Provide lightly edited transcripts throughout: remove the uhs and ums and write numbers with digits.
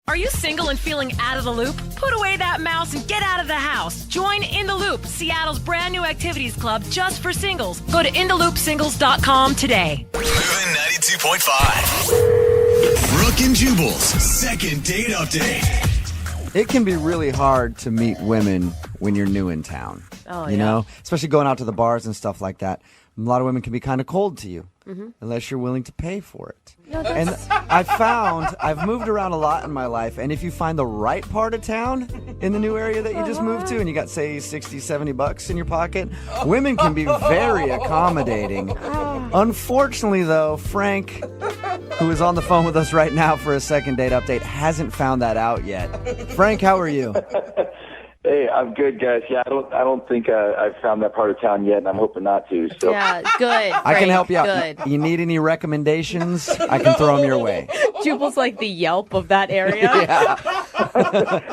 Are you single and feeling out of the loop? Put away that mouse and get out of the house. Join In the Loop, Seattle's brand new activities club just for singles. Go to intheloopsingles.com today. Moving 92.5. Brooke and Jubal's second date update. It can be really hard to meet women when you're new in town. Oh, you know, especially going out to the bars and stuff like that. A lot of women can be kind of cold to you unless you're willing to pay for it. No, And I've moved around a lot in my life, and if you find the right part of town in the new area that you just moved to and you got, say, 60, 70 bucks in your pocket, women can be very accommodating. Unfortunately, though, Frank, who is on the phone with us right now for a second date update, hasn't found that out yet. Frank, how are you? Hey, I'm good, guys. Yeah, I don't think I've found that part of town yet, and I'm hoping not to. So. Yeah, good. I can help you out. Good. You need any recommendations? I can throw them your way. Jubal's like the Yelp of that area.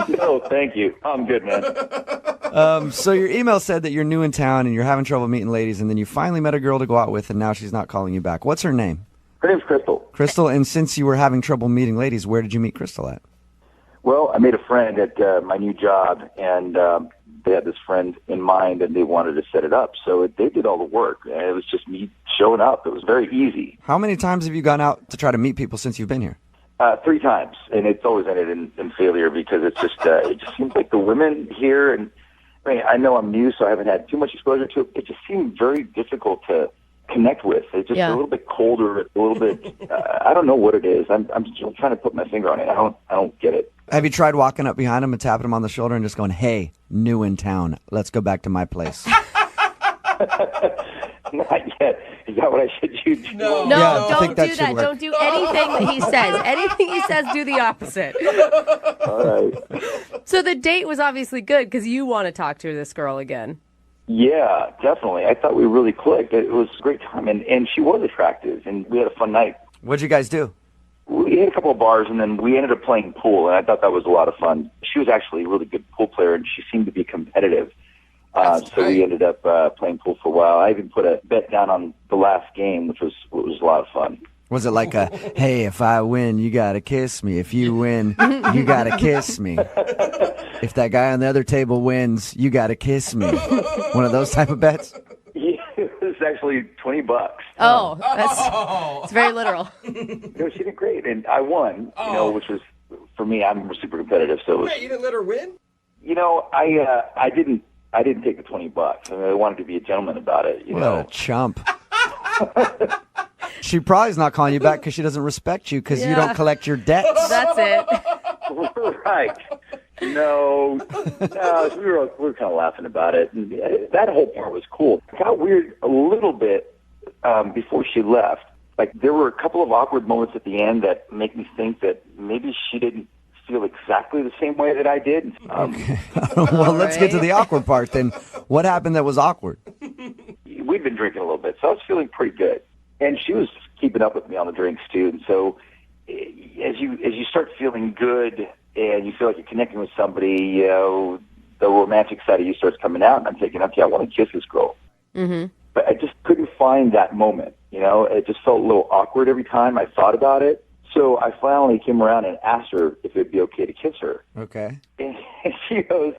No, thank you. I'm good, man. So your email said that you're new in town and you're having trouble meeting ladies, and then you finally met a girl to go out with, and now she's not calling you back. What's her name? Her name's Crystal. Crystal, and since you were having trouble meeting ladies, where did you meet Crystal at? Well, I made a friend at my new job, and they had this friend in mind, and they wanted to set it up. So they did all the work, and it was just me showing up. It was very easy. How many times have you gone out to try to meet people since you've been here? 3 times, and it's always ended in failure because it's just it just seems like the women here, and I mean, I know I'm new, so I haven't had too much exposure to it. It just seemed very difficult to connect with. It's just a little bit colder, a little bit. I don't know what it is. I'm still trying to put my finger on it. I don't get it. Have you tried walking up behind him and tapping him on the shoulder and just going, "Hey, new in town, let's go back to my place"? Not yet. Is that what I should do? No, Yeah, I don't think that do should that. work. Don't do anything that he says. Anything he says, do the opposite. All right. So the date was obviously good because you want to talk to this girl again. Yeah, definitely. I thought we really clicked. It was a great time, and she was attractive, and we had a fun night. What'd you guys do? We had a couple of bars, and then we ended up playing pool, and I thought that was a lot of fun. She was actually a really good pool player, and she seemed to be competitive. So we ended up playing pool for a while. I even put a bet down on the last game, which was a lot of fun. Was it like a, "Hey, if I win, you gotta kiss me. If you win, you gotta kiss me. If that guy on the other table wins, you gotta kiss me"? One of those type of bets? Yeah, it was actually $20. Oh, it's very literal. She did great, and I won. Which was for me. I'm super competitive, so it was, Wait, you didn't let her win? I didn't take the $20. I mean, I wanted to be a gentleman about it. What a chump. She probably is not calling you back because she doesn't respect you because you don't collect your debts. That's it. Right. No, we were kind of laughing about it. And that whole part was cool. It got weird a little bit before she left. Like, there were a couple of awkward moments at the end that make me think that maybe she didn't feel exactly the same way that I did. Okay. Well, let's get to the awkward part then. What happened that was awkward? We'd been drinking a little bit, so I was feeling pretty good. And she was keeping up with me on the drinks, too. And so as you start feeling good and you feel like you're connecting with somebody, the romantic side of you starts coming out, and I'm thinking, okay, I want to kiss this girl. Mm-hmm. But I just couldn't find that moment. It just felt a little awkward every time I thought about it. So I finally came around and asked her if it'd be okay to kiss her. Okay. And she goes,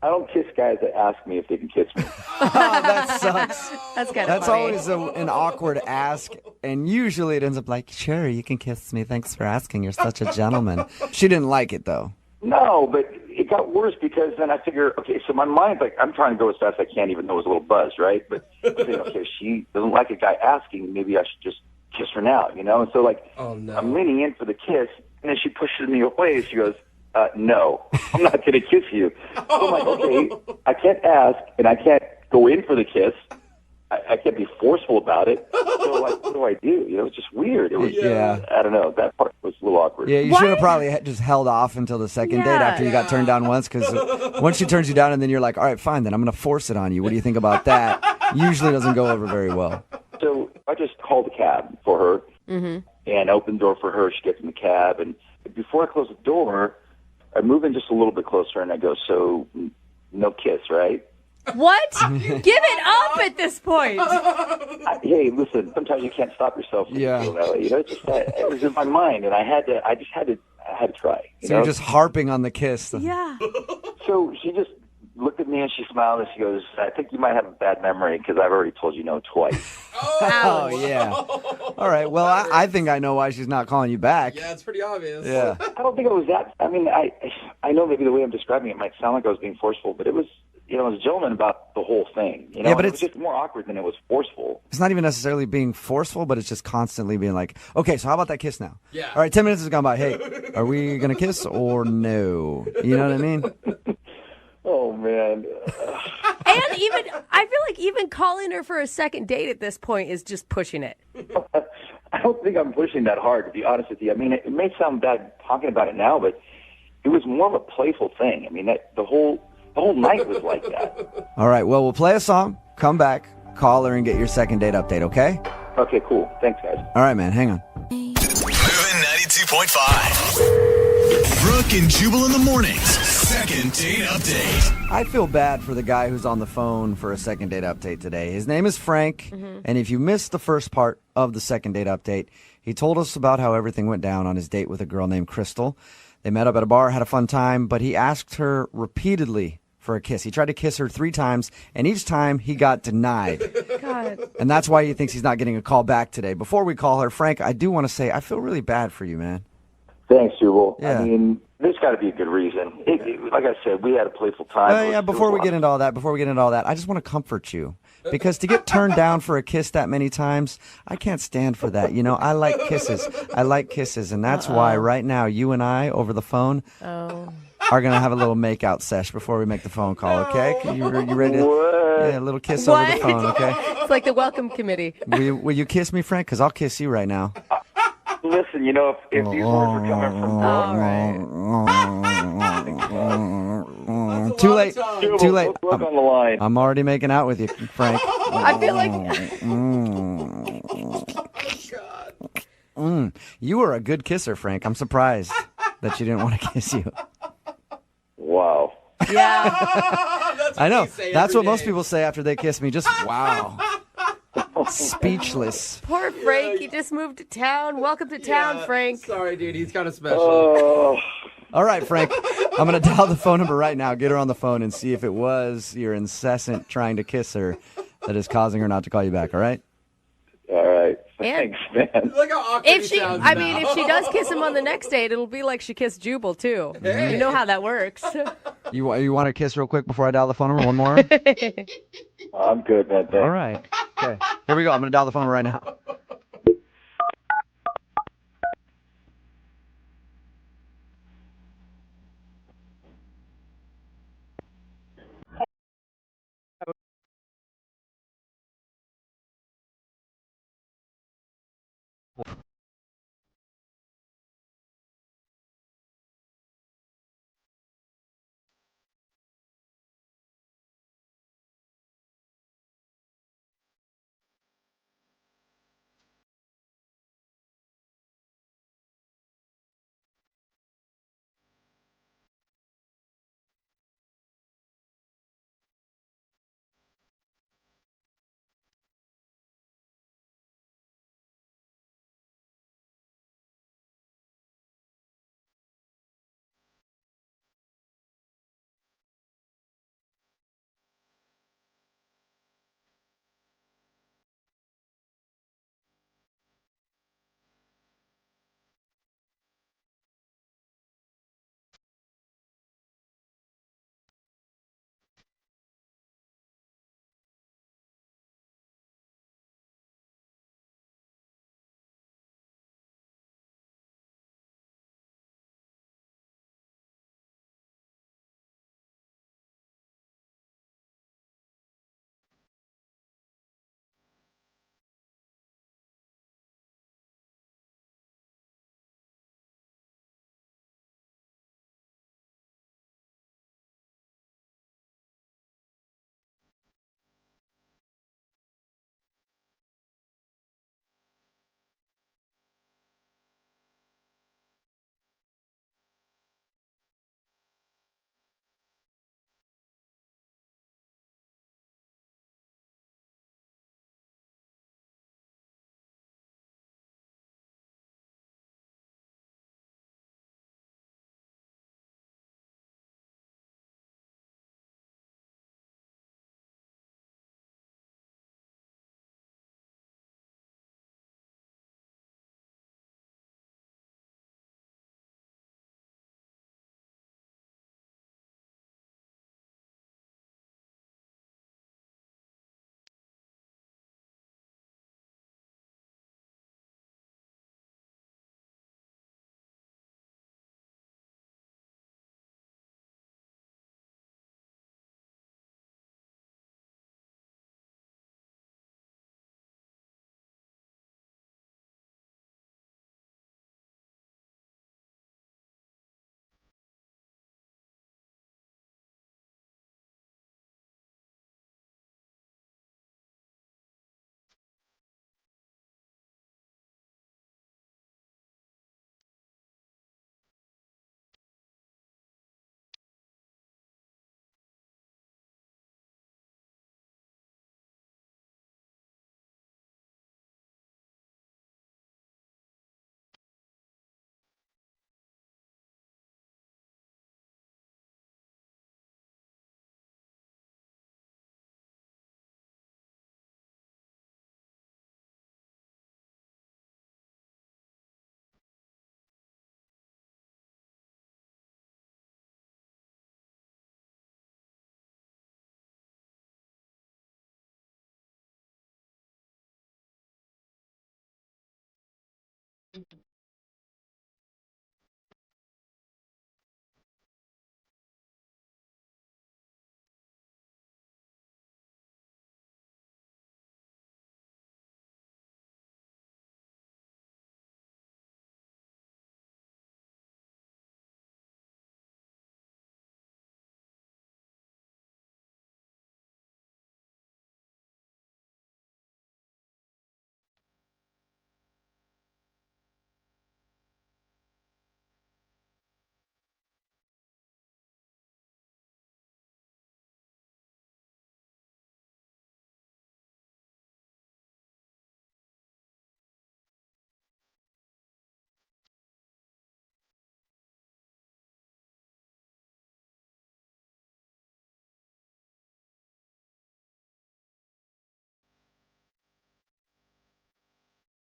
"I don't kiss guys that ask me if they can kiss me." Oh, that sucks. That's kind of That's funny. always an awkward ask, and usually it ends up like, "Sure, you can kiss me. Thanks for asking. You're such a gentleman." She didn't like it, though. No, but it got worse because then I figure, okay, so my mind's like, I'm trying to go as fast as I can, even though it was a little buzz, right? But I'm thinking, okay, if she doesn't like a guy asking, maybe I should just kiss her now, And so, like, Oh, no. I'm leaning in for the kiss, and then she pushes me away. She goes, "No, I'm not going to kiss you." So I'm like, okay, I can't ask, and I can't go in for the kiss. I can't be forceful about it. So, like, what do I do? It's just weird. It was, I don't know. That part was a little awkward. Yeah, you should have probably just held off until the second date after you got turned down once, because once she turns you down and then you're like, "All right, fine, then I'm going to force it on you. What do you think about that?" Usually doesn't go over very well. So I just called a cab for her and opened the door for her. She gets in the cab, and before I close the door, I move in just a little bit closer, and I go, "So, no kiss, right?" What? Give it up at this point. Hey, listen, sometimes you can't stop yourself. From Yeah. It just it was in my mind, and I I had to try. So you're just harping on the kiss. Yeah. So she just looked at me and she smiled and she goes, I think you might have a bad memory because I've already told you no twice. Oh, yeah. All right. Well, I think I know why she's not calling you back. Yeah, it's pretty obvious. Yeah. I don't think it was that. I mean, I know maybe the way I'm describing it might sound like I was being forceful, but it was, I was a gentleman about the whole thing. Yeah, but it was just more awkward than it was forceful. It's not even necessarily being forceful, but it's just constantly being like, okay, so how about that kiss now? Yeah. All right, 10 minutes has gone by. Hey, are we going to kiss or no? You know what I mean? Oh, man. And I feel like even calling her for a second date at this point is just pushing it. I don't think I'm pushing that hard, to be honest with you. I mean, it may sound bad talking about it now, but it was more of a playful thing. I mean, the whole night was like that. All right, well, we'll play a song, come back, call her, and get your second date update, okay? Okay, cool. Thanks, guys. All right, man, hang on. Moving 92.5. Brooke and Jubal in the mornings. Second date update. I feel bad for the guy who's on the phone for a second date update today. His name is Frank, and if you missed the first part of the second date update, he told us about how everything went down on his date with a girl named Crystal. They met up at a bar, had a fun time, but he asked her repeatedly for a kiss. He tried to kiss her 3 times, and each time he got denied. God. And that's why he thinks he's not getting a call back today. Before we call her, Frank, I do want to say I feel really bad for you, man. Thanks, Jubal. Yeah. I mean, there's got to be a good reason. Like I said, we had a playful time. Yeah, before we get into all that, I just want to comfort you. Because to get turned down for a kiss that many times, I can't stand for that. I like kisses. And that's why right now you and I over the phone are going to have a little makeout sesh before we make the phone call, okay? You ready to? What? Yeah, a little kiss over the phone, okay? It's like the welcome committee. Will you kiss me, Frank? Because I'll kiss you right now. Listen, if these words were coming from All right. Too late. Jubal, Too late. let's look on the line. I'm already making out with you, Frank. I feel like You were a good kisser, Frank. I'm surprised that she didn't want to kiss you. Wow. yeah. I know. That's what most people say after they kiss me. Just wow. Speechless. Poor Frank. He just moved to town. Welcome to town, Frank. Sorry, dude. He's kind of special. Oh. All right, Frank. I'm going to dial the phone number right now. Get her on the phone and see if it was your incessant trying to kiss her that is causing her not to call you back. All right? All right. And- Thanks, man. Look how awkward If he she, sounds I now. mean, if she does kiss him on the next date, it'll be like she kissed Jubal too. You know how that works. You want to kiss real quick before I dial the phone number? One more? I'm good, man. Thanks. All right. Okay. Here we go. I'm going to dial the phone number right now.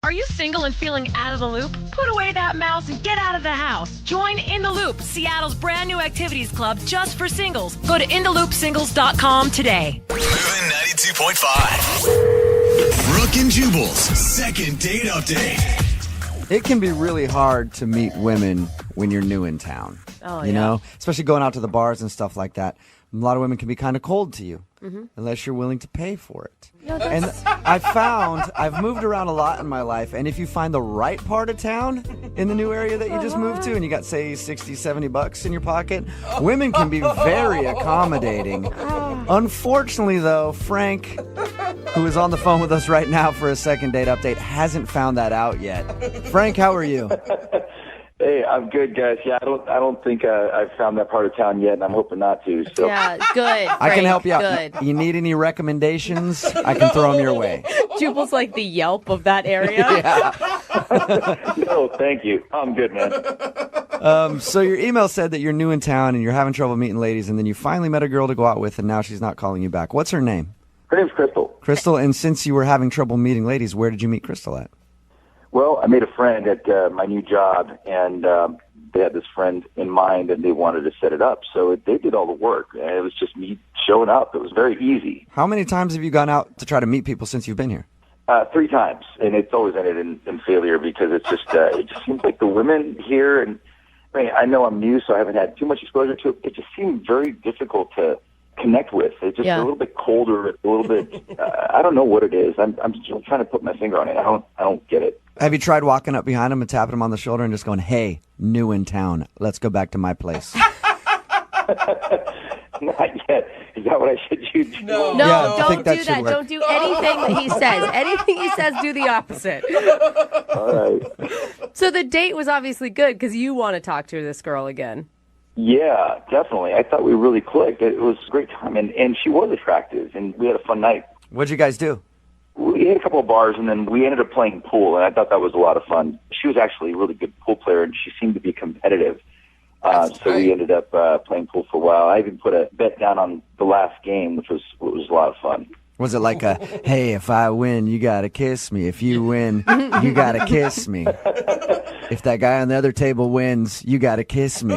Are you single and feeling out of the loop? Put away that mouse and get out of the house. Join In the Loop, Seattle's brand new activities club just for singles. Go to intheloopsingles.com today. Moving 92.5. Brooke and Jubal's second date update. It can be really hard to meet women when you're new in town. Oh, you know, especially going out to the bars and stuff like that. A lot of women can be kind of cold to you unless you're willing to pay for it. And I've moved around a lot in my life, and if you find the right part of town in the new area that you just moved to and you got, say, 60, 70 bucks in your pocket, women can be very accommodating. Unfortunately, though, Frank, who is on the phone with us right now for a second date update, hasn't found that out yet. Frank, how are you? Hey, I'm good, guys. Yeah, I don't think I've found that part of town yet, and I'm hoping not to. So. Yeah, good. I can help you out. Good. You need any recommendations? I can throw them your way. Jubal's like the Yelp of that area. No, thank you. I'm good, man. So your email said that you're new in town and you're having trouble meeting ladies, and then you finally met a girl to go out with, and now she's not calling you back. What's her name? Her name's Crystal. Crystal, and since you were having trouble meeting ladies, where did you meet Crystal at? Well, I made a friend at my new job, and they had this friend in mind, and they wanted to set it up. So they did all the work, and it was just me showing up. It was very easy. How many times have you gone out to try to meet people since you've been here? 3 times, and it's always ended in failure because it just seems like the women here, and I know I'm new, so I haven't had too much exposure to it. It just seemed very difficult to connect with. It's just a little bit colder, a little bit. I don't know what it is. I'm still trying to put my finger on it. I don't get it. Have you tried walking up behind him and tapping him on the shoulder and just going, "Hey, new in town, let's go back to my place"? Not yet. Is that what I should do? No, Yeah, I don't think that do should that. work. Don't do anything that he says. Anything he says, do the opposite. All right. So the date was obviously good because you want to talk to this girl again. Yeah, definitely. I thought we really clicked. It was a great time, and she was attractive, and we had a fun night. What'd you guys do? We had a couple of bars, and then we ended up playing pool, and I thought that was a lot of fun. She was actually a really good pool player, and she seemed to be competitive. So we ended up playing pool for a while. I even put a bet down on the last game, which was a lot of fun. Was it like a, "Hey, if I win, you gotta kiss me. If you win, you gotta kiss me. If that guy on the other table wins, you gotta kiss me"?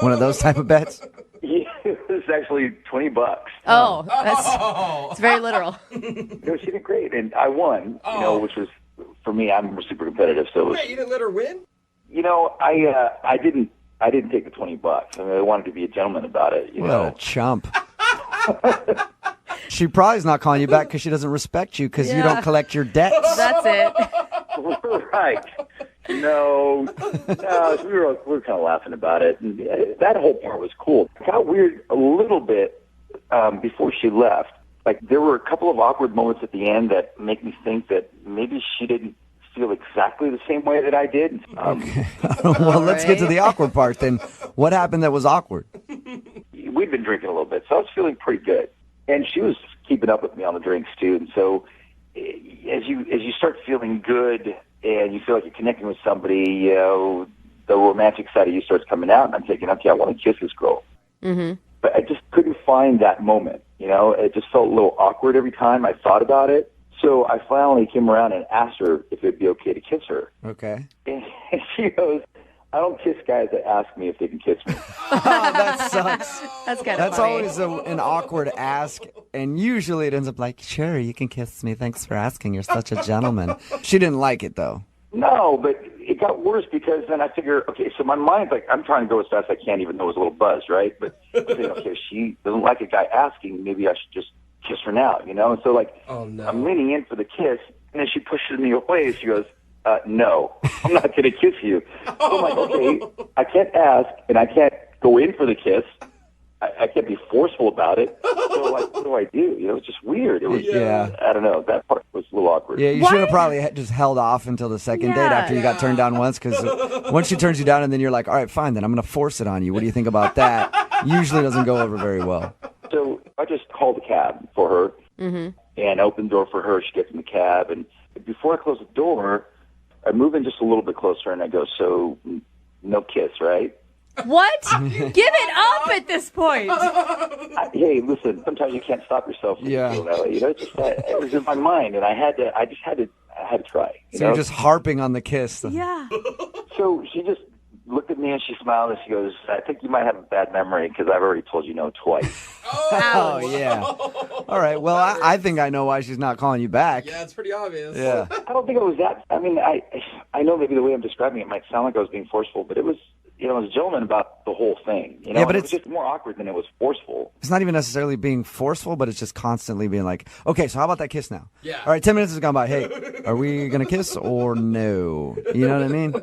One of those type of bets? Yeah, it was actually $20. Oh, it's very literal. She did great, and I won. Which was, for me, I'm super competitive. So it was, Wait, you didn't let her win? I didn't take the $20. I mean, I wanted to be a gentleman about it. What a chump. She probably's not calling you back because she doesn't respect you because you don't collect your debts. That's it. Right. No, we were kind of laughing about it. And that whole part was cool. It got weird a little bit before she left. Like, there were a couple of awkward moments at the end that make me think that maybe she didn't feel exactly the same way that I did. Well, let's get to the awkward part then. What happened that was awkward? We'd been drinking a little bit, so I was feeling pretty good. And she was keeping up with me on the drinks, too. And so as you start feeling good and you feel like you're connecting with somebody, the romantic side of you starts coming out. And I'm thinking, okay, I want to kiss this girl. Mm-hmm. But I just couldn't find that moment. It just felt a little awkward every time I thought about it. So I finally came around and asked her if it'd be okay to kiss her. Okay. And she goes, "I don't kiss guys that ask me if they can kiss me." Oh, that sucks. That's kind of That's funny. always an awkward ask, and usually it ends up like, "Sure, you can kiss me. Thanks for asking. You're such a gentleman." She didn't like it, though. No, but it got worse because then I figure, okay, so my mind's like, I'm trying to go as fast as I can, even though it was a little buzz, right? But I think, okay, if she doesn't like a guy asking, maybe I should just kiss her now, you know? And so, like, Oh, no. I'm leaning in for the kiss, and then she pushes me away. She goes, no, I'm not going to kiss you. So I'm like, okay, I can't ask, and I can't go in for the kiss. I can't be forceful about it. So, like, what do I do? You know, it's just weird. It was, I don't know. That part was a little awkward. Yeah, you should have probably just held off until the second date after you got turned down once, because once she turns you down and then you're like, all right, fine, then I'm going to force it on you. What do you think about that? Usually doesn't go over very well. So I just called a cab for her and opened the door for her. She gets in the cab, and before I close the door, I move in just a little bit closer, and I go, so no kiss, right? What? Give it up at this point. Hey, listen, sometimes you can't stop yourself from feeling that way. You know, it's just it was in my mind, and I just had to try. So you're just harping on the kiss. Yeah. So she just looked at me and she smiled and she goes, I think you might have a bad memory because I've already told you no twice. Oh, yeah. All right. Well, I think I know why she's not calling you back. Yeah, it's pretty obvious. Yeah. I don't think it was that. I mean, I know maybe the way I'm describing it might sound like I was being forceful, but it was, you know, I was a gentleman about the whole thing. You know? Yeah, but it was just more awkward than it was forceful. It's not even necessarily being forceful, but it's just constantly being like, okay, so how about that kiss now? Yeah. All right, 10 minutes has gone by. Hey, are we going to kiss or no? You know what I mean?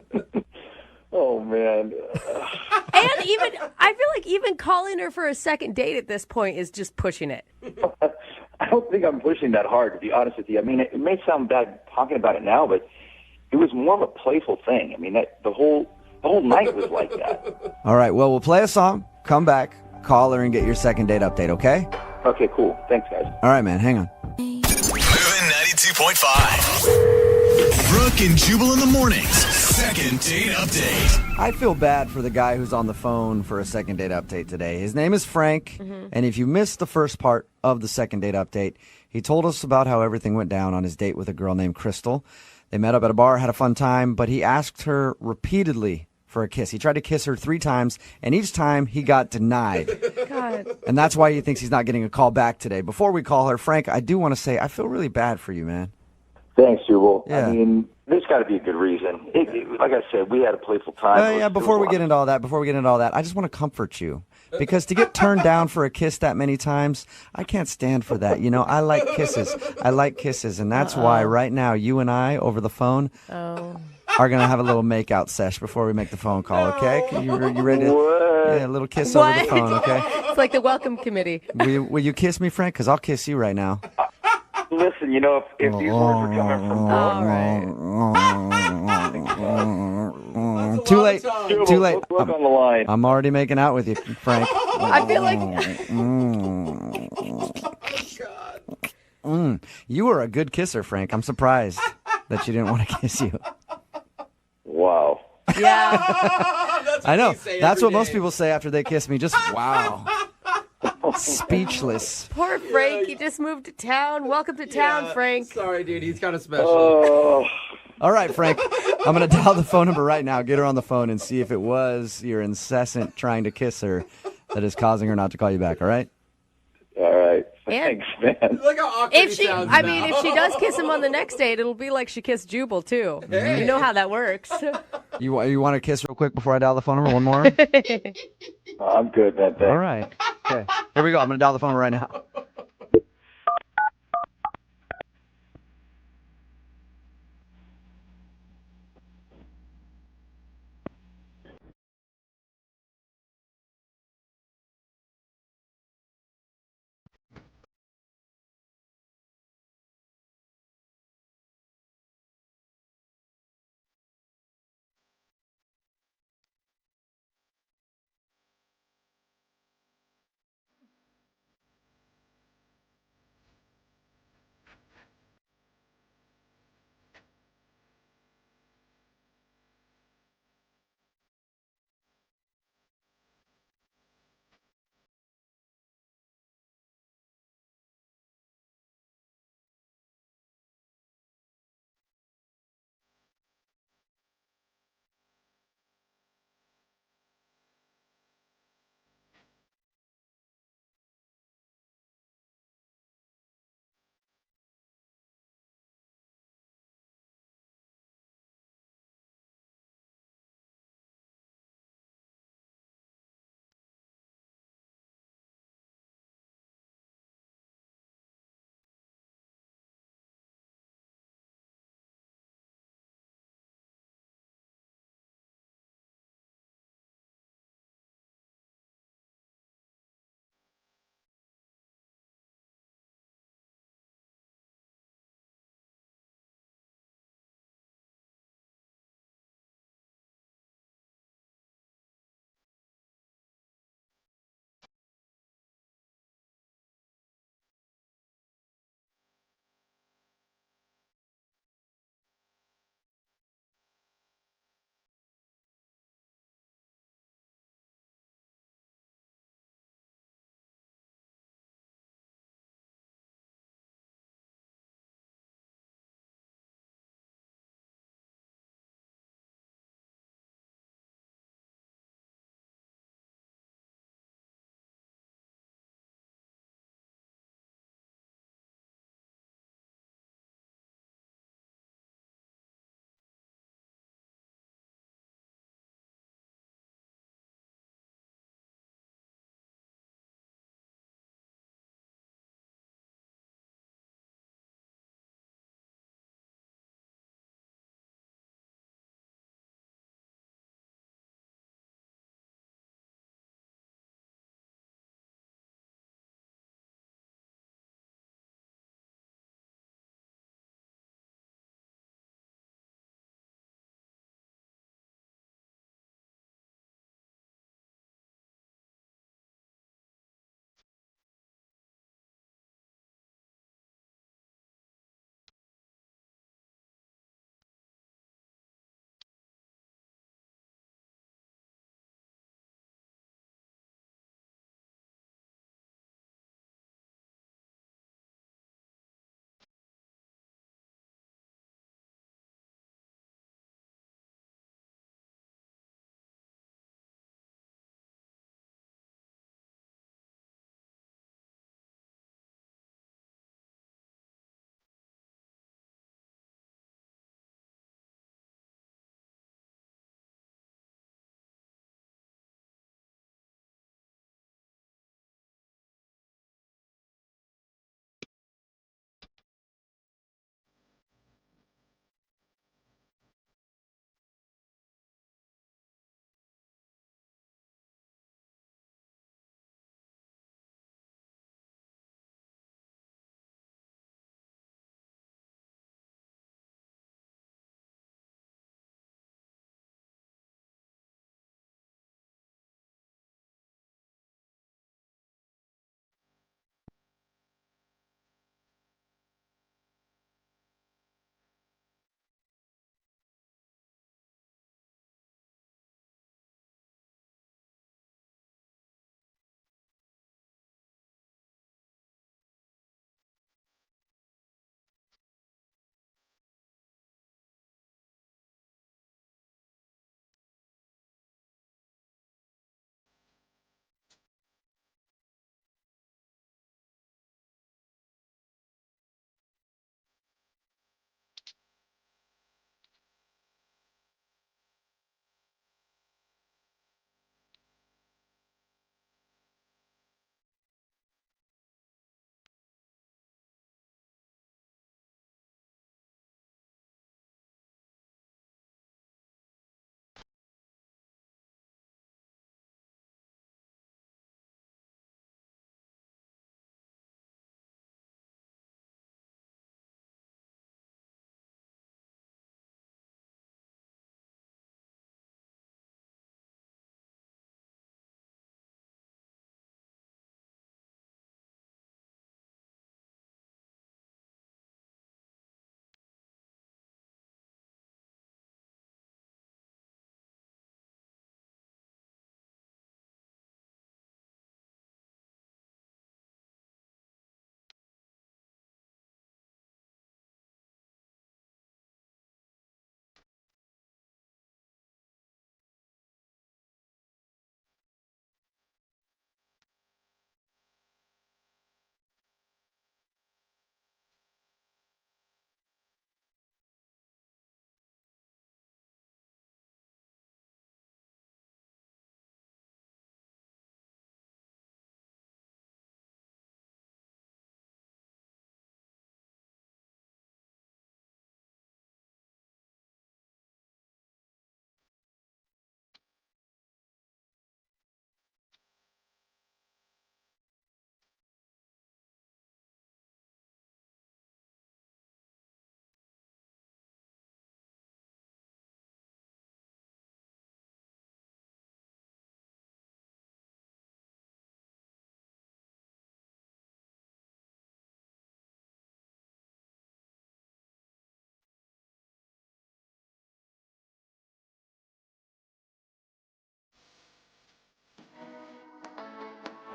Oh, man. And even, I feel like even calling her for a second date at this point is just pushing it. I don't think I'm pushing that hard, to be honest with you. I mean, it may sound bad talking about it now, but it was more of a playful thing. I mean, the whole night was like that. All right, well, we'll play a song, come back, call her, and get your second date update, okay? Okay, cool. Thanks, guys. All right, man, hang on. Moving 92.5. Brooke and Jubal in the mornings. Second date update. I feel bad for the guy who's on the phone for a second date update today. His name is Frank, and if you missed the first part of the second date update, he told us about how everything went down on his date with a girl named Crystal. They met up at a bar, had a fun time, but he asked her repeatedly for a kiss. He tried to kiss her 3 times, and each time he got denied. God. And that's why he thinks he's not getting a call back today. Before we call her, Frank, I do want to say I feel really bad for you, man. Thanks, Jubal. Yeah. I mean, there's got to be a good reason. Like I said, we had a playful time. Yeah, before we get into all that, I just want to comfort you. Because to get turned down for a kiss that many times, I can't stand for that. You know, I like kisses. And that's why right now you and I over the phone are going to have a little makeout sesh before we make the phone call, okay? You ready to? What? Yeah, a little kiss over the phone, okay? It's like the welcome committee. Will you kiss me, Frank? Because I'll kiss you right now. Listen, you know, if these words were coming from All right. Too late. Jubal, Too late. put Brooke on the line. I'm already making out with you, Frank. I feel like You were a good kisser, Frank. I'm surprised that she didn't want to kiss you. Wow. yeah. I know. say That's every what most day. people say after they kiss me. Just wow. Speechless. Poor Frank. He just moved to town. Welcome to town, Yeah, Frank. Sorry, dude. He's kind of special. Oh, All right, Frank. I'm going to dial the phone number right now. Get her on the phone and see if it was your incessant trying to kiss her that is causing her not to call you back, all right? all right. And- Thanks, man. Look how awkward If he she, sounds I now. mean, if she does kiss him on the next date, it'll be like she kissed Jubal too. You know how that works. You want to kiss real quick before I dial the phone number? One more? I'm good, man. Thanks. All right. Okay. Here we go. I'm going to dial the phone number right now.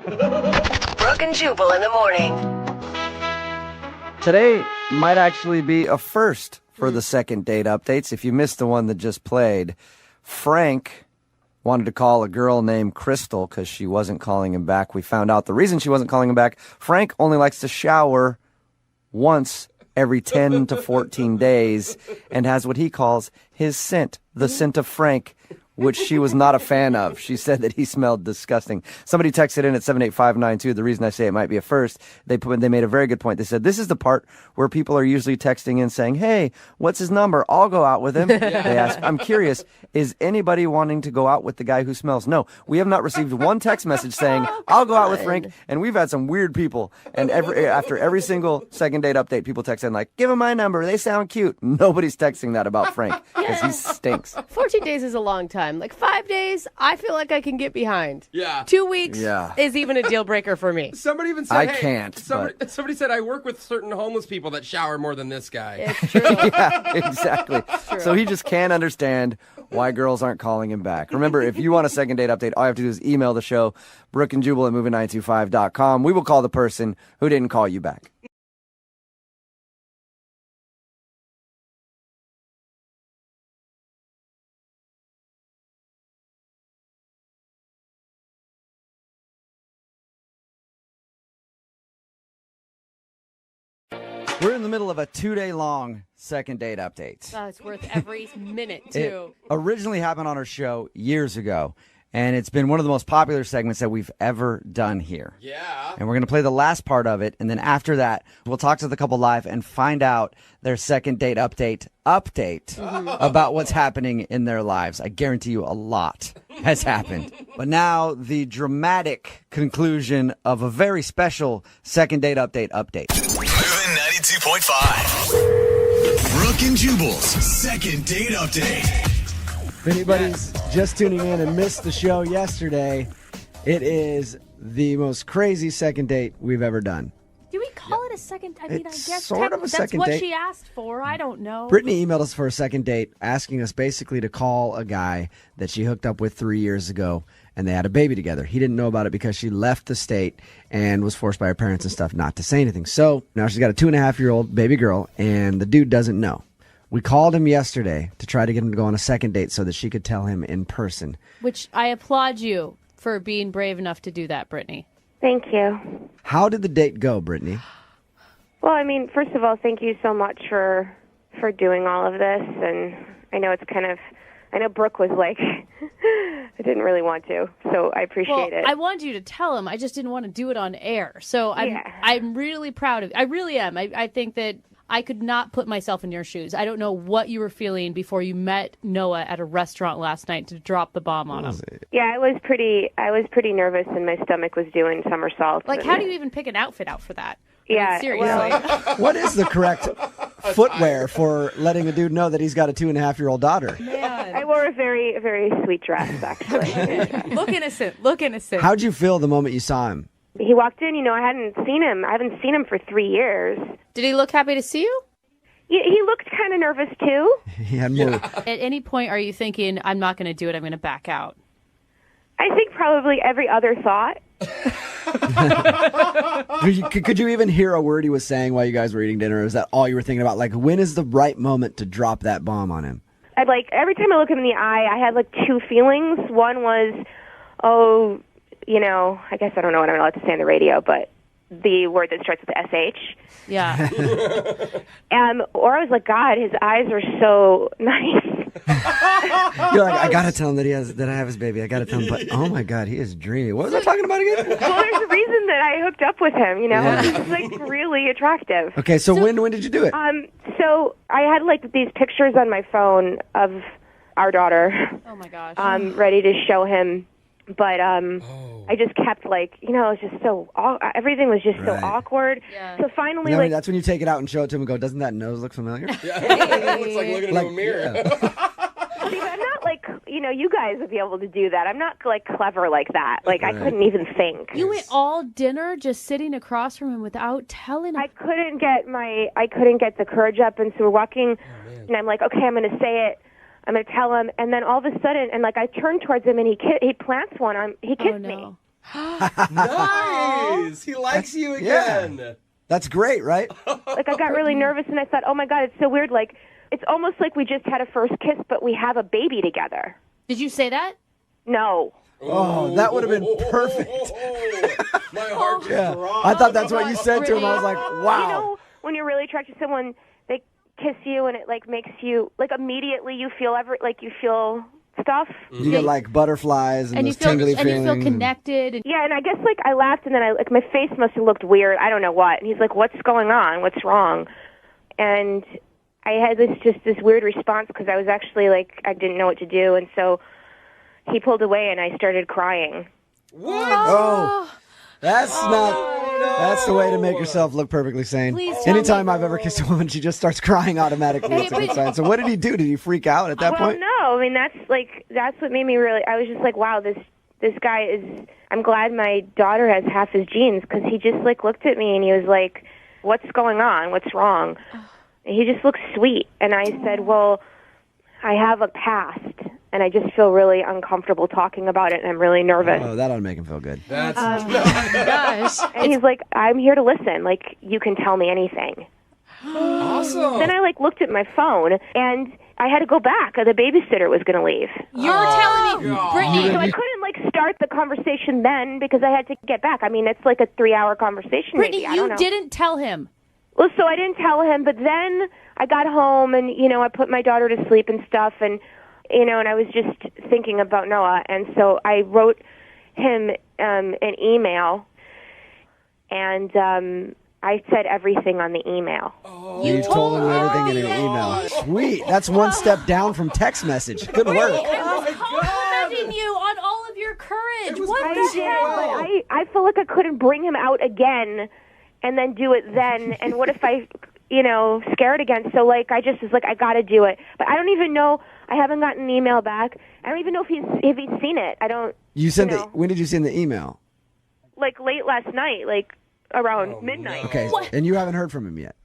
Brooke and Jubal in the morning. Today might actually be a first for the second date updates. If you missed the one that just played, Frank wanted to call a girl named Crystal because she wasn't calling him back. We found out the reason she wasn't calling him back. Frank only likes to shower once every 10 to 14 days and has what he calls his scent, the scent of Frank, which she was not a fan of. She said that he smelled disgusting. Somebody texted in at 78592. The reason I say it might be a first, they made a very good point. They said, this is the part where people are usually texting in saying, hey, what's his number? I'll go out with him. They ask, I'm curious, is anybody wanting to go out with the guy who smells? No, we have not received one text message saying, I'll go out with Frank. And we've had some weird people. And after every single second date update, people text in like, give him my number. They sound cute. Nobody's texting that about Frank because he stinks. 14 days is a long time. Like 5 days, I feel like I can get behind. Yeah. 2 weeks Yeah. is even a deal breaker for me. Somebody even said, I hey, can't, Somebody said, I work with certain homeless people that shower more than this guy. It's true. Yeah, exactly. So he just can't understand why girls aren't calling him back. Remember, if you want a second date update, all you have to do is email the show, Brooke and Jubal at movie925.com. We will call the person who didn't call you back. We're in the middle of a 2-day long second date update. Oh, it's worth every minute, It too. originally happened on our show years ago, and it's been one of the most popular segments that we've ever done here. Yeah. And we're going to play the last part of it, and then after that, we'll talk to the couple live and find out their second date update about what's happening in their lives. I guarantee you a lot has happened. But now, the dramatic conclusion of a very special second date update. Moving 92.5. Brooke and Jubal's second date update. If anybody's just tuning in and missed the show yesterday, it is the most crazy second date we've ever done. Do we call it a second? I mean, It's I guess sort of a that's second what date. she asked for. I don't know. Brittany emailed us for a second date, asking us basically to call a guy that she hooked up with 3 years ago, and they had a baby together. He didn't know about it because she left the state and was forced by her parents and stuff not to say anything. So now she's got a 2.5-year-old baby girl, and the dude doesn't know. We called him yesterday to try to get him to go on a second date so that she could tell him in person. Which I applaud you for being brave enough to do that, Brittany. Thank you. How did the date go, Brittany? Well, I mean, first of all, thank you so much for doing all of this. And I know it's kind of, I know Brooke was like, I didn't really want to, so I appreciate it. I wanted you to tell him. I just didn't want to do it on air. So I'm really proud of you. I really am. I think that I could not put myself in your shoes. I don't know what you were feeling before you met Noah at a restaurant last night to drop the bomb on him. Yeah, I was pretty nervous, and my stomach was doing somersaults. Like, and, how do you even pick an outfit out for that? Yeah, seriously. well, What is the correct footwear for letting a dude know that he's got a 2.5-year-old daughter? I wore a very, very sweet dress, actually. Look innocent. Look innocent. How'd you feel the moment you saw him? He walked in, I haven't seen him for 3 years. Did he look happy to see you? He looked kind of nervous, too. He had more. At any point, are you thinking, I'm not going to do it, I'm going to back out? I think probably every other thought. Could you even hear a word he was saying while you guys were eating dinner? Or is that all you were thinking about? Like, when is the right moment to drop that bomb on him? I'd every time I look him in the eye, I had two feelings. One was, I guess I don't know what I'm allowed to say on the radio, but the word that starts with SH. Yeah. Or I was like, God, his eyes are so nice. You're like, I gotta tell him that I have his baby. I gotta tell him, but oh my God, he is dreamy. What was I talking about again? Well, there's a reason that I hooked up with him. Yeah. He's really attractive. Okay, so when did you do it? So I had these pictures on my phone of our daughter. Oh my gosh. Ready to show him. But I just kept it was just so everything was just so awkward. Yeah. So finally, That's when you take it out and show it to him and go, doesn't that nose look familiar? Yeah. It looks like looking into a mirror. Yeah. see, I'm not you guys would be able to do that. I'm not clever like that. I couldn't even think. You went all dinner just sitting across from him without telling him. I couldn't get the courage up, and so we're walking, and I'm like, okay, I'm going to say it. I'm going to tell him, and then all of a sudden, and I turned towards him, and he plants one on. He kissed me. Nice. He likes you again. Yeah. That's great, right? Like, I got really nervous, and I thought, oh, my God, it's so weird. Like, it's almost like we just had a first kiss, but we have a baby together. Did you say that? No. Oh, that would have been perfect. My heart just dropped. I thought that's what you said to him. I was like, wow. You know, when you're really attracted to someone, they kiss you, and it, like, makes you, like, immediately you feel you feel stuff. You get, like, butterflies and those tingly feelings. And you feel connected. Yeah, and I guess, like, I laughed, and then my face must have looked weird. I don't know what. And he's like, what's going on? What's wrong? And I had this weird response because I was actually, like, I didn't know what to do, and so he pulled away, and I started crying. What? Oh, that's that's the way to make yourself look perfectly sane. Anytime I've ever kissed a woman, she just starts crying automatically. It's a good sign. So what did he do? Did he freak out at that point? No. I mean, that's what made me really, I was just like, wow, this guy is, I'm glad my daughter has half his genes, because he just, like, looked at me and he was like, what's going on? What's wrong? And he just looked sweet. And I said, well, I have a past, and I just feel really uncomfortable talking about it, and I'm really nervous. Oh, that ought to make him feel good. That's Gosh. And he's like, I'm here to listen. Like, you can tell me anything. awesome. Then I, like, looked at my phone, and I had to go back. The babysitter was going to leave. You're telling me, Brittany. So I couldn't, like, start the conversation then because I had to get back. I mean, it's like a 3-hour conversation. Brittany, maybe. I don't know. you didn't tell him. Well, so I didn't tell him, but then I got home and, I put my daughter to sleep and stuff, and, and I was just thinking about Noah, and so I wrote him an email, and I said everything on the email. Oh, you told him everything in an email. Sweet. That's one step down from text message. Good work. I was complimenting you on all of your courage. What the hell? But I feel like I couldn't bring him out again and then do it then, and what if I, scared again? So, like, I just was like, I got to do it. But I don't even know. I haven't gotten an email back. I don't even know if he's seen it. I don't. You sent when did you send the email? Like, late last night, like around midnight. Okay, and you haven't heard from him yet?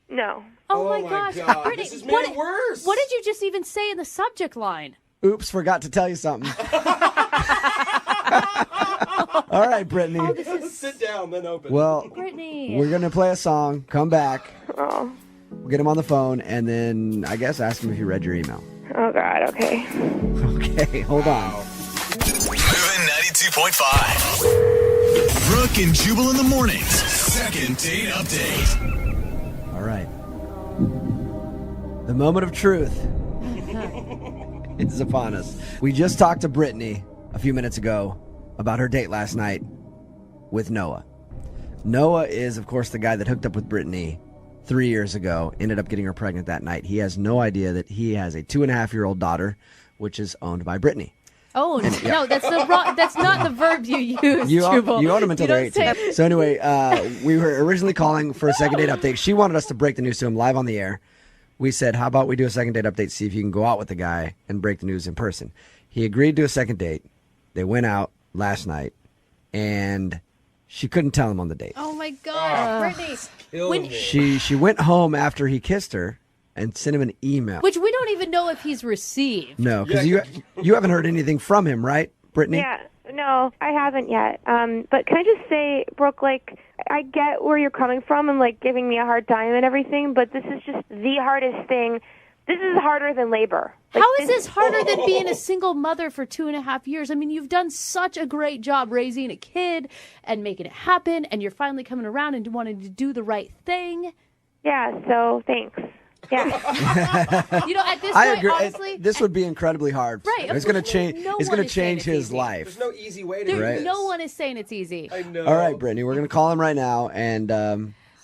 No. Oh my gosh. God. Brittany, This has made it worse. What did you just even say in the subject line? Oops, forgot to tell you something. All right, Brittany. Sit down, then open. Well, Brittany. we're going to play a song, come back, Oh. we'll get him on the phone, and then I guess ask him if he read your email. Oh, God, okay. Okay, hold on. Moving 92.5. Brooke and Jubal in the mornings. Second date update. All right. The moment of truth is upon us. We just talked to Brittany a few minutes ago about her date last night with Noah. Noah is, of course, the guy that hooked up with Brittany 3 years ago, ended up getting her pregnant that night. He has no idea that he has a 2.5-year-old daughter, which is owned by Brittany. Oh, no, that's not the verb you use, Jubal. You own them until they're 18. So anyway, we were originally calling for a second date update. She wanted us to break the news to him live on the air. We said, how about we do a second date update, see if you can go out with the guy and break the news in person. He agreed to a second date. They went out last night, and she couldn't tell him on the date. Oh, my God. Brittany. She went home after he kissed her and sent him an email. Which we don't even know if he's received. No, because you haven't heard anything from him, right, Brittany? Yeah, no, I haven't yet. But can I just say, Brooke, like, I get where you're coming from and, like, giving me a hard time and everything, but this is just the hardest thing. This is harder than labor. Like, How is this harder than being a single mother for 2.5 years? I mean, you've done such a great job raising a kid and making it happen, and you're finally coming around and wanting to do the right thing. Yeah, so thanks. Yeah. At this I point, agree. honestly, This would be incredibly hard. Right, of It's going to course, change. no It's one going to is saying change it's his easy. life. There's no easy way to do this. no one is saying it's easy. I know. All right, Brittany, we're going to call him right now, and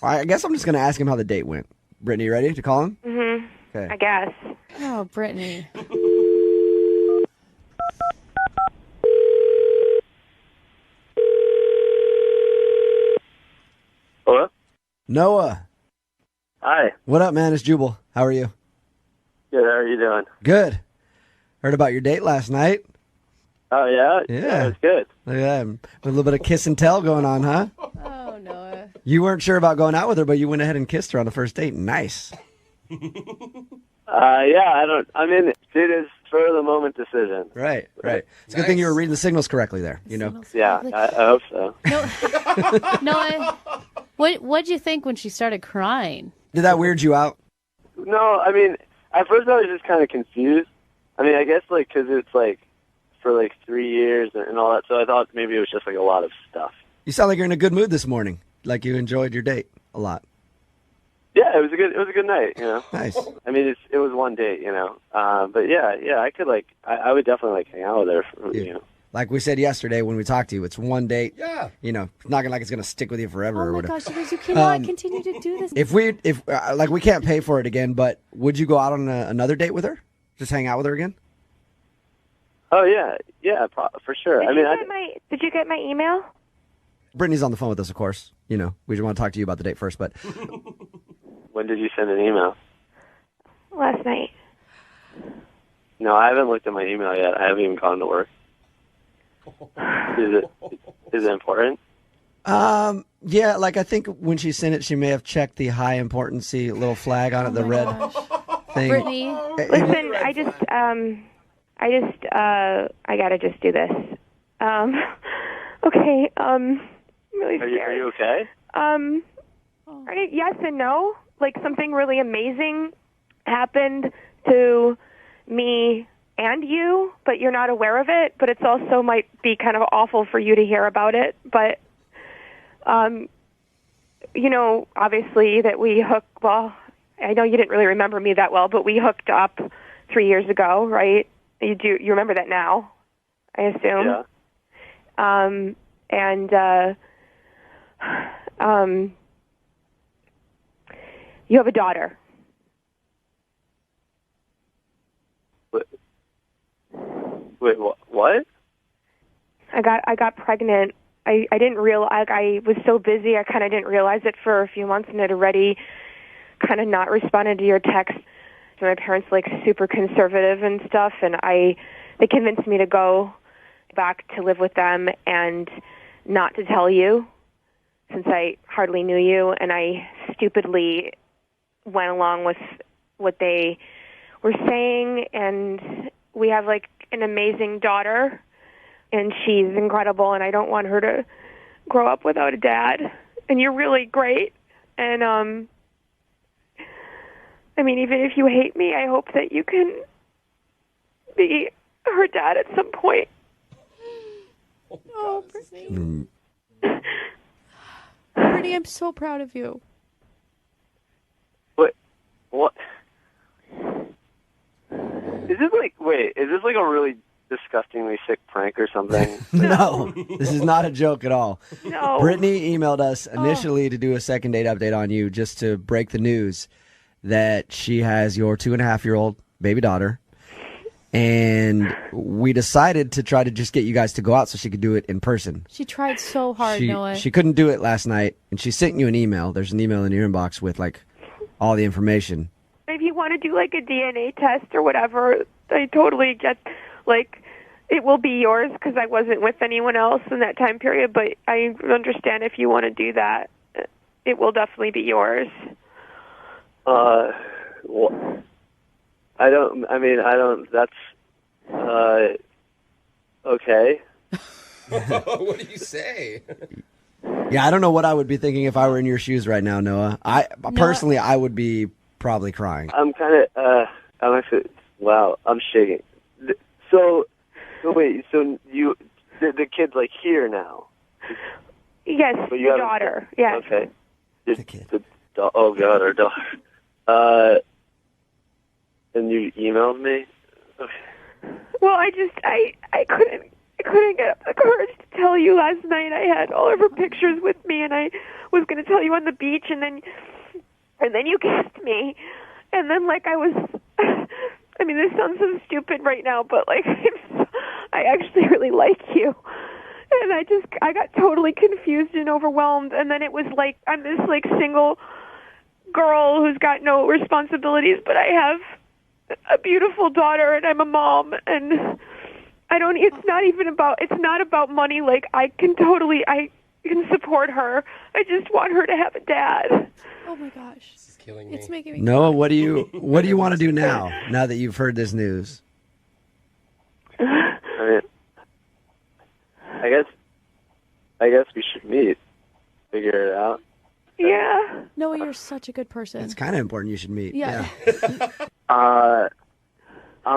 I guess I'm just going to ask him how the date went. Brittany, you ready to call him? Mm-hmm. Okay. I guess. Oh, Brittany. Hello? Noah, Hi. what up, man? It's Jubal. How are you? Good. How are you doing? Good. Heard about your date last night. Oh, yeah? Yeah. It was good. Yeah, a little bit of kiss and tell going on, huh? Oh, Noah. You weren't sure about going out with her, but you went ahead and kissed her on the first date. Nice. Yeah, I'm in it. It is spur of the moment decision. Right. It's a good thing you were reading the signals correctly there, you know? Yeah, I hope so. No, what'd you think when she started crying? Did that weird you out? No, I mean, at first I was just kind of confused. I mean, I guess, like, because it's, like, for, like, 3 years and all that, so I thought maybe it was just, like, a lot of stuff. You sound like you're in a good mood this morning, like you enjoyed your date a lot. Yeah, it was a good night, you know. Nice. I mean, it was one date, you know. But yeah, I could, like, I would definitely, like, hang out with her, you know. Like we said yesterday when we talked to you, it's one date. Yeah. You know, it's not like it's going to stick with you forever or Oh my whatever. gosh, you guys, you cannot continue to do this. If we can't pay for it again, but would you go out on another date with her? Just hang out with her again? Oh, yeah, for sure. Did you get my email? Brittany's on the phone with us, of course. You know, we just want to talk to you about the date first, but When did you send an email? Last night. No, I haven't looked at my email yet. I haven't even gone to work. Is it important? yeah, like I think when she sent it, she may have checked the high importancy little flag on it, the red thing. Brittany. Listen, I gotta just do this. Okay, I'm really scared. Are you okay? Yes and no. Like, something really amazing happened to me and you, but you're not aware of it. But it's also might be kind of awful for you to hear about it. But, you know, obviously that well, I know you didn't really remember me that well, but we hooked up 3 years ago, right? You remember that now, I assume? Yeah. You have a daughter. Wait, what? I got pregnant. I didn't realize. I was so busy. I kind of didn't realize it for a few months, and had already kind of not responded to your text. So my parents like super conservative and stuff, and they convinced me to go back to live with them and not to tell you, since I hardly knew you, and I stupidly went along with what they were saying. And we have like an amazing daughter, and she's incredible, and I don't want her to grow up without a dad. And you're really great. And I mean, even if you hate me, I hope that you can be her dad at some point. Oh, Brittany. Brittany, I'm so proud of you. What? Is this like a really disgustingly sick prank or something? No, this is not a joke at all. No. Brittany emailed us initially to do a second date update on you, just to break the news that she has your 2.5-year-old baby daughter. And we decided to try to just get you guys to go out so she could do it in person. She tried so hard, Noah. She couldn't do it last night, and she sent you an email. There's an email in your inbox with, like, all the information. If you want to do, like, a DNA test or whatever, I totally get, like, it will be yours because I wasn't with anyone else in that time period, but I understand if you want to do that, it will definitely be yours. Well, that's, okay. What do you say? Yeah, I don't know what I would be thinking if I were in your shoes right now, Noah. Personally, I would be probably crying. I'm kind of, wow, I'm shaking. So wait, so the kid's like here now? Yes, But your daughter, yes. Okay. The kid. Oh, God, our daughter. And you emailed me? Okay. Well, I couldn't get up the courage to tell you last night. I had all of her pictures with me, and I was going to tell you on the beach, and then you kissed me, and then like I was. I mean, this sounds so stupid right now, but like I actually really like you, and I got totally confused and overwhelmed, and then it was like I'm this like single girl who's got no responsibilities, but I have a beautiful daughter, and I'm a mom, and it's not about money. Like, I can totally, you can support her. I just want her to have a dad. Oh my gosh. This is killing me. It's making me Noah, what do you want to do now that you've heard this news? I mean, I guess we should meet, figure it out. Yeah. Noah, you're such a good person. It's kind of important you should meet. Yeah. I'm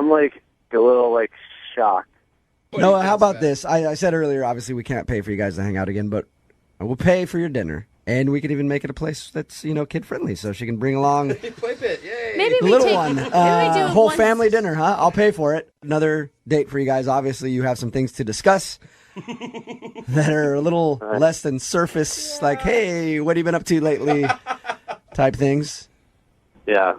like a little like shocked. Noah, how about this? I said earlier, obviously we can't pay for you guys to hang out again, but we'll pay for your dinner. And we could even make it a place that's, kid friendly, so she can bring along Play pit, yay. Maybe the we little take, one. maybe we do Whole one- family dinner, huh? I'll pay for it. Another date for you guys. Obviously, you have some things to discuss that are a little less than surface, like, hey, what have you been up to lately? Type things. Yeah.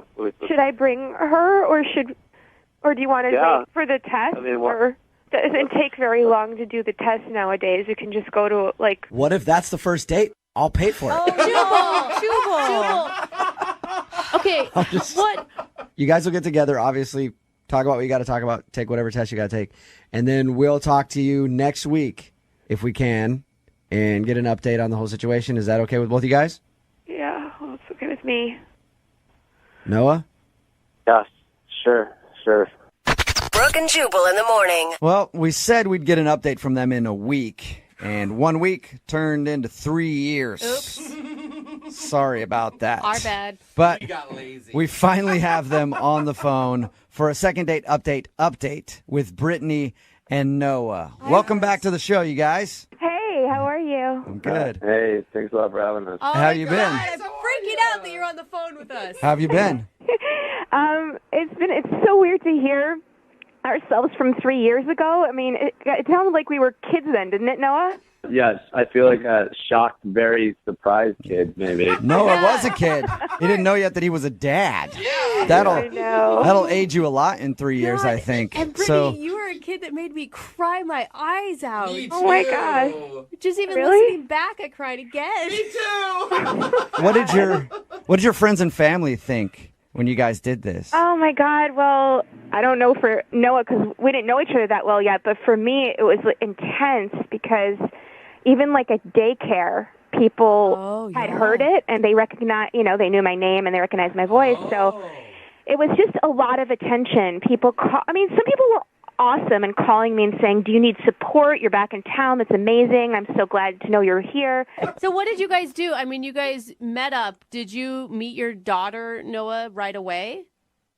Should I bring her, or do you want to wait for the test? I mean, or doesn't take very long to do the test nowadays. You can just go to like. What if that's the first date? I'll pay for it. Jubal. Okay, what? You guys will get together, obviously, talk about what you got to talk about, take whatever test you got to take, and then we'll talk to you next week, if we can, and get an update on the whole situation. Is that okay with both of you guys? Yeah, well, it's okay with me. Noah? Yeah, sure. Brooke and Jubal in the morning. Well, we said we'd get an update from them in a week, and 1 week turned into 3 years. Oops. Sorry about that. Our bad. But We got lazy. we finally have them on the phone for a second date update with Brittany and Noah. Welcome back to the show, you guys. Hey, how are you? I'm good. Hey, thanks a lot for having us. Oh How my you God, been? I'm freaking out that you're on the phone with us. How have you been? It's so weird to hear ourselves from 3 years ago. I mean, it sounded like we were kids then, didn't it, Noah? Yes, I feel like a shocked, very surprised kid, maybe. Noah was a kid. He didn't know yet that he was a dad. I That'll know. age you a lot in 3 years, I think. And Brittany, So you were a kid that made me cry my eyes out. Me Oh my too. gosh. Just even Really? listening back, I cried again. Me too. what did your friends and family think when you guys did this? Oh my God. Well, I don't know for Noah because we didn't know each other that well yet. But for me, it was intense because even like at daycare, people had heard it and they recognized, they knew my name and they recognized my voice. So it was just a lot of attention. Some people were awesome and calling me and saying, "Do you need support? You're back in town. That's amazing. I'm so glad to know you're here." So what did you guys do? I mean, you guys met up. Did you meet your daughter, Noah, right away?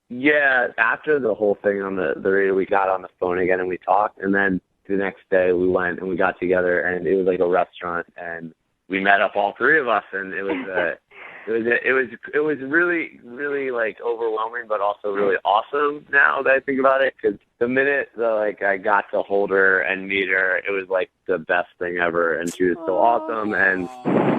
Yeah, after the whole thing on the radio, we got on the phone again and we talked, and then the next day we went and we got together, and it was like a restaurant, and we met up, all three of us, and it was it was really, really like overwhelming, but also really awesome now that I think about it, because the minute that I got to hold her and meet her, it was like the best thing ever, and she was so awesome, and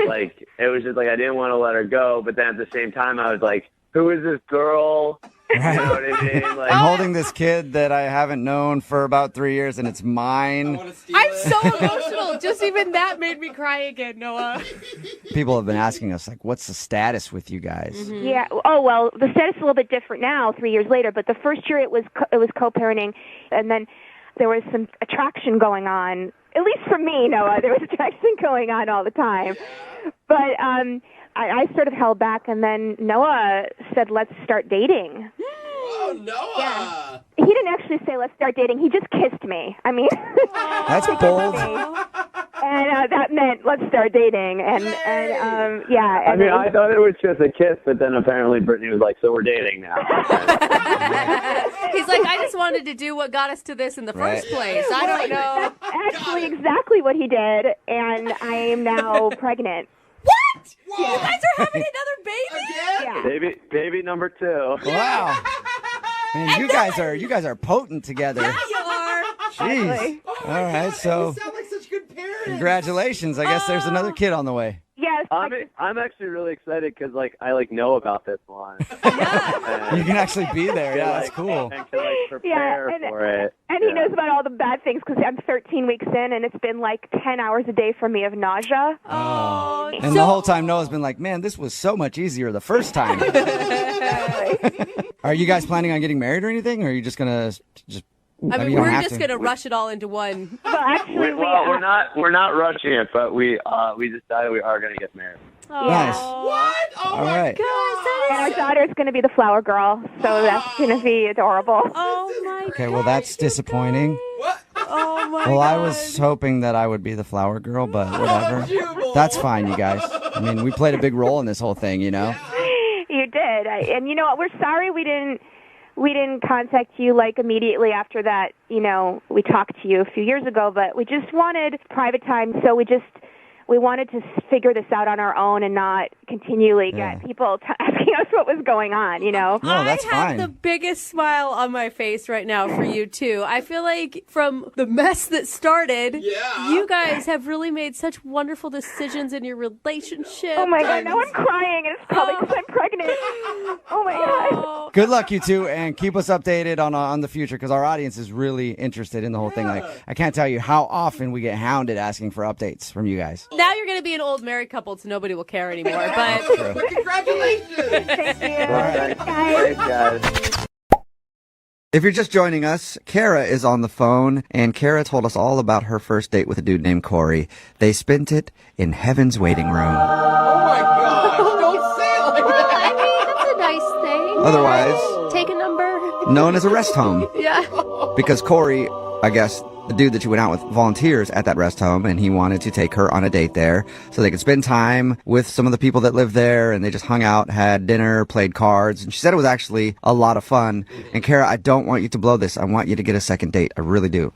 like it was just like I didn't want to let her go, but then at the same time I was like, who is this girl? Right. You know what I mean? Like, I'm holding this kid that I haven't known for about 3 years, and it's mine. I'm so emotional. Just even that made me cry again, Noah. People have been asking us, like, what's the status with you guys? Mm-hmm. Yeah. Oh well, the status is a little bit different now, 3 years later. But the first year it was co-parenting, and then there was some attraction going on. At least for me, Noah, there was attraction going on all the time. But I sort of held back, and then Noah said, "Let's start dating." Oh, Noah! Yeah. He didn't actually say, "Let's start dating." He just kissed me. I mean, That's bold. and that meant let's start dating. And yeah. I And mean, I thought it was just a kiss, but then apparently Brittany was like, so we're dating now. He's like, I just wanted to do what got us to this in the first place. I don't know. that's actually exactly what he did, and I am now pregnant. What? Whoa. You guys are having another baby? Again? Yeah. Baby number 2. Wow. Man, you guys are potent together. Yeah, you are. Jeez. Oh my All right, God, so you sound like such good parents. congratulations. I guess there's another kid on the way. Yes. I'm actually really excited because I know about this one. You can actually be there. Yeah, that's cool. And can prepare for it. And he knows about all the bad things because I'm 13 weeks in, and it's been like 10 hours a day for me of nausea. Oh. And the whole time Noah's been like, man, this was so much easier the first time. Are you guys planning on getting married or anything? Or are you just going to just I mean, you don't we're have just to. going to rush it all into one. Well, actually, we're not rushing it, but we decided we are going to get married. Nice. What? Oh All my right. and our daughter's going to be the flower girl, so that's going to be adorable. Oh, my Okay, well, that's disappointing. What? Oh, my Well, I God. was hoping that I would be the flower girl, but whatever. That's fine, you guys. I mean, we played a big role in this whole thing, you know? You did, and you know what? We're sorry we didn't contact you like immediately after that. You know, we talked to you a few years ago, but we just wanted private time, so we wanted to figure this out on our own and not continually get people asking us what was going on, you know? No, that's I have fine. the biggest smile on my face right now for you, too. I feel like from the mess that started, you guys have really made such wonderful decisions in your relationship. Oh, my God, now I'm crying, and it's probably because I'm pregnant. Oh, my God. Good luck, you two, and keep us updated on the future because our audience is really interested in the whole thing. Like, I can't tell you how often we get hounded asking for updates from you guys. Now you're going to be an old married couple, so nobody will care anymore. But Congratulations. Thank you. Thanks, guys. If you're just joining us, Kara is on the phone, and Kara told us all about her first date with a dude named Corey. They spent it in heaven's waiting room. Oh my gosh. Don't say it like that. I mean, that's a nice thing. Otherwise, Take a number. known as a rest home. Yeah. Because Corey, I guess, the dude that you went out with, volunteers at that rest home, and he wanted to take her on a date there so they could spend time with some of the people that live there, and they just hung out, had dinner, played cards, and she said it was actually a lot of fun. And Kara, I don't want you to blow this. I want you to get a second date. I really do.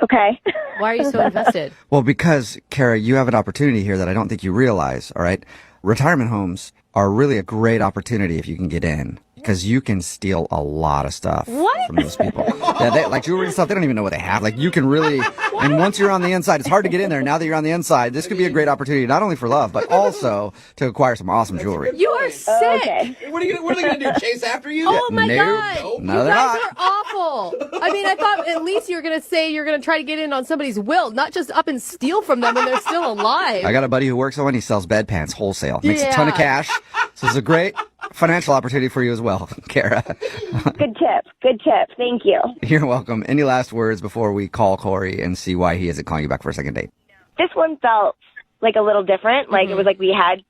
Okay. Why are you so invested? Well, because, Kara, you have an opportunity here that I don't think you realize, all right? Retirement homes are really a great opportunity if you can get in. Because you can steal a lot of stuff from those people. Yeah, they, like jewelry and stuff, they don't even know what they have. Like, you can really, and once you're on the inside, it's hard to get in there. Now that you're on the inside, this could be a great opportunity, not only for love, but also to acquire some awesome jewelry. you are sick. Okay. What are they going to do? Chase after you? Oh, my Nope. God. No, You they're guys not. are awful. I mean, I thought at least you were going to say you're going to try to get in on somebody's will, not just up and steal from them when they're still alive. I got a buddy who works on one. He sells bedpans wholesale. Makes a ton of cash. So it's a great financial opportunity for you as well, Kara. Good tip. Good tip. Thank you. You're welcome. Any last words before we call Corey and see why he isn't calling you back for a second date? This one felt like a little different. Like it was like we had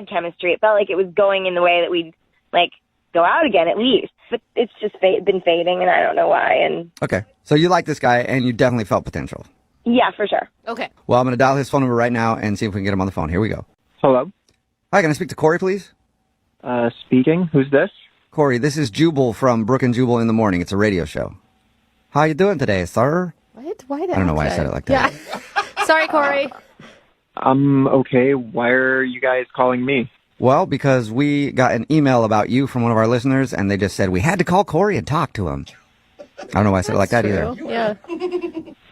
chemistry. It felt like it was going in the way that we'd like go out again at least. But it's just been fading, and I don't know why. And Okay. So you like this guy, and you definitely felt potential. yeah, for sure. Okay. Well, I'm going to dial his phone number right now and see if we can get him on the phone. Here we go. Hello. Hi, can I speak to Corey, please? Speaking. Who's this? Corey, this is Jubal from Brooke and Jubal in the Morning. It's a radio show. How you doing today, sir? What? Why that? I don't know why I said it like that. Yeah. Sorry, Corey. I'm okay. Why are you guys calling me? Well, because we got an email about you from one of our listeners, and they just said we had to call Corey and talk to him. I don't know why I said it like that either. Yeah.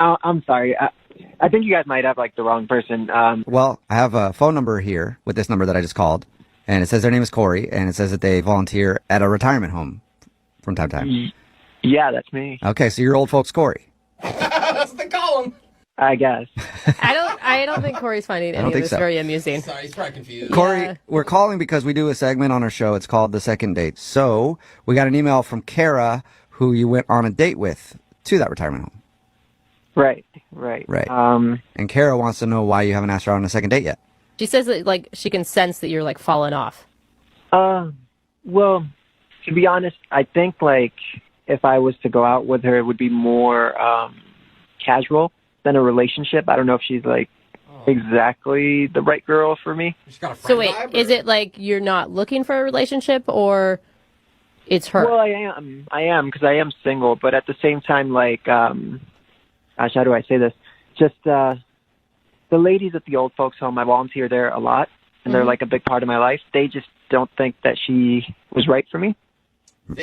I'm sorry. I think you guys might have like the wrong person. Well, I have a phone number here with this number that I just called, and it says their name is Corey, and it says that they volunteer at a retirement home from time to time. Yeah, that's me. Okay, so you're old folks Corey. That's what they call him. I guess. I don't think Corey's finding any of think this so. very amusing. Sorry, he's probably confused. Corey, we're calling because we do a segment on our show. It's called The Second Date. So we got an email from Kara, who you went on a date with to that retirement home. Right. Right. And Kara wants to know why you haven't asked her out on a second date yet. She says that like she can sense that you're like falling off. Well, to be honest, I think like if I was to go out with her, it would be more casual than a relationship. I don't know if she's like exactly the right girl for me. So wait, is it like you're not looking for a relationship or it's her? Well, I am because I am single, but at the same time, like, gosh, how do I say this? Just the ladies at the old folks home, I volunteer there a lot, and they're like a big part of my life. They just don't think that she was right for me.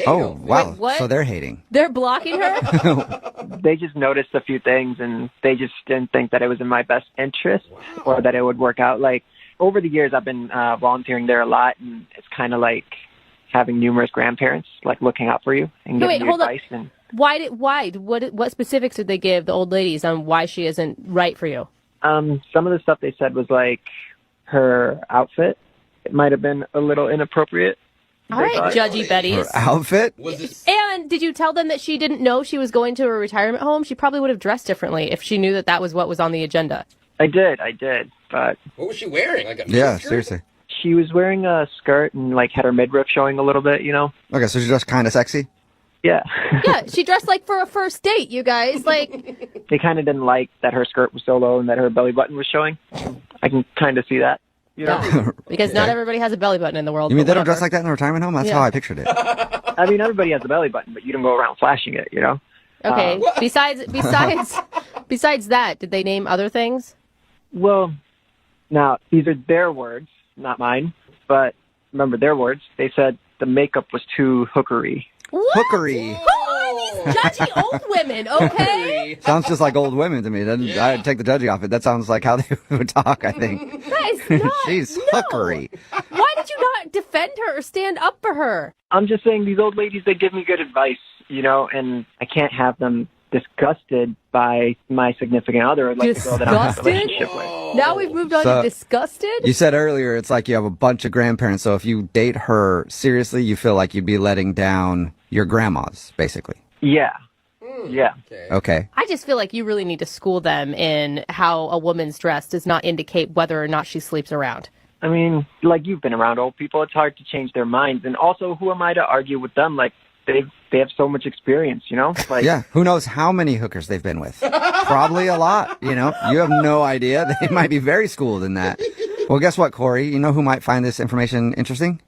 Oh, wow. Wait, what? So they're hating. They're blocking her? They just noticed a few things, and they just didn't think that it was in my best interest or that it would work out. Like, over the years, I've been volunteering there a lot, and it's kind of like having numerous grandparents, like, looking out for you and giving you advice. And What specifics did they give the old ladies on why she isn't right for you? some of the stuff they said was, like, her outfit. It might have been a little inappropriate. All right, Judgy Betty's. Her outfit? Was it? And did you tell them that she didn't know she was going to a retirement home? She probably would have dressed differently if she knew that that was what was on the agenda. I did, but... What was she wearing? Like a Yeah, skirt? seriously. She was wearing a skirt and, like, had her midriff showing a little bit, you know? Okay, so she's just kind of sexy? Yeah. Yeah, she dressed like for a first date, you guys. Like, They kind of didn't like that her skirt was so low and that her belly button was showing. I can kind of see that. You know? yeah, because not everybody has a belly button in the world. You mean but they don't whatever. dress like that in a retirement home? That's Yeah. how I pictured it. I mean, everybody has a belly button, but you don't go around flashing it, you know? Okay. Besides that, did they name other things? Well, now, these are their words, not mine. But remember their words. They said the makeup was too hookery. What? Hookery. Who are these judgy old women? Okay. Sounds just like old women to me. Then I'd take the judgy off it. That sounds like how they would talk, I think. Guys, She's hookery. Why did you not defend her or stand up for her? I'm just saying these old ladies, they give me good advice, you know, and I can't have them disgusted by my significant other, like the girl that I'm in a Disgusted? relationship with. Now we've moved on So- to disgusted? You said earlier it's like you have a bunch of grandparents, so if you date her seriously, you feel like you'd be letting down your grandmas, basically. Yeah. Yeah. Okay. I just feel like you really need to school them in how a woman's dress does not indicate whether or not she sleeps around. I mean, like you've been around old people, it's hard to change their minds. And also, who am I to argue with them? Like, they have so much experience, you know? Like, Yeah, who knows how many hookers they've been with? Probably a lot, you know? You have no idea. They might be very schooled in that. Well, guess what, Corey? You know who might find this information interesting?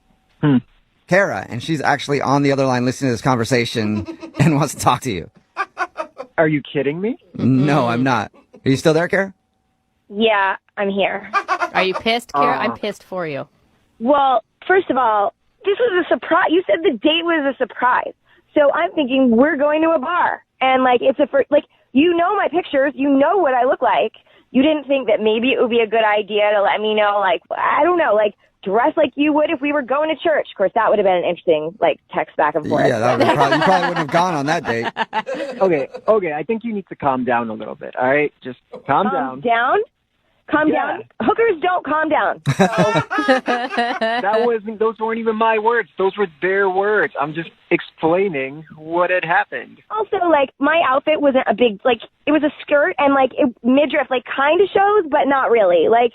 Kara, and she's actually on the other line listening to this conversation and wants to talk to you. Are you kidding me? No, I'm not. Are you still there, Kara? Yeah, I'm here. Are you pissed, Kara? I'm pissed for you. Well, first of all, this was a surprise. You said the date was a surprise. So I'm thinking we're going to a bar. And, like, it's like, you know my pictures. You know what I look like. You didn't think that maybe it would be a good idea to let me know, like, I don't know, like, dress like you would if we were going to church. Of course, that would have been an interesting, like, text back and forth. Yeah, that would you probably wouldn't have gone on that date. Okay, I think you need to calm down a little bit, all right? Just calm down. Calm Yeah. down? Hookers don't calm down. Those weren't even my words. Those were their words. I'm just explaining what had happened. Also, like, my outfit wasn't a big, like, it was a skirt and, like, midriff, like, kind of shows, but not really. Like,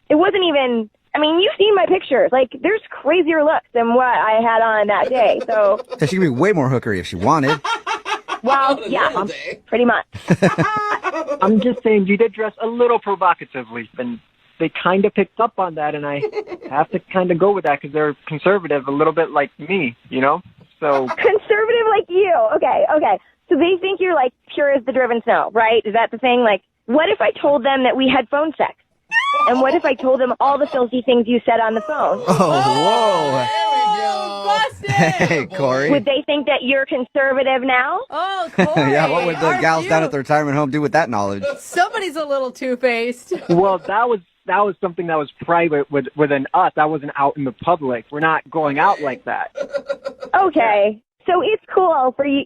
it wasn't even, I mean, you've seen my pictures. Like, there's crazier looks than what I had on that day. So, So she could be way more hookery if she wanted. well, yeah, pretty much. I'm just saying you did dress a little provocatively, and they kind of picked up on that, and I have to kind of go with that because they're conservative, a little bit like me, you know? So Conservative like you. Okay. So they think you're, like, pure as the driven snow, right? Is that the thing? Like, what if I told them that we had phone sex? And what if I told them all the filthy things you said on the phone? Oh, Busted! Hey, Corey. Would they think that you're conservative now? Oh, Corey. Yeah, what would the aren't gals down you? at the retirement home do with that knowledge? Somebody's a little two-faced. well, that was something that was private within us. That wasn't out in the public. We're not going out like that. Okay. So it's cool for you.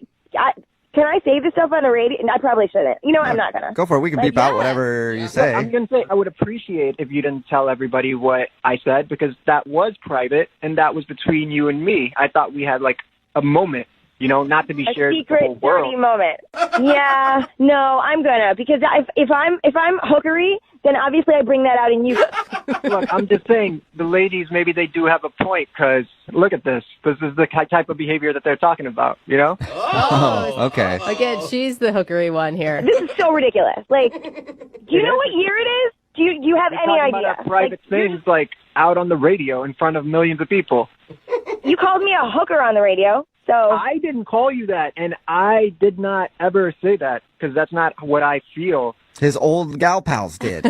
Can I say this stuff on the radio? I probably shouldn't. You know, I'm not going to. Go for it. We can beep out whatever you say. I'm going to say I would appreciate if you didn't tell everybody what I said because that was private and that was between you and me. I thought we had like a moment, you know, not to be shared with the whole Secret, world. dirty moment. Yeah. No, I'm gonna because if I'm hookery, then obviously I bring that out in you. Look, I'm just saying the ladies maybe they do have a point because look at this. This is the type of behavior that they're talking about, you know? Oh, okay. Again, she's the hookery one here. This is so ridiculous. Like, do you know what year it is? Do you have We're any talking idea? about our private things like out on the radio in front of millions of people. You called me a hooker on the radio. So I didn't call you that, and I did not ever say that because that's not what I feel. His old gal pals did.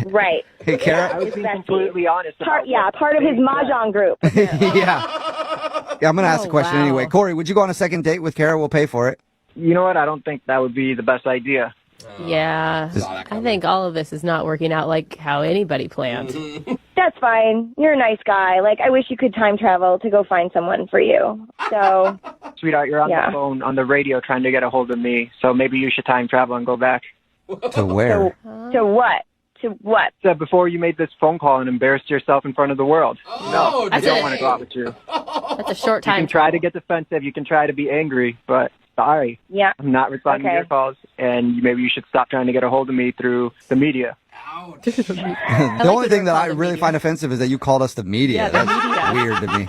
Right. Hey, Kara. I was being completely honest. Part of his mahjong group. Yeah, I'm going to ask the question anyway. Corey, would you go on a second date with Kara? We'll pay for it. You know what? I don't think that would be the best idea. Yeah. I think all of this is not working out like how anybody planned. That's fine. You're a nice guy. Like, I wish you could time travel to go find someone for you. So, Sweetheart, you're on the phone on the radio trying to get a hold of me, so maybe you should time travel and go back. To where? to what? To what? Before you made this phone call and embarrassed yourself in front of the world. No, I don't want to go out with you. That's a short You time. can try to get defensive. You can try to be angry, but sorry. Yeah. I'm not responding to your calls, and maybe you should stop trying to get a hold of me through the media. The only thing that I really find offensive is that you called us the media. Yeah, the That's media. weird to me.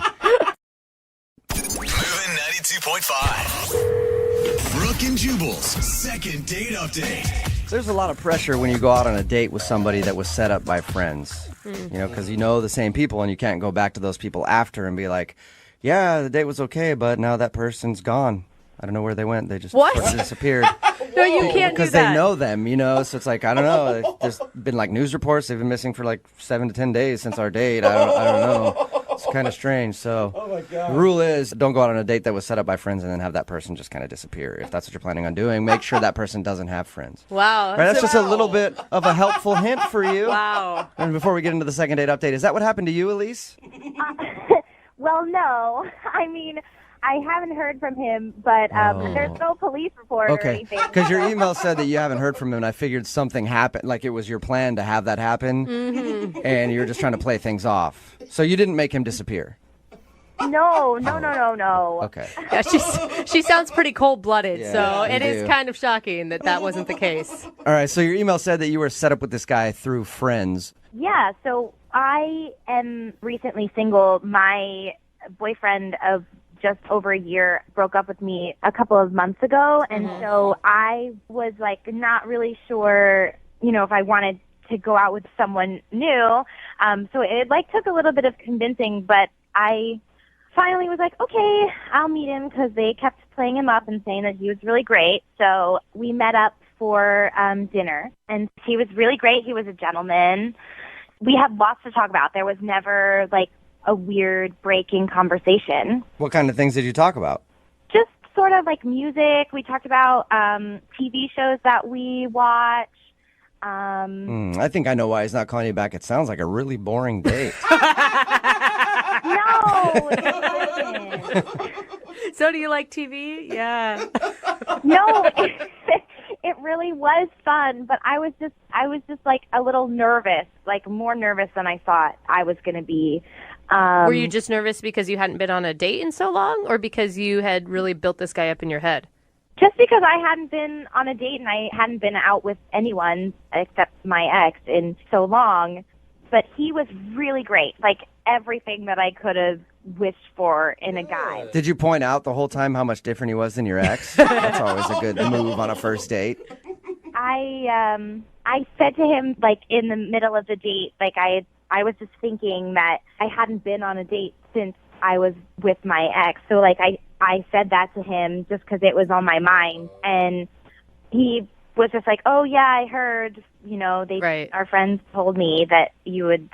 Moving 92.5. Brooke and Jubal's second date update. There's a lot of pressure when you go out on a date with somebody that was set up by friends. You know, because you know the same people and you can't go back to those people after and be like, yeah, the date was okay, but now that person's gone. I don't know where they went. They just What? sort of disappeared. No, you can't do Because that. they know them, you know, so it's like, I don't know. There's been like news reports. They've been missing for like 7 to 10 days since our date. I don't know. It's kind of strange. So the rule is don't go out on a date that was set up by friends and then have that person just kind of disappear. If that's what you're planning on doing, make sure that person doesn't have friends. Wow. Right, that's just a little bit of a helpful hint for you. Wow. And before we get into the second date update, is that what happened to you, Elise? Well, no. I mean, I haven't heard from him, but there's no police report or Okay, anything. because your email said that you haven't heard from him, and I figured something happened, like it was your plan to have that happen, and you were just trying to play things off. So you didn't make him disappear. No. Okay. Yeah, she sounds pretty cold-blooded, Yeah, so you it is do. kind of shocking that wasn't the case. All right, so your email said that you were set up with this guy through friends. Yeah, so I am recently single. My boyfriend of just over a year broke up with me a couple of months ago, and so I was like not really sure, if I wanted to go out with someone new. So it like took a little bit of convincing, but I finally was like, okay, I'll meet him, because they kept playing him up and saying that he was really great. So we met up for dinner, and he was really great. He was a gentleman. We had lots to talk about. There was never like a weird breaking conversation. What kind of things did you talk about? Just sort of like music. We talked about TV shows that we watch. I think I know why he's not calling you back. It sounds like a really boring date. No, it wasn't. So do you like TV? Yeah. No, it really was fun, but I was just like a little nervous, like more nervous than I thought I was going to be. Were you just nervous because you hadn't been on a date in so long, or because you had really built this guy up in your head? Just because I hadn't been on a date and I hadn't been out with anyone except my ex in so long. But he was really great, like everything that I could have wished for in a guy. Did you point out the whole time how much different he was than your ex? That's always a good move on a first date. I said to him, like in the middle of the date, like I was just thinking that I hadn't been on a date since I was with my ex. So like I said that to him just because it was on my mind, and he was just like, oh yeah, I heard, our friends told me that you would,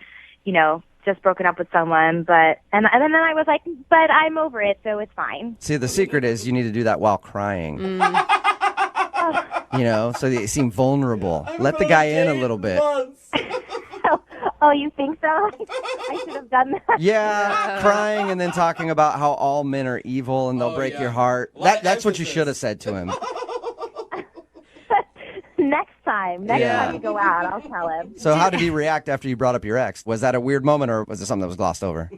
just broken up with someone, and then I was like, but I'm over it, so it's fine. See, the secret is you need to do that while crying. So you seem vulnerable. Let the guy in a little bit. Oh, you think so? I should have done that. Yeah, crying and then talking about how all men are evil and they'll break your heart. That's what you should have said to him. Next time we go out, I'll tell him. So how did he react after you brought up your ex? Was that a weird moment, or was it something that was glossed over?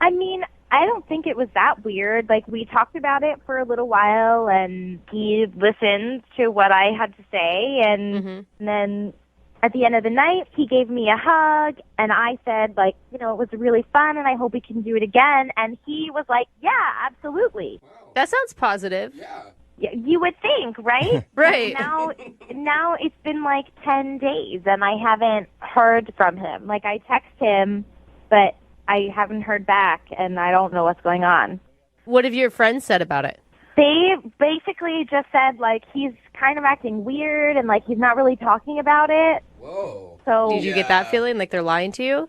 I mean, I don't think it was that weird. Like, we talked about it for a little while, and he listened to what I had to say, and then at the end of the night, he gave me a hug, and I said, like, it was really fun, and I hope we can do it again. And he was like, yeah, absolutely. That sounds positive. Yeah. You would think, right? Right. Now it's been like 10 days, and I haven't heard from him. Like, I text him, but I haven't heard back, and I don't know what's going on. What have your friends said about it? They basically just said, like, he's kind of acting weird, and, like, he's not really talking about it. Whoa. So Did you get that feeling, like they're lying to you?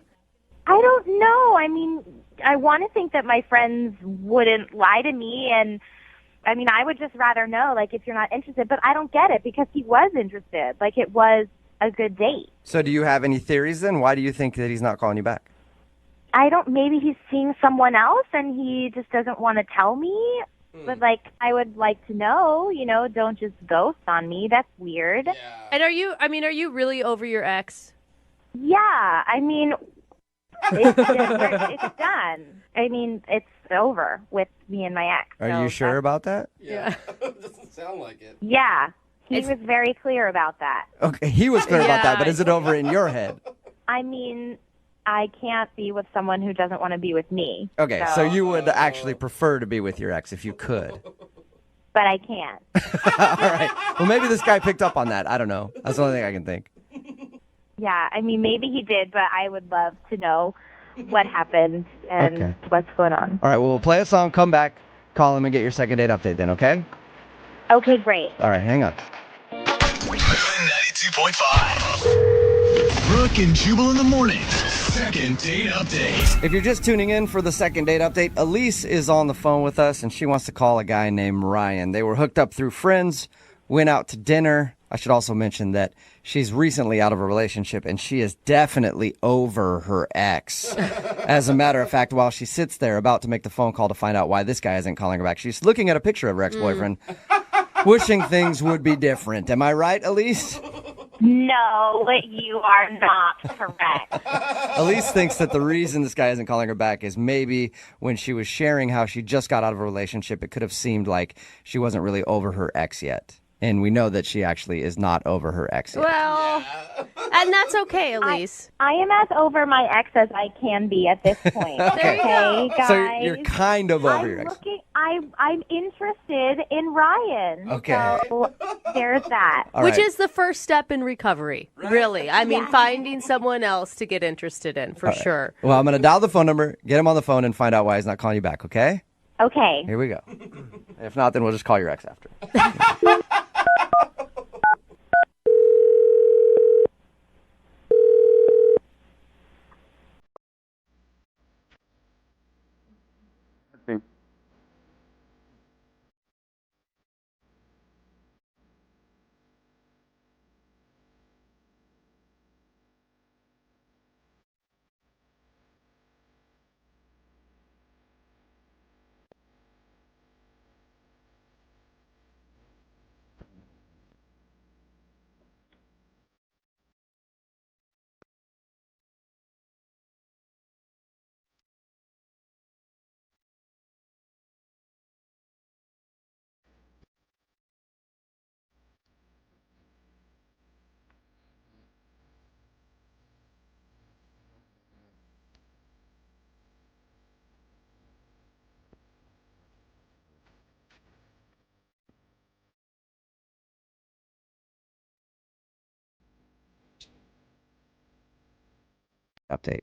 I don't know. I mean, I want to think that my friends wouldn't lie to me, and I mean, I would just rather know, like, if you're not interested. But I don't get it, because he was interested. Like, it was a good date. So do you have any theories then? Why do you think that he's not calling you back? Maybe he's seeing someone else and he just doesn't want to tell me. But, like, I would like to know, don't just ghost on me. That's weird. And are you really over your ex? Yeah. I mean, It's done. I mean, it's over with me and my ex. Are you sure about that? Yeah. Doesn't sound like it. Yeah. He was very clear about that. Okay, he was clear about that, but is it over in your head? I mean, I can't be with someone who doesn't want to be with me. Okay, so you would actually prefer to be with your ex if you could. But I can't. All right. Well, maybe this guy picked up on that. I don't know. That's the only thing I can think. Yeah, I mean, maybe he did, but I would love to know what happened and what's going on. All right, well, we'll play a song, come back, call him, and get your second date update then, okay? Okay, great. All right, hang on. 92.5. Brooke and Jubal in the morning. Second date update. If you're just tuning in for the second date update, Elise is on the phone with us, and she wants to call a guy named Ryan. They were hooked up through friends, went out to dinner. I should also mention that she's recently out of a relationship, and she is definitely over her ex. As a matter of fact, while she sits there about to make the phone call to find out why this guy isn't calling her back, she's looking at a picture of her ex-boyfriend, wishing things would be different. Am I right, Elise? No, you are not correct. Elise thinks that the reason this guy isn't calling her back is maybe when she was sharing how she just got out of a relationship, it could have seemed like she wasn't really over her ex yet. And we know that she actually is not over her ex yet. Well, and that's okay, Elise. I am as over my ex as I can be at this point. There you go. Guys. So you're kind of over your ex. I'm interested in Ryan. Okay. So there's that. All Which right. is the first step in recovery, really. I mean, finding someone else to get interested in, for sure. Well, I'm going to dial the phone number, get him on the phone, and find out why he's not calling you back, okay? Okay. Here we go. If not, then we'll just call your ex after. Update.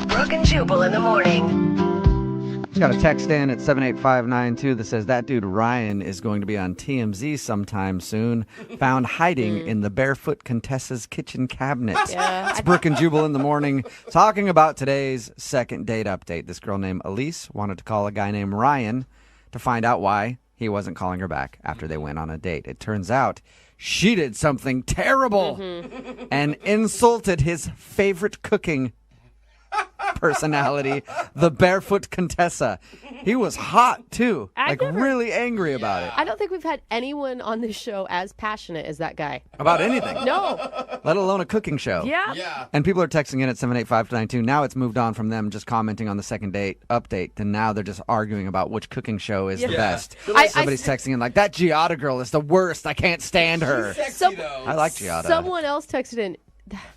Brooke and Jubal in the morning. Just got a text in at 78592 that says that dude Ryan is going to be on TMZ sometime soon. Found hiding in the barefoot Contessa's kitchen cabinet. Yeah. It's Brooke and Jubal in the morning talking about today's second date update. This girl named Elise wanted to call a guy named Ryan to find out why he wasn't calling her back after they went on a date. It turns out she did something terrible and insulted his favorite cooking personality, the barefoot Contessa. He was hot too, really angry about it. I don't think we've had anyone on this show as passionate as that guy. About anything. No. Let alone a cooking show. Yeah. And people are texting in at 78592. Now it's moved on from them just commenting on the second date update to now they're just arguing about which cooking show is the best. Somebody's texting in like, that Giada girl is the worst. I can't stand her. She's sexy, though. I like Giada. Someone else texted in,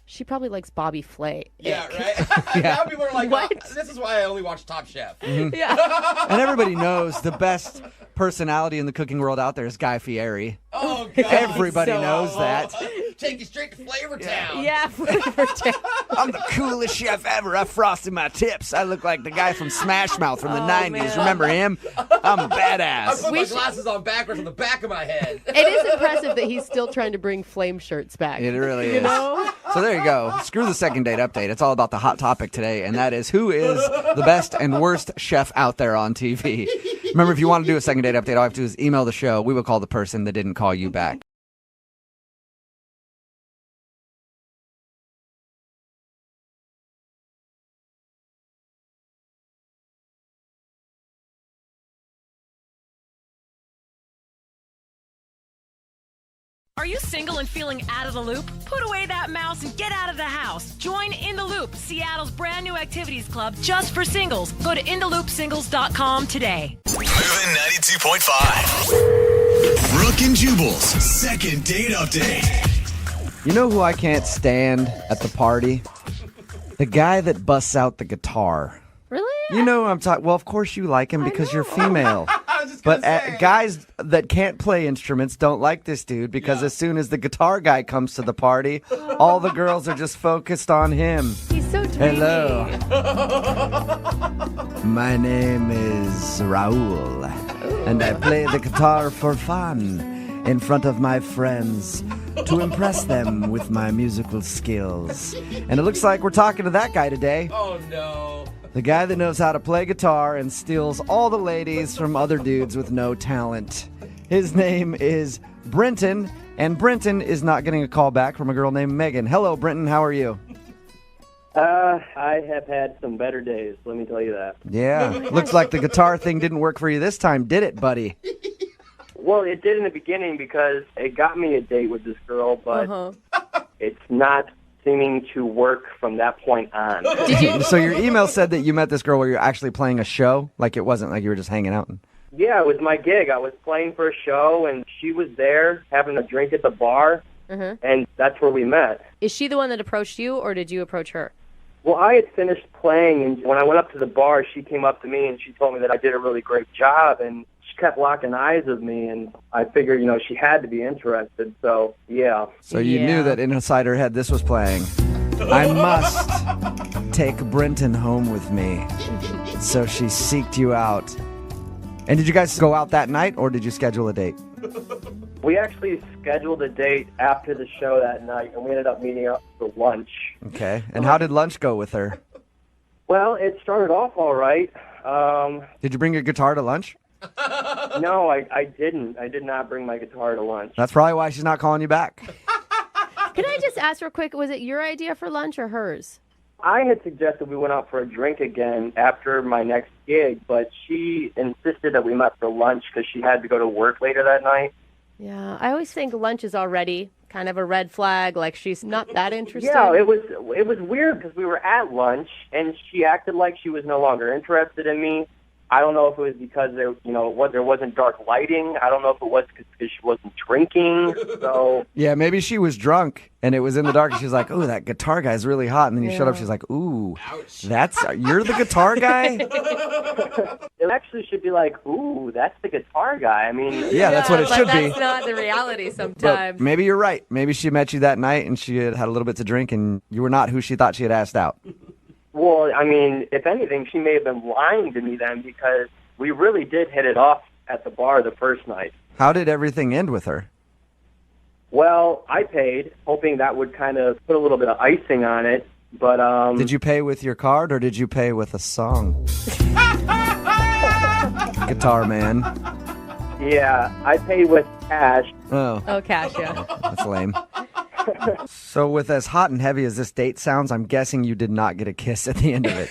she probably likes Bobby Flay. Yeah, right? Now people are like, What? This is why I only watch Top Chef. Yeah. And everybody knows the best personality in the cooking world out there is Guy Fieri. Oh, God. Everybody knows that. Take you straight to Flavor Town. Yeah, Flavor Town. I'm the coolest chef ever. I frosted my tips. I look like the guy from Smash Mouth from the 90s. man. Remember him? I'm a I badass. put my glasses on backwards on the back of my head. It is impressive that he's still trying to bring flame shirts back. It really is. You know? So there you go. Screw the second date update. It's all about the hot topic today, and that is who is the best and worst chef out there on TV. Remember, if you want to do a second date update, all you have to do is email the show. We will call the person that didn't call you back. Are you single and feeling out of the loop? Put away that mouse and get out of the house. Join In the Loop, Seattle's brand new activities club just for singles. Go to intheloopsingles.com today. Moving 92.5. Brooke and Jubal's second date update. You know who I can't stand at the party? The guy that busts out the guitar. Really? You know who I'm talking. Well, of course you like him because you're female. But guys that can't play instruments don't like this dude because as soon as the guitar guy comes to the party, all the girls are just focused on him. He's so dreamy. Hello. My name is Raul, and I play the guitar for fun in front of my friends to impress them with my musical skills. And it looks like we're talking to that guy today. Oh, no. The guy that knows how to play guitar and steals all the ladies from other dudes with no talent. His name is Brenton, and Brenton is not getting a call back from a girl named Megan. Hello, Brenton. How are you? I have had some better days, let me tell you that. Yeah. Looks like the guitar thing didn't work for you this time, did it, buddy? Well, it did in the beginning because it got me a date with this girl, but it's not seeming to work from that point on. So your email said that you met this girl where you're actually playing a show? Like it wasn't like you were just hanging out? Yeah, it was my gig. I was playing for a show, and she was there having a drink at the bar, and that's where we met. Is she the one that approached you, or did you approach her? Well, I had finished playing, and when I went up to the bar, she came up to me, and she told me that I did a really great job, and she kept locking eyes with me, and I figured, she had to be interested, so, yeah. So you knew that inside her head this was playing. I must take Brenton home with me. So she seeked you out. And did you guys go out that night, or did you schedule a date? We actually scheduled a date after the show that night, and we ended up meeting up for lunch. Okay. And how did lunch go with her? Well, it started off all right. Did you bring your guitar to lunch? No, I didn't. I did not bring my guitar to lunch. That's probably why she's not calling you back. Can I just ask real quick, was it your idea for lunch or hers? I had suggested we went out for a drink again after my next gig, but she insisted that we met for lunch because she had to go to work later that night. Yeah, I always think lunch is already kind of a red flag, like she's not that interested. Yeah, it was weird because we were at lunch, and she acted like she was no longer interested in me. I don't know if it was because there wasn't dark lighting. I don't know if it was because she wasn't drinking. So Yeah, maybe she was drunk and it was in the dark and she's like, "Ooh, that guitar guy's really hot." And then you showed up, she's like, "Ooh, you're the guitar guy?" it actually should be like, "Ooh, that's the guitar guy." I mean, Yeah, that's what it should be. That's not the reality But sometimes. maybe you're right. Maybe she met you that night and she had a little bit to drink and you were not who she thought she had asked out. Well, I mean, if anything, she may have been lying to me then because we really did hit it off at the bar the first night. How did everything end with her? Well, I paid, hoping that would kind of put a little bit of icing on it, but Did you pay with your card or did you pay with a song? Guitar man. Yeah, I paid with cash. Oh, cash, yeah. That's lame. So with as hot and heavy as this date sounds, I'm guessing you did not get a kiss at the end of it.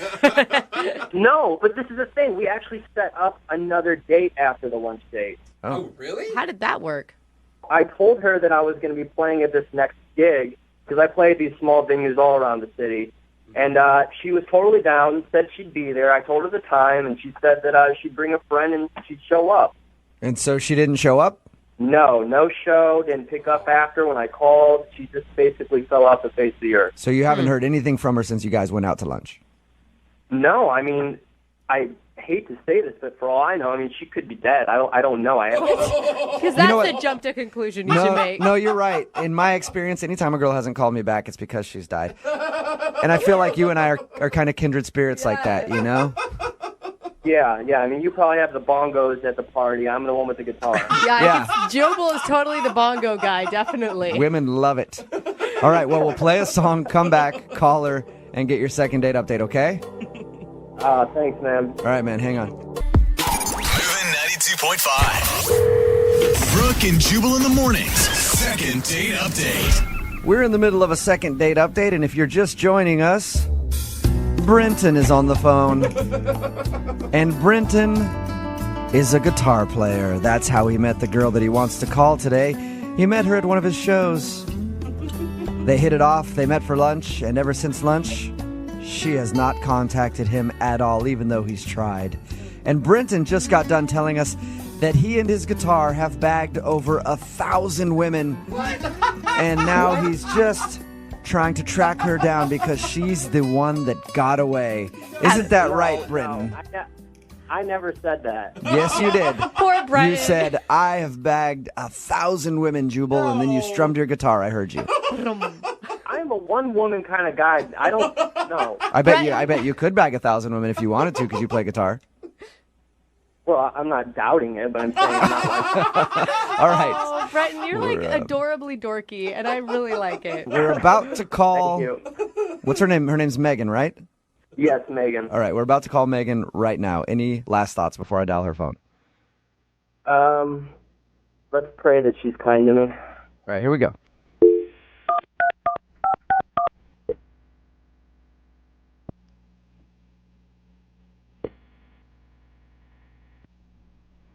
No, but this is the thing. We actually set up another date after the lunch date. Oh, really? How did that work? I told her that I was going to be playing at this next gig because I play at these small venues all around the city. And she was totally down, said she'd be there. I told her the time, and she said that she'd bring a friend and she'd show up. And so she didn't show up? No show, didn't pick up after when I called. She just basically fell off the face of the earth. So you haven't heard anything from her since you guys went out to lunch? No, I mean, I hate to say this, but for all I know, I mean, she could be dead. I don't know. Because that's the jump to conclusion you should make. No, you're right. In my experience, anytime a girl hasn't called me back, it's because she's died. And I feel like you and I are kind of kindred spirits like that, you know? Yeah. I mean, you probably have the bongos at the party. I'm the one with the guitar. Yeah. Jubal is totally the bongo guy, definitely. Women love it. All right, well, we'll play a song, come back, call her, and get your second date update, okay? Thanks, man. All right, man, hang on. Moving 92.5. Brooke and Jubal in the mornings. Second date update. We're in the middle of a second date update, and if you're just joining us, Brenton is on the phone. And Brenton is a guitar player. That's how he met the girl that he wants to call today. He met her at one of his shows. They hit it off, they met for lunch, and ever since lunch, she has not contacted him at all, even though he's tried. And Brenton just got done telling us that he and his guitar have bagged over 1,000 women. And now he's just trying to track her down because she's the one that got away. Isn't that right, Brenton? I never said that. Yes, you did. Poor Brian. You said, "I have bagged 1,000 women, Jubal," and then you strummed your guitar. I heard you. I'm a one-woman kind of guy. I don't know. I bet you could bag 1,000 women if you wanted to because you play guitar. Well, I'm not doubting it, but I'm saying I'm not like... All right. Oh, Brenton, you're like adorably dorky, and I really like it. We're about to call... Thank you. What's her name? Her name's Megan, right? Yes, Megan. All right, we're about to call Megan right now. Any last thoughts before I dial her phone? Let's pray that she's kind to me. All right, here we go.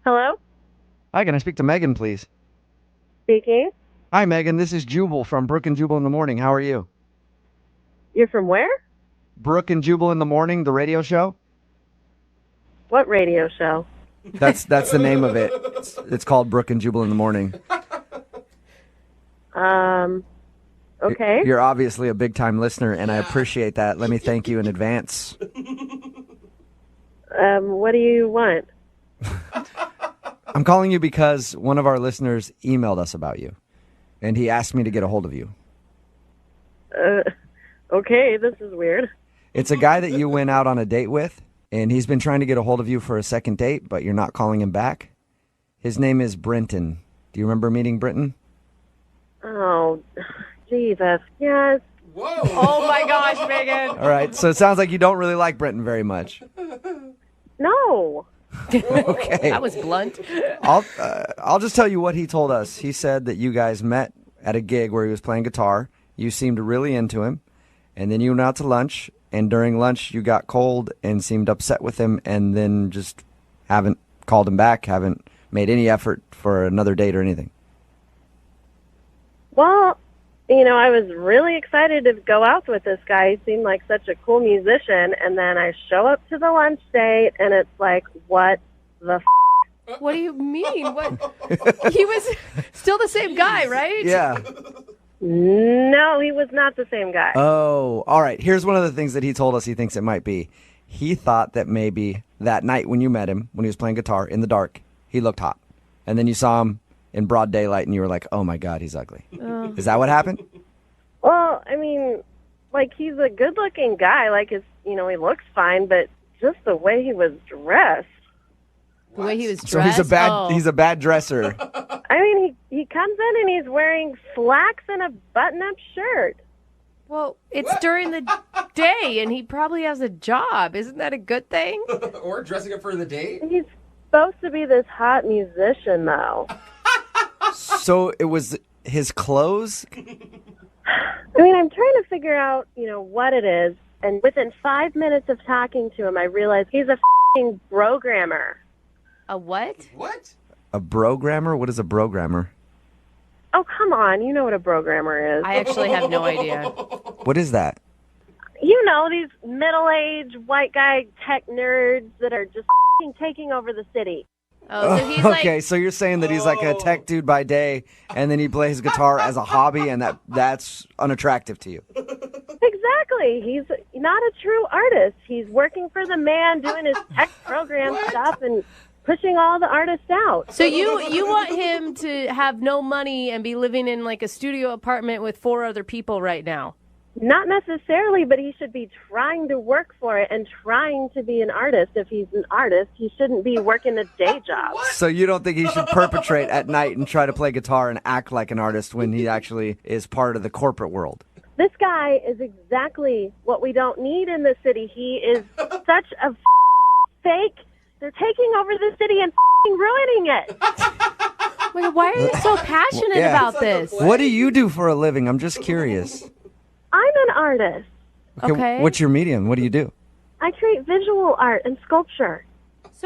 Hello? Hi, can I speak to Megan, please? Speaking. Hi, Megan. This is Jubal from Brooke and Jubal in the Morning. How are you? You're from where? Brooke and Jubal in the Morning, the radio show? What radio show? That's the name of it. It's called Brooke and Jubal in the Morning. Okay. You're obviously a big-time listener, and I appreciate that. Let me thank you in advance. What do you want? I'm calling you because one of our listeners emailed us about you, and he asked me to get a hold of you. Okay, this is weird. It's a guy that you went out on a date with, and he's been trying to get a hold of you for a second date, but you're not calling him back. His name is Brenton. Do you remember meeting Brenton? Oh, Jesus. Yes. Whoa. Oh my gosh, Megan. All right, so it sounds like you don't really like Brenton very much. No. Okay. That was blunt. I'll just tell you what he told us. He said that you guys met at a gig where he was playing guitar. You seemed really into him, and then you went out to lunch, and during lunch you got cold and seemed upset with him, and then just haven't called him back, haven't made any effort for another date or anything. Well, I was really excited to go out with this guy. He seemed like such a cool musician. And then I show up to the lunch date, and it's like, what the f***? What do you mean? What? He was still the same guy, right? Yeah. No, he was not the same guy. Oh, all right. Here's one of the things that he told us he thinks it might be. He thought that maybe that night when you met him, when he was playing guitar in the dark, he looked hot. And then you saw him in broad daylight, and you were like, oh, my God, he's ugly. Oh. Is that what happened? Well, I mean, like, he's a good-looking guy. Like, he looks fine, but just the way he was dressed. The way he was dressed? So he's a bad dresser. I mean, he comes in and he's wearing slacks and a button-up shirt. Well, it's during the day, and he probably has a job. Isn't that a good thing? Or dressing up for the date? He's supposed to be this hot musician, though. So it was his clothes? I mean, I'm trying to figure out, what it is. And within 5 minutes of talking to him, I realized he's a f***ing programmer. A what? What? A programmer? What is a programmer? Oh, come on. You know what a programmer is. I actually have no idea. What is that? These middle-aged white guy tech nerds that are just f***ing taking over the city. Oh, so he's okay, so you're saying that he's like a tech dude by day, and then he plays guitar as a hobby, and that's unattractive to you. Exactly. He's not a true artist. He's working for the man, doing his tech program stuff, and pushing all the artists out. So you want him to have no money and be living in like a studio apartment with 4 other people right now? Not necessarily, but he should be trying to work for it and trying to be an artist. If he's an artist, he shouldn't be working a day job. So you don't think he should perpetrate at night and try to play guitar and act like an artist when he actually is part of the corporate world? This guy is exactly what we don't need in the city. He is such a fake. They're taking over the city and ruining it. Wait, why are you so passionate about this? What do you do for a living? I'm just curious. I'm an artist. Okay. What's your medium? What do you do? I create visual art and sculpture.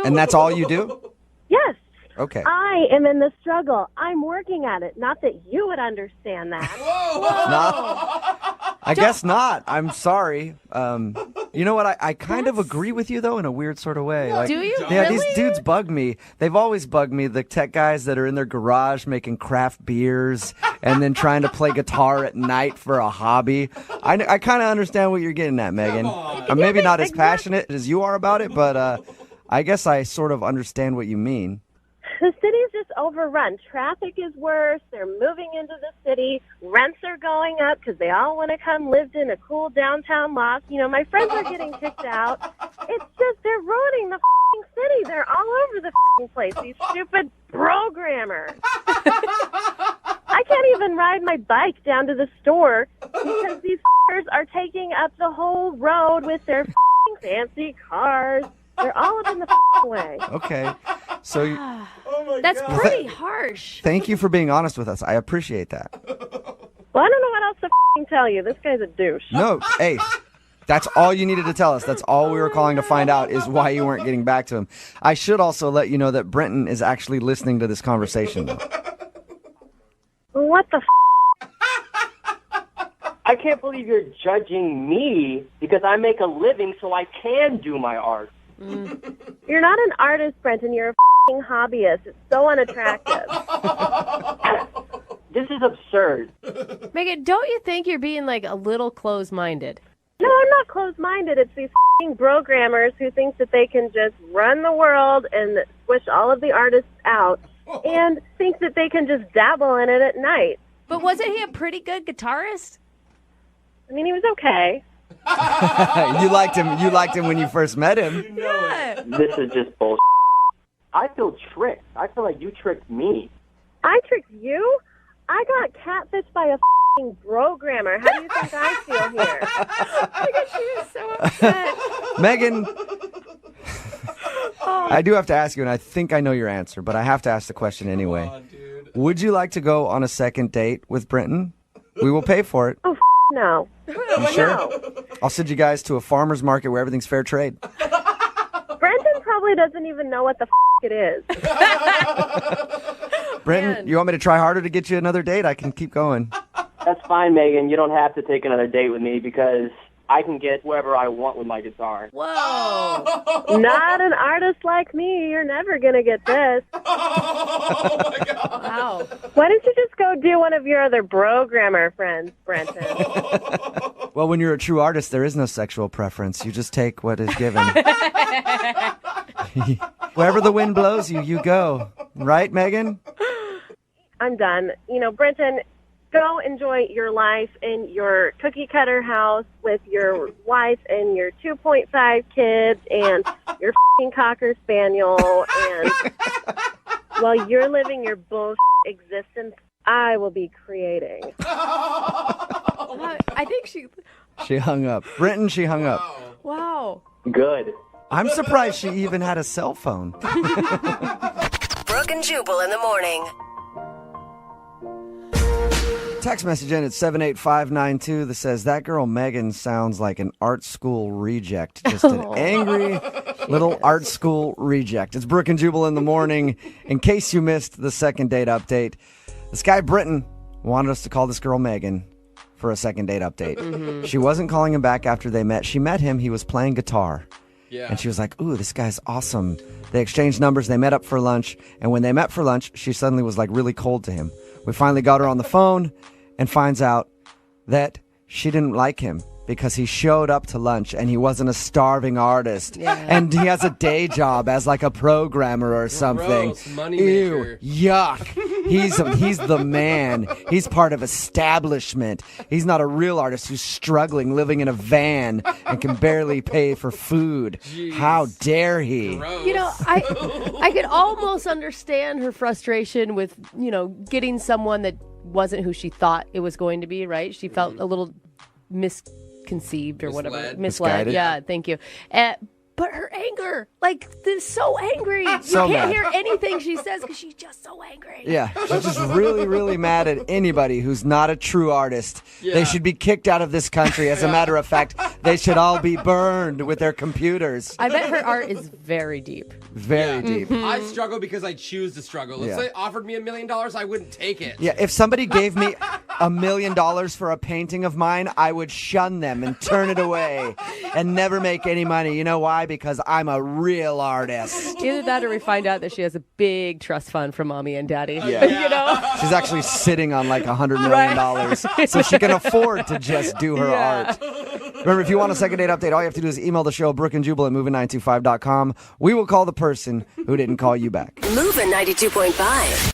And that's all you do? Yes. Okay. I am in the struggle. I'm working at it. Not that you would understand that. I guess not. I'm sorry. You know what? I kind of agree with you, though, in a weird sort of way. Like, do you? Yeah, Really? these dudes bug me. They've always bugged me, the tech guys that are in their garage making craft beers and then trying to play guitar at night for a hobby. I kind of understand what you're getting at, Megan. I'm maybe not as passionate as you are about it, but I guess I sort of understand what you mean. The city's just overrun. Traffic is worse. They're moving into the city. Rents are going up because they all want to come live in a cool downtown loft. My friends are getting kicked out. It's just they're ruining the f***ing city. They're all over the f***ing place. These stupid programmers. I can't even ride my bike down to the store because these f***ers are taking up the whole road with their f***ing fancy cars. They're all up in the f***ing way. Okay. So That's pretty harsh. thank you for being honest with us. I appreciate that. Well, I don't know what else to f***ing tell you. This guy's a douche. No, hey, that's all you needed to tell us. That's all we were calling to find out is why you weren't getting back to him. I should also let you know that Brenton is actually listening to this conversation. What the I can't believe you're judging me because I make a living so I can do my art. You're not an artist, Brenton. You're a f***ing hobbyist. It's so unattractive. This is absurd. Megan, don't you think you're being like a little closed-minded? No, I'm not closed-minded. It's these f***ing programmers who think that they can just run the world and squish all of the artists out and think that they can just dabble in it at night. But wasn't he a pretty good guitarist? I mean, he was okay. You liked him. You liked him when you first met him. Yeah. This is just bullshit. I feel tricked. I feel like you tricked me. I tricked you? I got catfished by a f***ing programmer. How do you think I feel here? Oh my God, she was so upset. Megan, I do have to ask you, and I think I know your answer, but I have to ask the question anyway. Would you like to go on a second date with Brenton? We will pay for it. Oh, no. You sure? No. I'll send you guys to a farmer's market where everything's fair trade. Brenton probably doesn't even know what the it is. Brenton, you want me to try harder to get you another date? I can keep going. That's fine, Megan. You don't have to take another date with me because I can get wherever I want with my guitar. Whoa. Not an artist like me. You're never going to get this. Wow. Why don't you just go do one of your other programmer friends, Brenton? Well, when you're a true artist, there is no sexual preference. You just take what is given. Wherever the wind blows you, you go. Right, Megan? I'm done. Brenton, go enjoy your life in your cookie cutter house with your wife and your 2.5 kids and your f***ing Cocker Spaniel. And while you're living your bullshit existence, I will be creating. I think She hung up. Brenton, she hung up. Wow. Good. I'm surprised she even had a cell phone. Brooke and Jubal in the morning. Text message in at 78592 that says, that girl Megan sounds like an art school reject. Just an angry little art school reject. It's Brooke and Jubal in the morning. In case you missed the second date update, this guy Britton wanted us to call this girl Megan for a second date update. Mm-hmm. She wasn't calling him back after they met. She met him. He was playing guitar. Yeah. And she was like, ooh, this guy's awesome. They exchanged numbers. They met up for lunch. And when they met for lunch, she suddenly was like really cold to him. We finally got her on the phone and finds out that she didn't like him because he showed up to lunch and he wasn't a starving artist. Yeah. And he has a day job as like a programmer or something. Gross, money Ew, maker. yuck. He's the man. He's part of establishment. He's not a real artist who's struggling, living in a van and can barely pay for food. Jeez. How dare he? I could almost understand her frustration with, getting someone that wasn't who she thought it was going to be, right? She felt a little misconceived or whatever. Misguided. Yeah, thank you. But her anger, this so angry. So you can't mad. hear anything she says because she's just so angry. Yeah, she's just really, really mad at anybody who's not a true artist. Yeah. They should be kicked out of this country. As a matter of fact, they should all be burned with their computers. I bet her art is very deep. Very deep. I struggle because I choose to struggle. If Yeah. they offered me $1 million, I wouldn't take it. Yeah, if somebody gave me $1 million for a painting of mine, I would shun them and turn it away and never make any money. You know why? Because I'm a real artist. Either that or we find out that she has a big trust fund from mommy and daddy. Yeah. She's actually sitting on like $100 million, so she can afford to just do her art. Remember, if you want a second date update, all you have to do is email the show, brookandjubal at moving925.com. We will call the person who didn't call you back. Moving 92.5.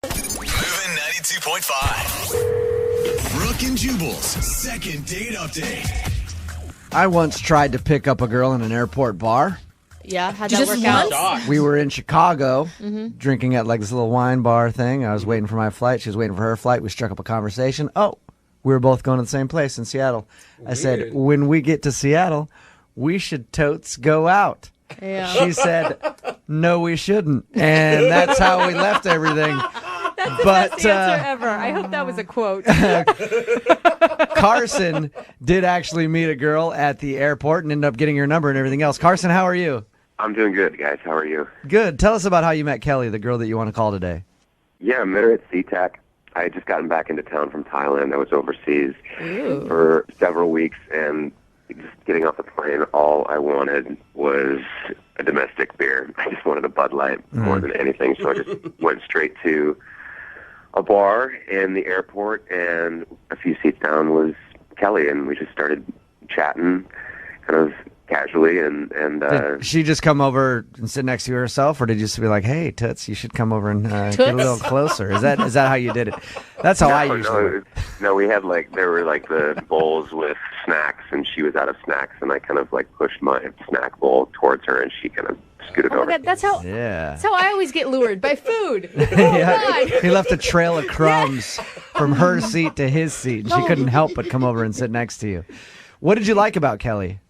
Moving 92.5. Brooke and Jubal's second date update. I once tried to pick up a girl in an airport bar. Yeah, how'd that work out? We were in Chicago, Mhm. drinking at like this little wine bar thing. I was waiting for my flight. She was waiting for her flight. We struck up a conversation. Oh, we were both going to the same place in Seattle. I said, Weird. when we get to Seattle, we should totes go out. Yeah. She said, no, we shouldn't. And that's how we left everything. That's the But, best answer ever. I hope that was a quote. Carson did actually meet a girl at the airport and ended up getting her number and everything else. Carson, how are you? I'm doing good, guys. How are you? Good. Tell us about how you met Kelly, the girl that you want to call today. Yeah, I met her at SeaTac. I had just gotten back into town from Thailand. I was overseas for several weeks, and just getting off the plane, all I wanted was a domestic beer. I just wanted a Bud Light more than anything, so I just went straight to a bar in the airport, and a few seats down was Kelly, and we just started chatting, kind of casually, and Did she just come over and sit next to you herself, or did you just be like, "Hey, Toots, you should come over and get a little closer"? Is that how you did it? That's how I usually. No, we had there were the bowls with snacks, and she was out of snacks, and I kind of pushed my snack bowl towards her, and she kind of scooted over. God, that's how. Yeah. That's how I always get lured by food. He left a trail of crumbs from her seat to his seat, and she couldn't help but come over and sit next to you. What did you like about Kelly?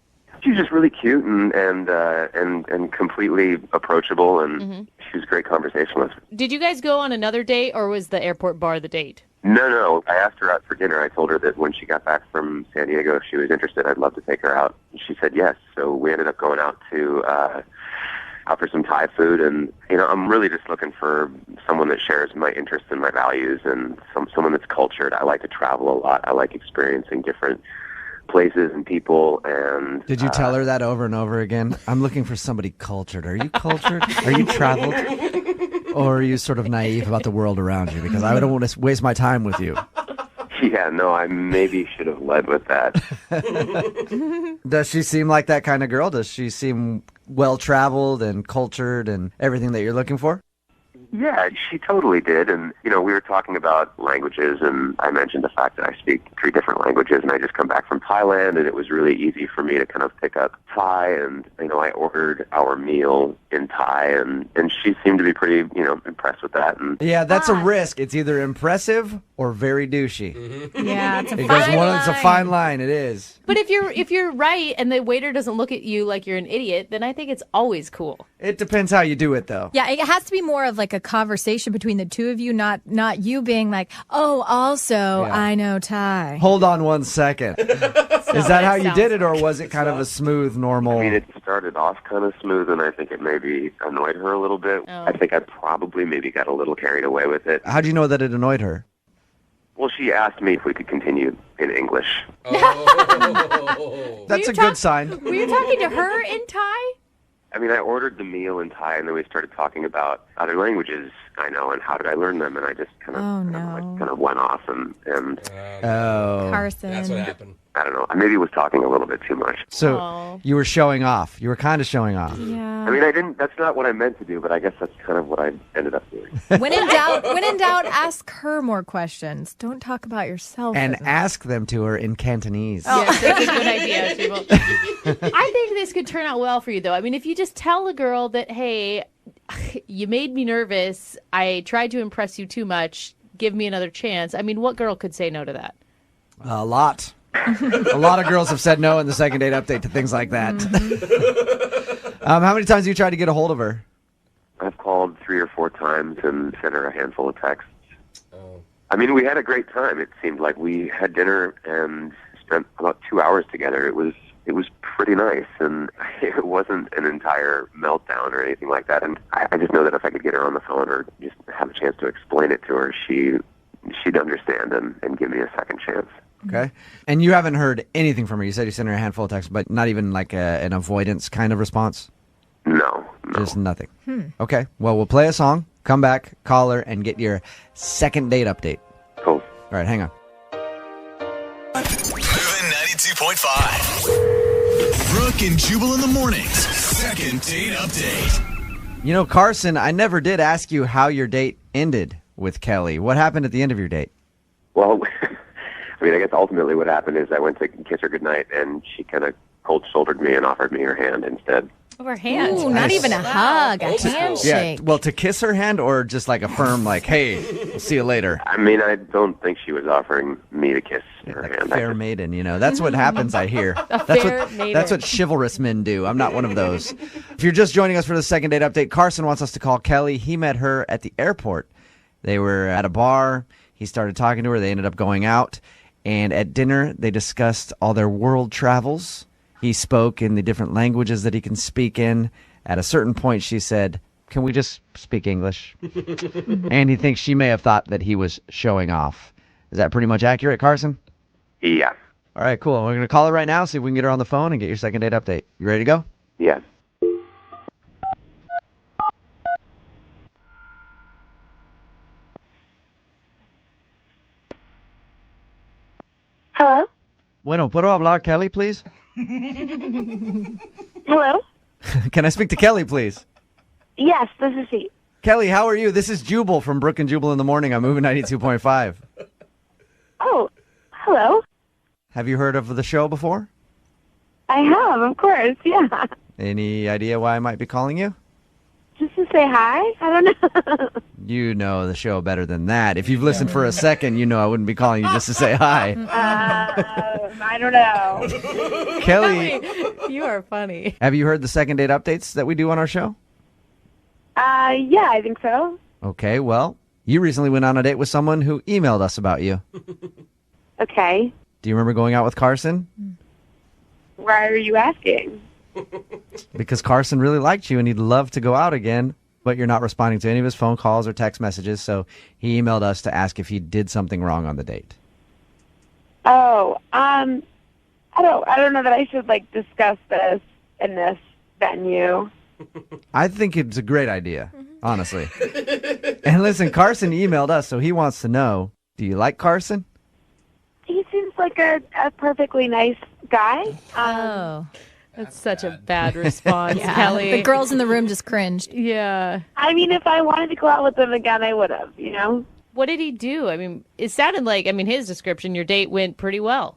She was just really cute and completely approachable, and she was a great conversationalist. Did you guys go on another date, or was the airport bar the date? No. I asked her out for dinner. I told her that when she got back from San Diego, if she was interested, I'd love to take her out. And she said yes. So we ended up going out for some Thai food, and I'm really just looking for someone that shares my interests and my values, and someone that's cultured. I like to travel a lot. I like experiencing different places and people. And did you tell her that over and over again? I'm looking for somebody cultured. Are you cultured? Are you traveled? Or are you sort of naive about the world around you? Because I don't want to waste my time with you. Yeah, no, I maybe should have led with that. Does she seem like that kind of girl? Does she seem well-traveled and cultured and everything that you're looking for? Yeah, she totally did. And, we were talking about languages, and I mentioned the fact that I speak 3 different languages, and I just come back from Thailand, and it was really easy for me to kind of pick up Thai, and, I ordered our meal in Thai, and she seemed to be pretty, impressed with that. And yeah, that's a risk. It's either impressive or very douchey. Yeah, it's a It's a fine line, it is. But if you're right and the waiter doesn't look at you like you're an idiot, then I think it's always cool. It depends how you do it, though. Yeah, it has to be more of a conversation between the two of you, not you being like, oh, also, I know Thai. Hold on one second. Is that how you did it, or was it kind of a smooth, normal... I mean, it started off kind of smooth, and I think it maybe annoyed her a little bit. Oh. I think I probably maybe got a little carried away with it. How'd you know that it annoyed her? Well, she asked me if we could continue in English. That's a good sign. Were you talking to her in Thai? I mean, I ordered the meal in Thai, and then we started talking about other languages I know and how did I learn them, and I just kind of went off and Carson. That's what happened. I don't know. I maybe was talking a little bit too much. So you were showing off. You were kind of showing off. Yeah. I mean, I didn't. That's not what I meant to do, but I guess that's kind of what I ended up doing. When in doubt, ask her more questions. Don't talk about yourself. And ask them to her in Cantonese. Yes, that's a good idea, Jubal. I think this could turn out well for you, though. I mean, if you just tell a girl that, hey, you made me nervous, I tried to impress you too much, give me another chance. I mean, what girl could say no to that? A lot. A lot of girls have said no in the second date update to things like that. How many times have you tried to get a hold of her? I've called 3 or 4 times and sent her a handful of texts. I mean, we had a great time. It seemed like we had dinner and spent about 2 hours together. It was pretty nice, and it wasn't an entire meltdown or anything like that. And I just know that if I could get her on the phone or just have a chance to explain it to her, she'd understand and give me a second chance. Okay. And you haven't heard anything from her. You said you sent her a handful of texts, but not even like an avoidance kind of response? No. Just nothing. Okay. Well, we'll play a song, come back, call her, and get your second date update. Cool. All right, hang on. Moving 92.5. Brooke and Jubal in the mornings. Second date update. You know, Carson, I never did ask you how your date ended with Kelly. What happened at the end of your date? Well, I mean, I guess ultimately what happened is I went to kiss her goodnight, and she kind of cold-shouldered me and offered me her hand instead. Over hand. Ooh, not even a hug, a handshake. Yeah, well, to kiss her hand or just like a firm, like, hey, we'll see you later? I mean, I don't think she was offering me to kiss her hand. Fair maiden, you know. That's what happens, I hear. That's what chivalrous men do. I'm not one of those. If you're just joining us for the second date update, Carson wants us to call Kelly. He met her at the airport. They were at a bar. He started talking to her. They ended up going out. And at dinner, they discussed all their world travels. He spoke in the different languages that he can speak in. At a certain point, she said, "Can we just speak English?" And he thinks she may have thought that he was showing off. Is that pretty much accurate, Carson? Yeah. All right, cool. We're going to call her right now, see if we can get her on the phone and get your second date update. You ready to go? Yeah. Hello? Bueno, ¿puedo hablar, Kelly, please? Hello? Can I speak to Kelly, please? Yes, this is she. Kelly, how are you? This is Jubal from Brooke and Jubal in the Morning. I'm moving 92.5. Oh, hello. Have you heard of the show before? I have, of course, yeah. Any idea why I might be calling you? Just to say hi? I don't know. You know the show better than that. If you've listened for a second, you know I wouldn't be calling you just to say hi. I don't know. Kelly, You are funny. have you heard the second date updates that we do on our show? Yeah, I think so. Okay, well, you recently went on a date with someone who emailed us about you. Okay. Do you remember going out with Carson? Why are you asking? Because Carson really liked you and he'd love to go out again, but you're not responding to any of his phone calls or text messages, so he emailed us to ask if he did something wrong on the date. Oh, I don't know that I should discuss this in this venue. I think it's a great idea, honestly. And listen, Carson emailed us, so he wants to know, do you like Carson? He seems like a perfectly nice guy. That's such a bad response, Yeah, Kelly. the girls in the room just cringed. Yeah. I mean, if I wanted to go out with him again, I would have, What did he do? I mean, it sounded like, his description, your date went pretty well.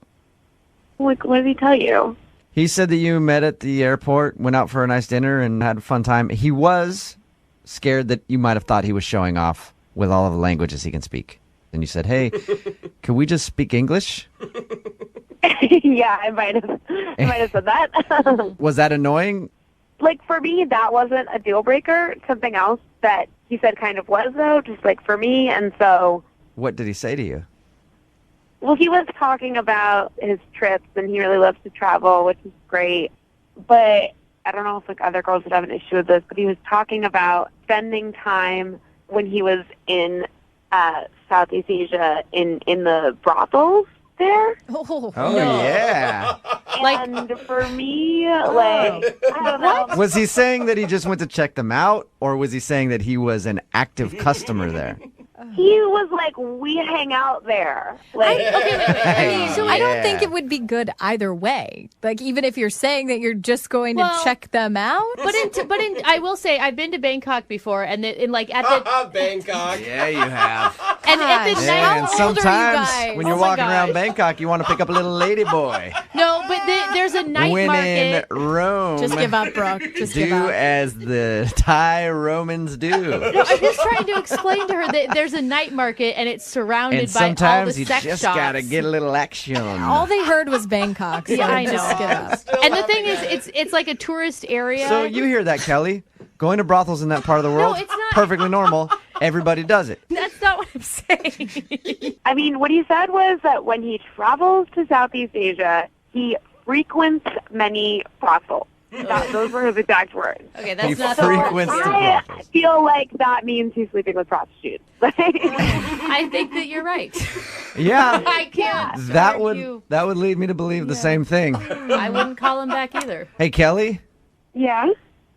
What did he tell you? He said that you met at the airport, went out for a nice dinner, and had a fun time. He was scared that you might have thought he was showing off with all of the languages he can speak. And you said, hey, can we just speak English? Yeah, I might have said that. Was that annoying? For me, that wasn't a deal breaker. Something else that he said kind of was, though, just for me. And so, What did he say to you? well, he was talking about his trips, and he really loves to travel, which is great. But I don't know if other girls would have an issue with this, but he was talking about spending time when he was in Southeast Asia in the brothels there. Oh, yeah. And for me, I don't know. Was he saying that he just went to check them out, or was he saying that he was an active customer there? He was like, we hang out there. I don't think it would be good either way. Even if you're saying that you're just going to check them out. But I will say, I've been to Bangkok before, and at the Bangkok. Yeah, you have. and at the night. And sometimes when you're walking around Bangkok, you want to pick up a little lady boy. No, but there's a night when market. in Rome, Just give up, Brooke. Just give do up. as the Thai Romans do. No, I'm just trying to explain to her that there's a night market and it's surrounded And by all sometimes the you sex just shops. gotta get a little action. All they heard was Bangkok. So Yeah, I know. just give up. And the thing is, it's like a tourist area. So you hear that, Kelly? Going to brothels in that part of the world, it's not. perfectly normal. Everybody does it. That's not what I'm saying. I mean, what he said was that when he travels to Southeast Asia, he frequents many brothels. Those were his exact words. Okay, that's He not frequents the I brothels. feel like that means he's sleeping with prostitutes. I think that you're right. Yeah, I can't. that argue. would lead me to believe the same thing. I wouldn't call him back either. Hey, Kelly, Yeah?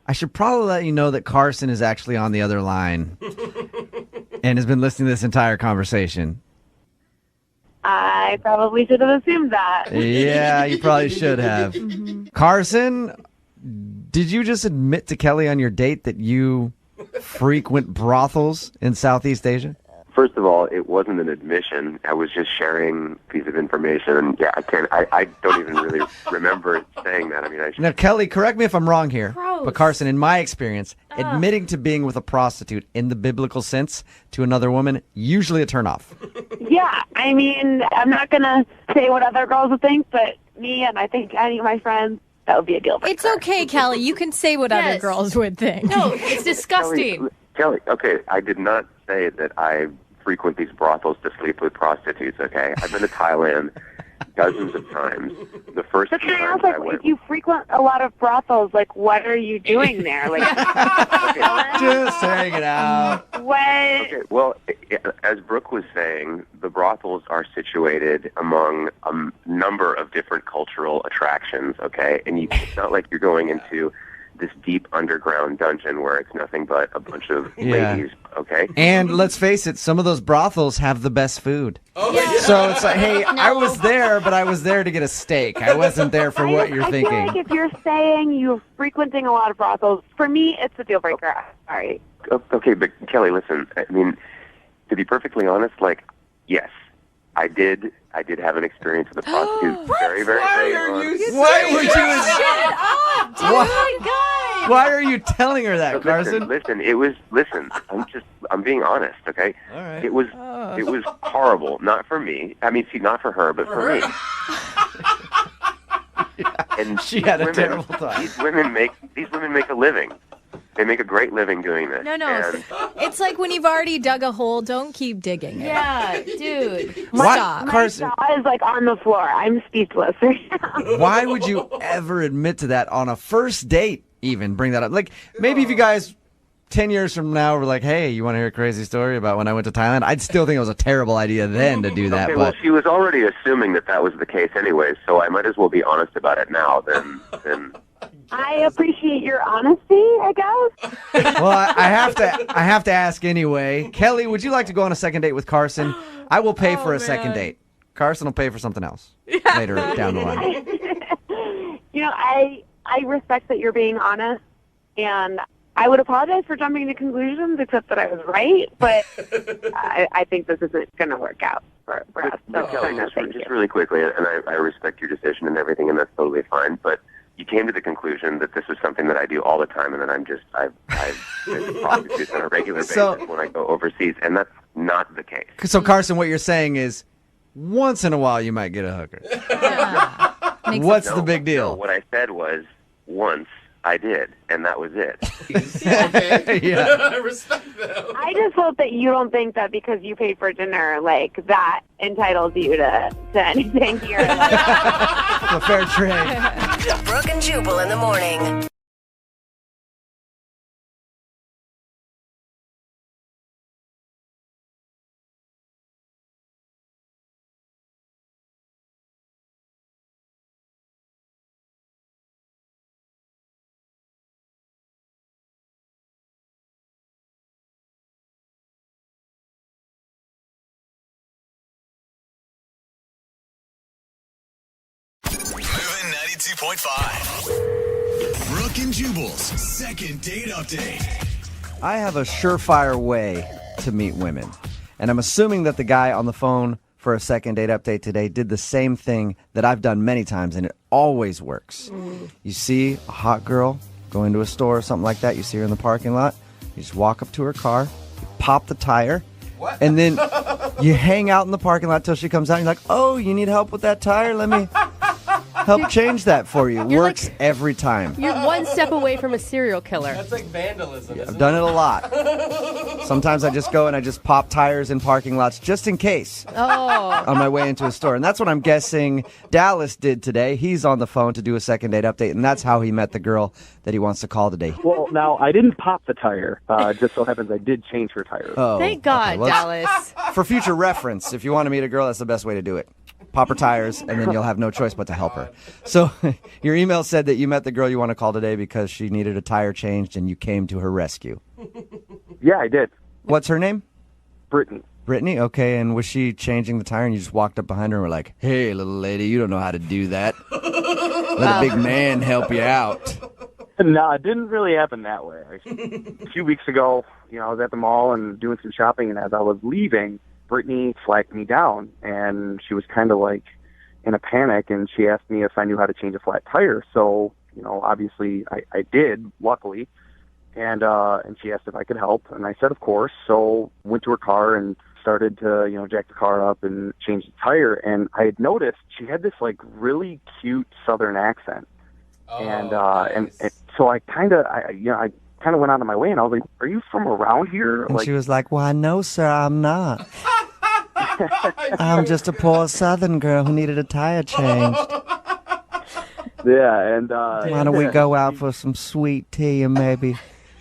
I should probably let you know that Carson is actually on the other line and has been listening to this entire conversation. I probably should have assumed that. Yeah, you probably should have. Carson, did you just admit to Kelly on your date that you frequent brothels in Southeast Asia? First of all, it wasn't an admission. I was just sharing a piece of information. And yeah, I don't even really remember saying that. I mean, Now, Kelly, correct me if I'm wrong here, Gross. but Carson, in my experience, admitting to being with a prostitute in the biblical sense to another woman, usually a turnoff. Yeah, I mean, I'm not going to say what other girls would think, but me and I think any of my friends, that would be a deal breaker. It's okay, Kelly. You can say what other Yes. girls would think. No, it's disgusting. Kelly, okay, I did not say that I frequent these brothels to sleep with prostitutes, okay? I've been to Thailand dozens of times. The first But few can I times ask, I went... if you frequent a lot of brothels, what are you doing there? Just hanging out. What? Okay, well, as Brooke was saying, the brothels are situated among a number of different cultural attractions, okay? And it's not like you're going into this deep underground dungeon where it's nothing but a bunch of Yeah. ladies, okay? And let's face it, some of those brothels have the best food. Oh, yeah. So it's like, hey, I was there, but I was there to get a steak. I wasn't there for what you're I thinking. feel like if you're saying you're frequenting a lot of brothels, for me, it's a deal breaker. Sorry. Okay, but Kelly, listen, I mean, to be perfectly honest, like, yes, I did have an experience with a prostitute very, very early on. Why would you? Shut up, dude. Why- Oh my God. Why are you telling her that, Carson? Listen, I'm being honest, okay? All right. It was horrible, not for me. I mean, see, not for her, but for me. And She had a women- terrible time. These women make a living. They make a great living doing this. No. And It's like when you've already dug a hole, don't keep digging it. Yeah, dude. Stop. Carson, My jaw is like on the floor. I'm speechless right now. why would you ever admit to that on a first date? Even bring that up. Like maybe if you guys 10 years from now were like, hey, you want to hear a crazy story about when I went to Thailand? I'd still think it was a terrible idea then to do that. okay, well, But she was already assuming that was the case anyway, so I might as well be honest about it now than I appreciate your honesty, I guess. well, I have to ask anyway. Kelly, would you like to go on a second date with Carson? I will pay for a second date. Carson will pay for something else later down the line. You know, I respect that you're being honest, and I would apologize for jumping to conclusions, except that I was right, but I think this isn't going to work out for us. But So, Kelly, no, just thank you. really quickly, and I respect your decision and everything, and that's totally fine, but you came to the conclusion that this is something that I do all the time, and that I've been prostitutes on a regular basis when I go overseas, and that's not the case. So, Carson, what you're saying is once in a while you might get a hooker. What's the big deal? No, what I said was once I did, and that was it. Yeah. I respect that. I just hope that you don't think that because you paid for dinner, like, that entitles you to anything here. A fair trade. Brooke and Jubal in the morning. Moving 92.5. Brooke and Jubal's second date update. I have a surefire way to meet women. And I'm assuming that the guy on the phone for a second date update today did the same thing that I've done many times, and it always works. You see a hot girl go into a store or something like that, you see her in the parking lot, you just walk up to her car, you pop the tire, and then you hang out in the parking lot till she comes out, and you're like, oh, you need help with that tire? Let me help change that for you. Works every time. You're one step away from a serial killer. That's like vandalism. I've done it a lot. Sometimes I just go and I just pop tires in parking lots just in case on my way into a store. And that's what I'm guessing Dallas did today. He's on the phone to do a second date update, and that's how he met the girl that he wants to call today. Well, now, I didn't pop the tire. Just so happens I did change her tire. Oh, Thank God, well, Dallas. For future reference, if you want to meet a girl, that's the best way to do it. Pop her tires, and then you'll have no choice but to help her. So your email said that you met the girl you want to call today because she needed a tire changed, and you came to her rescue. Yeah, I did. What's her name? Brittany. Brittany? Okay, and was she changing the tire, and you just walked up behind her and were like, hey, little lady, you don't know how to do that. Let a big man help you out. No, it didn't really happen that way. A few weeks ago, I was at the mall and doing some shopping, and as I was leaving, Brittany flagged me down, and she was kind of like in a panic, and she asked me if I knew how to change a flat tire. So, obviously I did, luckily, and she asked if I could help, and I said of course. So went to her car and started to jack the car up and change the tire, and I had noticed she had this like really cute Southern accent, and so I kind of went out of my way, and I was like, "Are you from around here?" And she was like, why, no, sir, I'm not. I'm just a poor Southern girl who needed a tire changed. Yeah, and why don't we go out for some sweet tea and maybe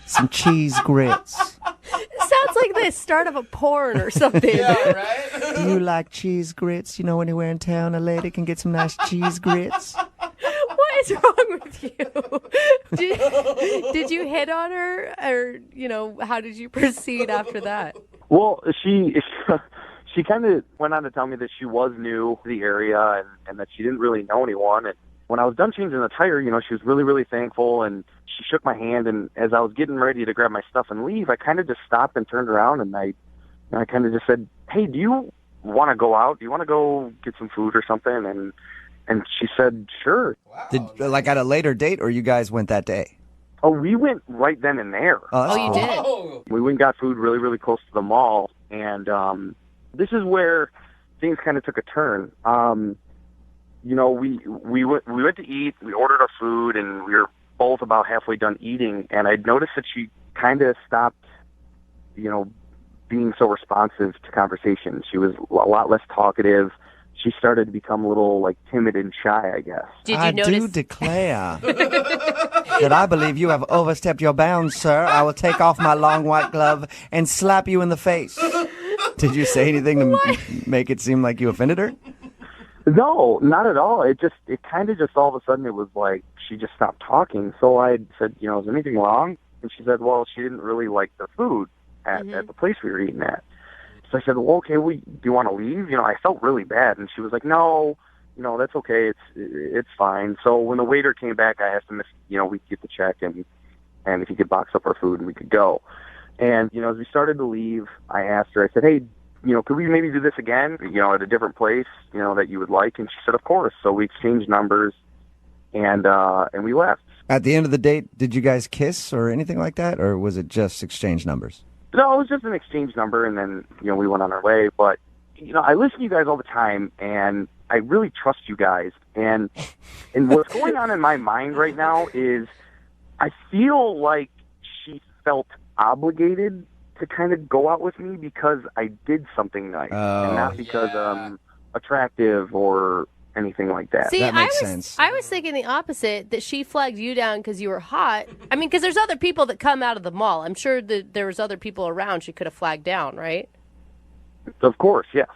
some cheese grits? It sounds like the start of a porn or something. Yeah, right? Do you like cheese grits? You know, anywhere in town a lady can get some nice cheese grits? What is wrong with you? Did you hit on her, or how did you proceed after that? Well, she kind of went on to tell me that she was new to the area and that she didn't really know anyone. And when I was done changing the tire, she was really, really thankful, and she shook my hand. And as I was getting ready to grab my stuff and leave, I kind of just stopped and turned around, and I kind of just said, "Hey, do you want to go out? Do you want to go get some food or something?" And she said, "Sure." Did at a later date, or you guys went that day? Oh, we went right then and there. Oh, you did? We went and got food really, really close to the mall, and this is where things kind of took a turn. We went to eat, we ordered our food, and we were both about halfway done eating, and I noticed that she kind of stopped, being so responsive to conversation. She was a lot less talkative. She started to become a little, timid and shy, I guess. Did you I notice? do declare that I believe you have overstepped your bounds, sir. I will take off my long white glove and slap you in the face. Did you say anything to make it seem like you offended her? No, not at all. It kind of just all of a sudden it was like she just stopped talking. So I said, is there anything wrong? And she said, well, she didn't really like the food at the place we were eating at. So I said, well, okay, do you want to leave? I felt really bad. And she was like, no, that's okay. It's fine. So when the waiter came back, I asked him if, we could get the check and if he could box up our food and we could go. And, as we started to leave, I asked her, I said, hey, could we maybe do this again, at a different place, that you would like? And she said, of course. So we exchanged numbers and we left. At the end of the date, did you guys kiss or anything like that? Or was it just exchange numbers? No, it was just an exchange number, and then, we went on our way. But, I listen to you guys all the time, and I really trust you guys. And what's going on in my mind right now is I feel like she felt obligated to kind of go out with me because I did something nice, and not because I'm attractive or anything like that. See, that makes sense. I was thinking the opposite, that she flagged you down because you were hot. I mean, because there's other people that come out of the mall. I'm sure that there was other people around she could have flagged down, right? Of course, yes.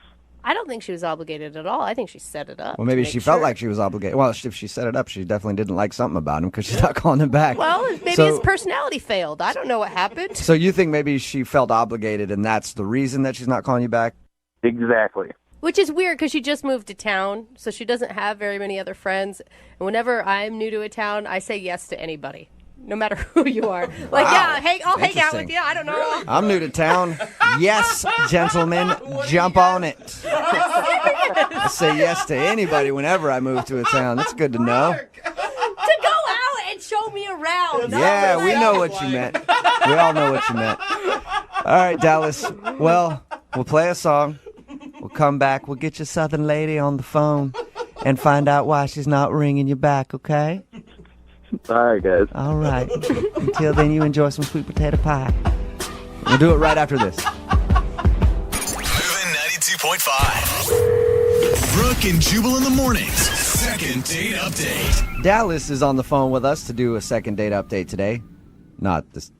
I don't think she was obligated at all. I think she set it up. Well, maybe she felt like she was obligated. Well, if she set it up, she definitely didn't like something about him because she's not calling him back. Well, maybe his personality failed. I don't know what happened. So you think maybe she felt obligated, and that's the reason that she's not calling you back? Exactly. Which is weird because she just moved to town, so she doesn't have very many other friends. And whenever I'm new to a town, I say yes to anybody, no matter who you are. Like, Wow. yeah, I'll hang out with you. I don't know. I'm new to town. Yes, gentlemen, jump on it. I say yes to anybody whenever I move to a town. That's good to know. To go out and show me around. Yeah, we know what you meant. We all know what you meant. All right, Dallas. Well, we'll play a song. We'll come back. We'll get your southern lady on the phone and find out why she's not ringing you back, okay? All right, guys. All right. Until then, you enjoy some sweet potato pie. We'll do it right after this. Moving 92.5. Brooke and Jubal in the mornings. Second date update. Dallas is on the phone with us to do a second date update today. Not the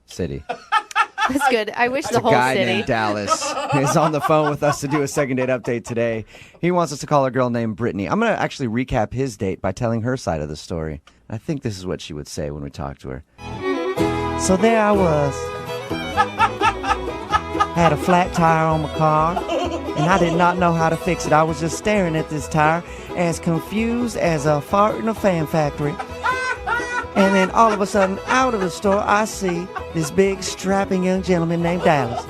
city. That's good. I wish the whole A guy city. named Dallas is on the phone with us to do a second date update today. He wants us to call a girl named Brittany. I'm going to actually recap his date by telling her side of the story. I think this is what she would say when we talk to her. So there I was. Had a flat tire on my car, and I did not know how to fix it. I was just staring at this tire, as confused as a fart in a fan factory. And then all of a sudden, out of the store, I see this big, strapping young gentleman named Dallas.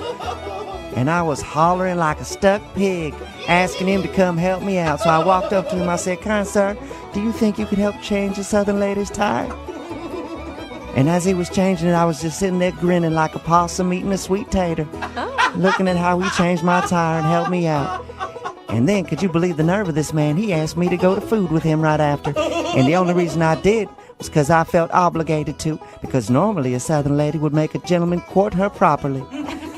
And I was hollering like a stuck pig, asking him to come help me out. So I walked up to him. I said, "Kind sir, do you think you could help change the southern lady's tire?" And as he was changing it, I was just sitting there grinning like a possum eating a sweet tater, looking at how he changed my tire and helped me out. And then, could you believe the nerve of this man? He asked me to go to food with him right after. And the only reason I did was because I felt obligated to, because normally a southern lady would make a gentleman court her properly.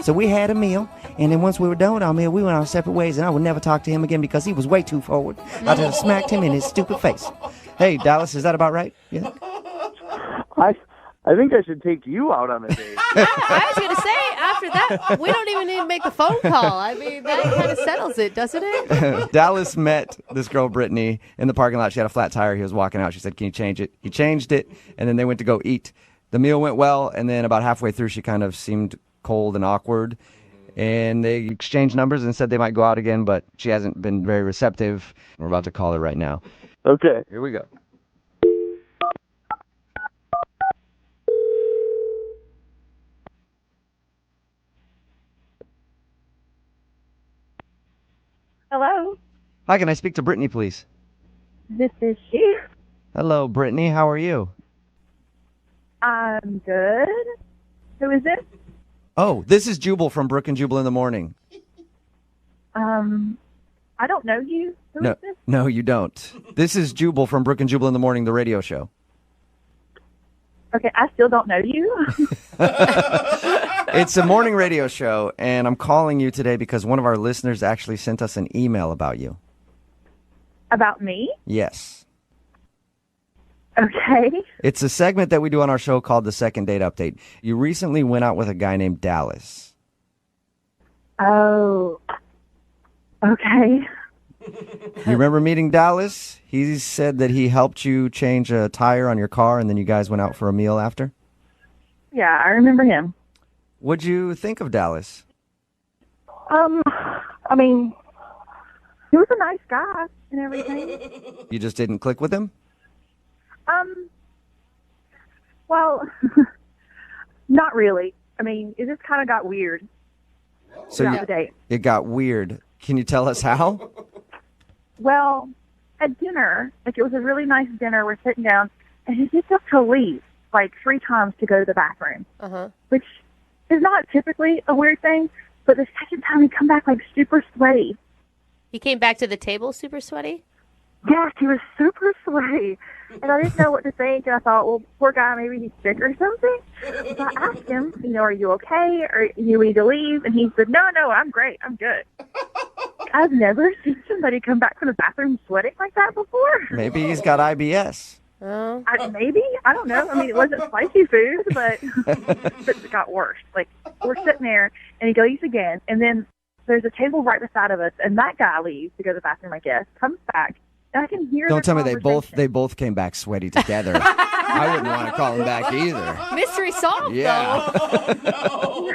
So we had a meal, and then once we were done with our meal, we went our separate ways, and I would never talk to him again because he was way too forward. I just smacked him in his stupid face. Hey, Dallas, is that about right? Yeah. I think I should take you out on a date. I was going to say, after that, we don't even need to make the phone call. I mean, that kind of settles it, doesn't it? Dallas met this girl, Brittany, in the parking lot. She had a flat tire. He was walking out. She said, "Can you change it?" He changed it, and then they went to go eat. The meal went well, and then about halfway through, she kind of seemed cold and awkward. And they exchanged numbers and said they might go out again, but she hasn't been very receptive. We're about to call her right now. Okay. Here we go. Hello, Hi, can I speak to Brittany, please? this is she. Hello, Brittany. How are you? I'm good. Who is this? Oh, this is Jubal from Brooke and Jubal in the Morning. I don't know you. Who is this? No, you don't. This is Jubal from Brooke and Jubal in the Morning, the radio show. Okay, I still don't know you. It's a morning radio show, and I'm calling you today because one of our listeners actually sent us an email about you. About me? Yes. Okay. It's a segment that we do on our show called the Second Date Update. You recently went out with a guy named Dallas. Oh. Okay. You remember meeting Dallas? He said that he helped you change a tire on your car, and then you guys went out for a meal after? Yeah, I remember him. What'd you think of Dallas? I mean, he was a nice guy and everything. You just didn't click with him? Well, not really. I mean, it just kind of got weird throughout the date. It got weird. Can you tell us how? Well, at dinner, like it was a really nice dinner, we're sitting down, and he gets up to leave like 3 times to go to the bathroom, which is not typically a weird thing, but the second time he come back like super sweaty. He came back to the table super sweaty? Yes, he was super sweaty. And I didn't know what to think, and I thought, well, poor guy, maybe he's sick or something. So I asked him, are you okay? Or you need to leave? And he said, no, I'm great. I'm good. I've never seen somebody come back from the bathroom sweating like that before. Maybe he's got IBS. Maybe. I don't know. I mean, it wasn't spicy food, but it got worse. Like, we're sitting there, and he leaves again, and then there's a table right beside of us, and that guy leaves to go to the bathroom, I guess, comes back, and I can hear Don't their tell me they both came back sweaty together. I wouldn't want to call him back either. Mystery solved, Yeah. though.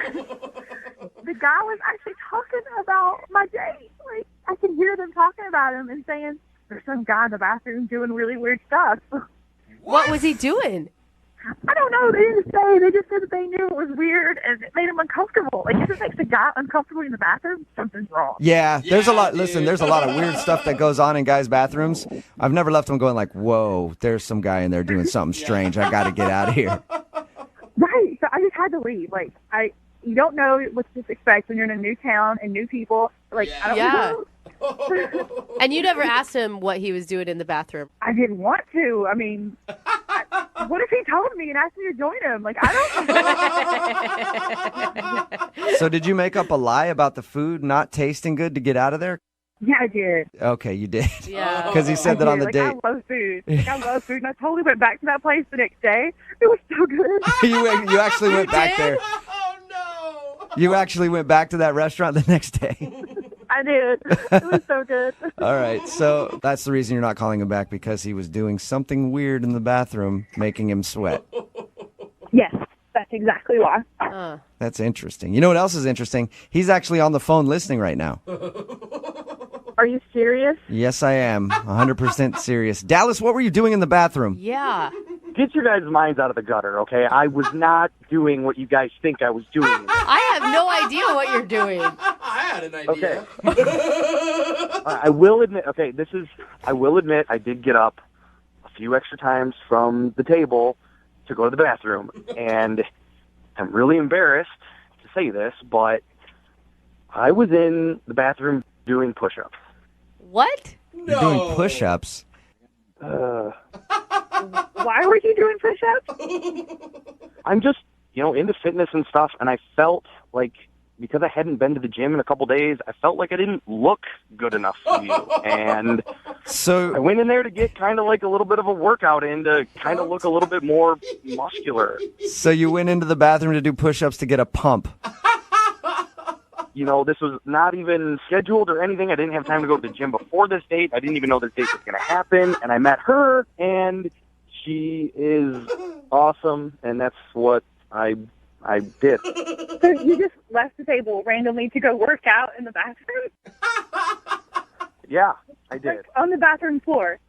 The guy was actually talking about my date. Like, I can hear them talking about him and saying, there's some guy in the bathroom doing really weird stuff. What was he doing? I don't know. They didn't say. They just said that they knew it was weird and it made him uncomfortable. Like, if it makes a guy uncomfortable in the bathroom, something's wrong. Yeah, there's a lot. Listen, there's a lot of weird stuff that goes on in guys' bathrooms. I've never left them going like, whoa, there's some guy in there doing something strange. I got to get out of here. Right. So I just had to leave. Like, you don't know what to expect when you're in a new town and new people. Like, I don't know. And you never asked him what he was doing in the bathroom. I didn't want to. I mean, what if he told me and asked me to join him? Like, I don't know. So did you make up a lie about the food not tasting good to get out of there? Yeah, I did. Okay, you did. Yeah. Because he said that on the like, date. I love food. Like, I love food. And I totally went back to that place the next day. It was so good. You actually went back there. Oh, no. You actually went back to that restaurant the next day. I did. It was so good. All right, so that's the reason you're not calling him back, because he was doing something weird in the bathroom, making him sweat. Yes, that's exactly why. That's interesting. You know what else is interesting? He's actually on the phone listening right now. Are you serious? Yes, I am. 100% serious. Dallas, what were you doing in the bathroom? Yeah. Get your guys' minds out of the gutter, okay? I was not doing what you guys think I was doing. I have no idea what you're doing. I had an idea. Okay. I will admit, I did get up a few extra times from the table to go to the bathroom. And I'm really embarrassed to say this, but I was in the bathroom doing push-ups. What? You're doing push-ups? Why were you doing push-ups? I'm just, into fitness and stuff, and I felt like, because I hadn't been to the gym in a couple days, I felt like I didn't look good enough for you. And so I went in there to get kind of like a little bit of a workout in to kind of look a little bit more muscular. So you went into the bathroom to do push-ups to get a pump? This was not even scheduled or anything. I didn't have time to go to the gym before this date. I didn't even know this date was going to happen. And I met her, and she is awesome, and that's what I did. So you just left the table randomly to go work out in the bathroom? Yeah, I did. Like on the bathroom floor?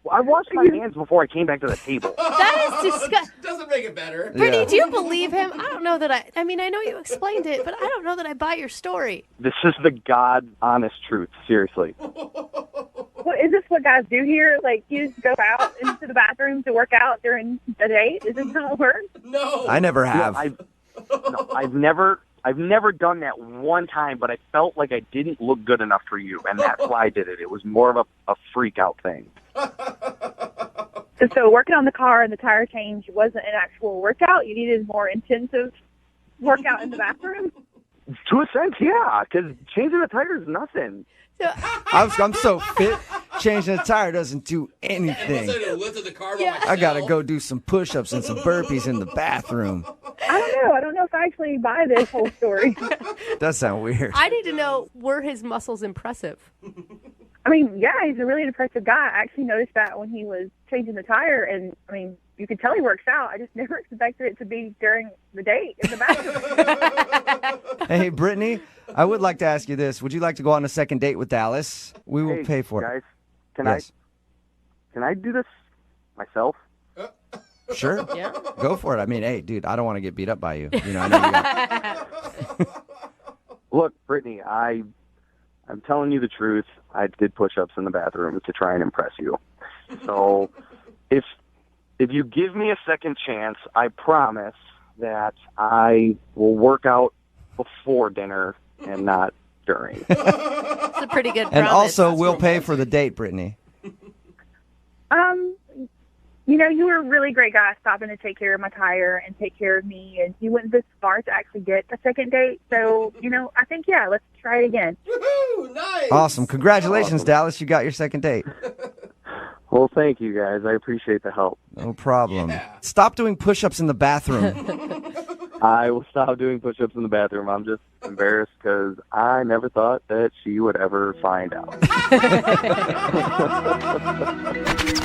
Well, I washed my hands before I came back to the table. That is disgusting. Doesn't make it better. Brittany, do you believe him? I don't know that I mean, I know you explained it, but I don't know that I buy your story. This is the God honest truth, seriously. Well, is this what guys do here? Like, you just go out into the bathroom to work out during the date? Is this how it works? No. I never have. I've never done that one time, but I felt like I didn't look good enough for you, and that's why I did it. It was more of a freak out thing. So working on the car and the tire change wasn't an actual workout? You needed more intensive workout in the bathroom? To a sense, yeah, because changing the tire is nothing. I'm so fit. Changing a tire doesn't do anything. I gotta go do some push-ups and some burpees in the bathroom. I don't know if I actually buy this whole story. Does sound weird. I need to know, were his muscles impressive? I mean, yeah, he's a really impressive guy. I actually noticed that when he was changing the tire, and I mean, you could tell he works out. I just never expected it to be during the date in the bathroom. Hey, Brittany, I would like to ask you this. Would you like to go on a second date with Dallas? We will pay for guys, it. Can I do this myself? Sure. Yeah. Go for it. I mean, hey, dude, I don't want to get beat up by you. You know, I know you got... Look, Brittany, I'm telling you the truth. I did push-ups in the bathroom to try and impress you. So if you give me a second chance, I promise that I will work out before dinner and not during. It's a pretty good promise. And also, we'll pay for the date, Brittany. You were a really great guy stopping to take care of my tire and take care of me, and you went this far to actually get a second date. So, I think, yeah, let's try it again. Woohoo! Nice! Awesome. Congratulations, Dallas. You got your second date. Well, thank you, guys. I appreciate the help. No problem. Yeah. Stop doing push-ups in the bathroom. I will stop doing push-ups in the bathroom. I'm just embarrassed because I never thought that she would ever find out.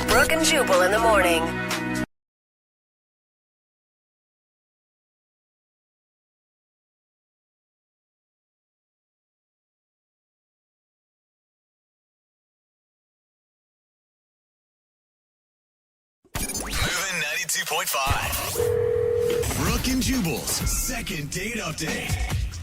Brooke and Jubal in the morning. Moving 92.5. Brooke and Jubal's second date update.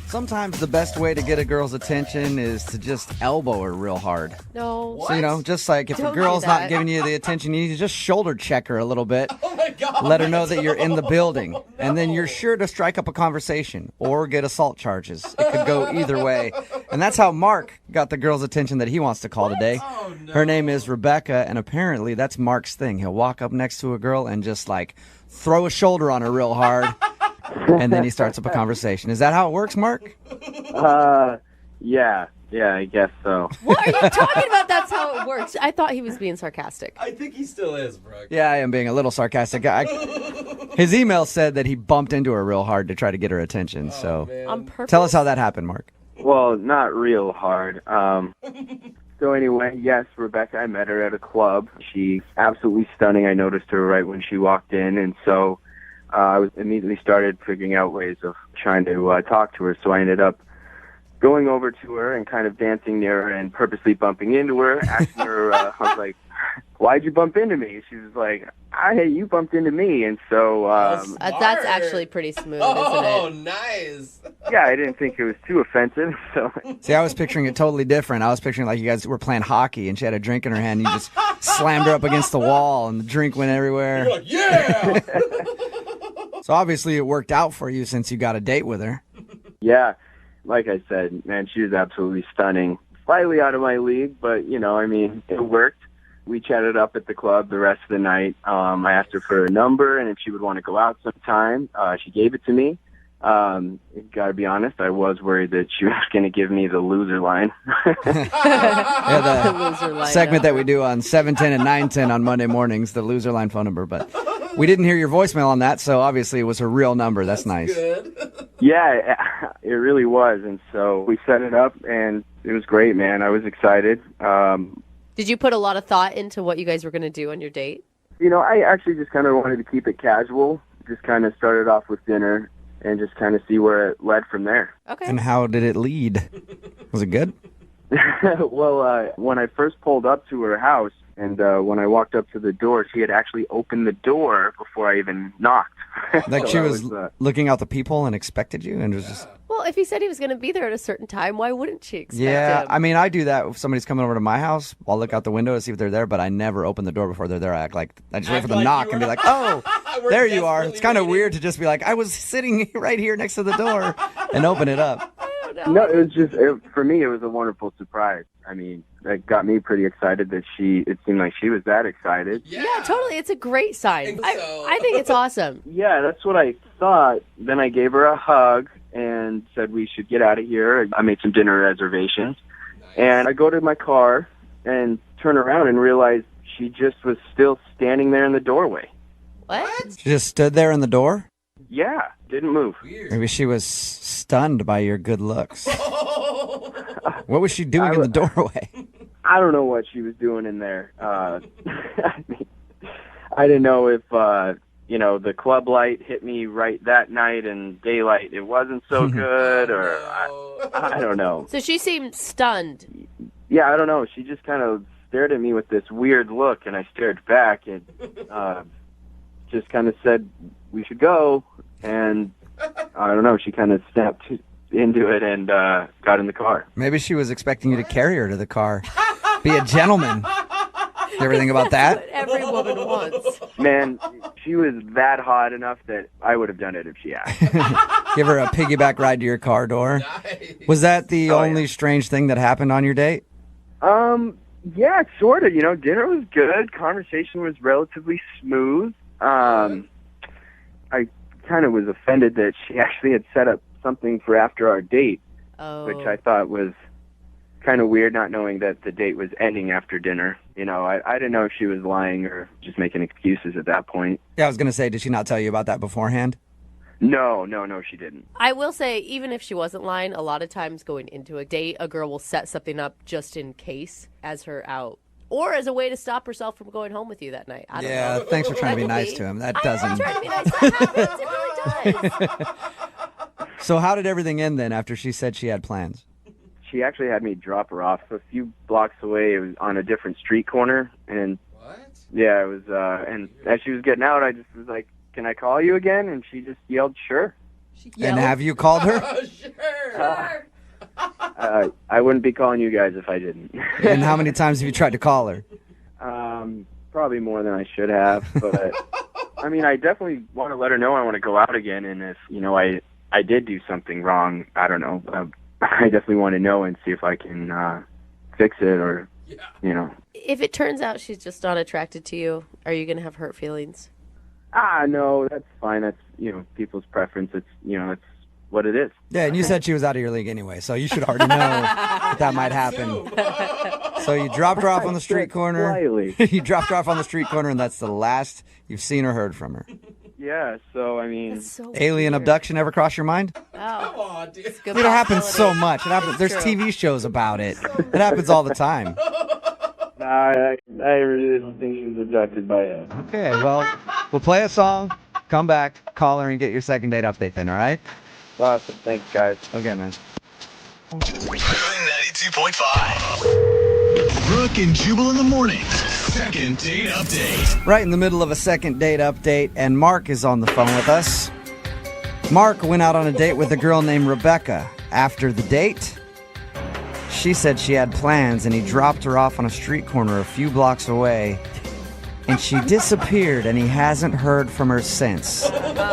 Sometimes the best way to get a girl's attention is to just elbow her real hard. No. So, just like if a girl's not giving you the attention, you need to just shoulder check her a little bit. Oh my God. Let her know that you're in the building. And then you're sure to strike up a conversation or get assault charges. It could go either way. And that's how Mark got the girl's attention that he wants to call today. Oh, no. Her name is Rebecca, and apparently that's Mark's thing. He'll walk up next to a girl and just throw a shoulder on her real hard. And then he starts up a conversation. Is that how it works, Mark? Yeah, I guess so. What are you talking about? That's how it works. I thought he was being sarcastic. I think he still is, Brooke. Yeah, I am being a little sarcastic. His email said that he bumped into her real hard to try to get her attention. So On purpose? Tell us how that happened, Mark. Well, not real hard. So anyway, yes, Rebecca, I met her at a club. She's absolutely stunning. I noticed her right when she walked in, and so I was immediately started figuring out ways of trying to talk to her. So I ended up going over to her and kind of dancing near her and purposely bumping into her, asking her, I was like, why'd you bump into me? She was like, hey, you bumped into me. And so that's actually pretty smooth, isn't it? Oh, nice. Yeah, I didn't think it was too offensive. So See, I was picturing it totally different. I was picturing like you guys were playing hockey and she had a drink in her hand and you just slammed her up against the wall and the drink went everywhere. You're like, yeah! So obviously it worked out for you since you got a date with her. Yeah, like I said, man, she was absolutely stunning. Slightly out of my league, but, it worked. We chatted up at the club the rest of the night. I asked her for a number and if she would want to go out sometime. She gave it to me. Gotta be honest, I was worried that she was going to give me the loser line. The loser line, segment that we do on 710 and 910 on Monday mornings, the loser line phone number. But we didn't hear your voicemail on that, so obviously it was her real number. That's nice. Good. Yeah, it really was. And so we set it up, and it was great, man. I was excited. Did you put a lot of thought into what you guys were going to do on your date? I actually just kind of wanted to keep it casual. Just kind of started off with dinner and just kind of see where it led from there. Okay. And how did it lead? Was it good? Well, when I first pulled up to her house and when I walked up to the door, she had actually opened the door before I even knocked. Like So she that was looking out the peephole and expected you and was just... Well, if he said he was going to be there at a certain time, why wouldn't she expect him? I mean, I do that if somebody's coming over to my house. I'll look out the window to see if they're there, but I never open the door before they're there. I just wait for them to knock and be like, oh, there you are. It's kind of weird to just be like, I was sitting right here next to the door and open it up. No, it was just, for me, it was a wonderful surprise. I mean, that got me pretty excited that it seemed like she was that excited. Yeah, totally. It's a great sign. I think it's awesome. Yeah, that's what I thought. Then I gave her a hug and said we should get out of here. I made some dinner reservations. And I go to my car and turn around and realize she just was still standing there in the doorway. What? She just stood there in the door? Yeah, didn't move. Maybe she was stunned by your good looks. What was she doing in the doorway? I don't know what she was doing in there. I didn't know if, the club light hit me right that night and daylight it wasn't so good, or I don't know. So she seemed stunned. Yeah, I don't know. She just kind of stared at me with this weird look, and I stared back and just kind of said, we should go. And I don't know, she kind of snapped into it and got in the car. Maybe she was expecting you to carry her to the car. Be a gentleman. You ever think about that? What every woman wants. Man, she was that hot enough that I would have done it if she asked. Give her a piggyback ride to your car door. Nice. Was that the only strange thing that happened on your date? Yeah, sort of. Dinner was good. Conversation was relatively smooth. I kind of was offended that she actually had set up something for after our date, which I thought was kind of weird, not knowing that the date was ending after dinner. I didn't know if she was lying or just making excuses at that point. Yeah, I was going to say, did she not tell you about that beforehand? No, she didn't. I will say, even if she wasn't lying, a lot of times going into a date, a girl will set something up just in case as her out. Or as a way to stop herself from going home with you that night. I don't know. Thanks for trying to be nice to him. That doesn't. I'm trying to be nice. That happens. It really does. So how did everything end then after she said she had plans? She actually had me drop her off a few blocks away. It was on a different street corner. And yeah, it was, and as she was getting out, I just was like, can I call you again? And she just yelled, sure. And have you called her? Sure. I wouldn't be calling you guys if I didn't. And how many times have you tried to call her? Probably more than I should have. But I mean, I definitely want to let her know I want to go out again. And if I did do something wrong, I don't know. I definitely want to know and see if I can fix it, or If it turns out she's just not attracted to you, are you going to have hurt feelings? No, that's fine. That's people's preference. It's that's what it is. Yeah, and you said she was out of your league anyway, so you should already know that might happen. So you dropped her off on the street corner. You dropped her off on the street corner, and that's the last you've seen or heard from her. Yeah, so I mean, alien abduction ever cross your mind? Come on, dude. It happens so much. It happens. There's TV shows about it. It happens all the time. I really don't think she was abducted by it. Okay, well, we'll play a song, come back, call her, and get your second date update then, all right? Awesome. Thanks, guys. Okay, man. 92.5. Brooke and Jubal in the morning. Second date update. Right in the middle of a second date update, and Mark is on the phone with us. Mark went out on a date with a girl named Rebecca. After the date, she said she had plans, and he dropped her off on a street corner a few blocks away, and she disappeared, and he hasn't heard from her since.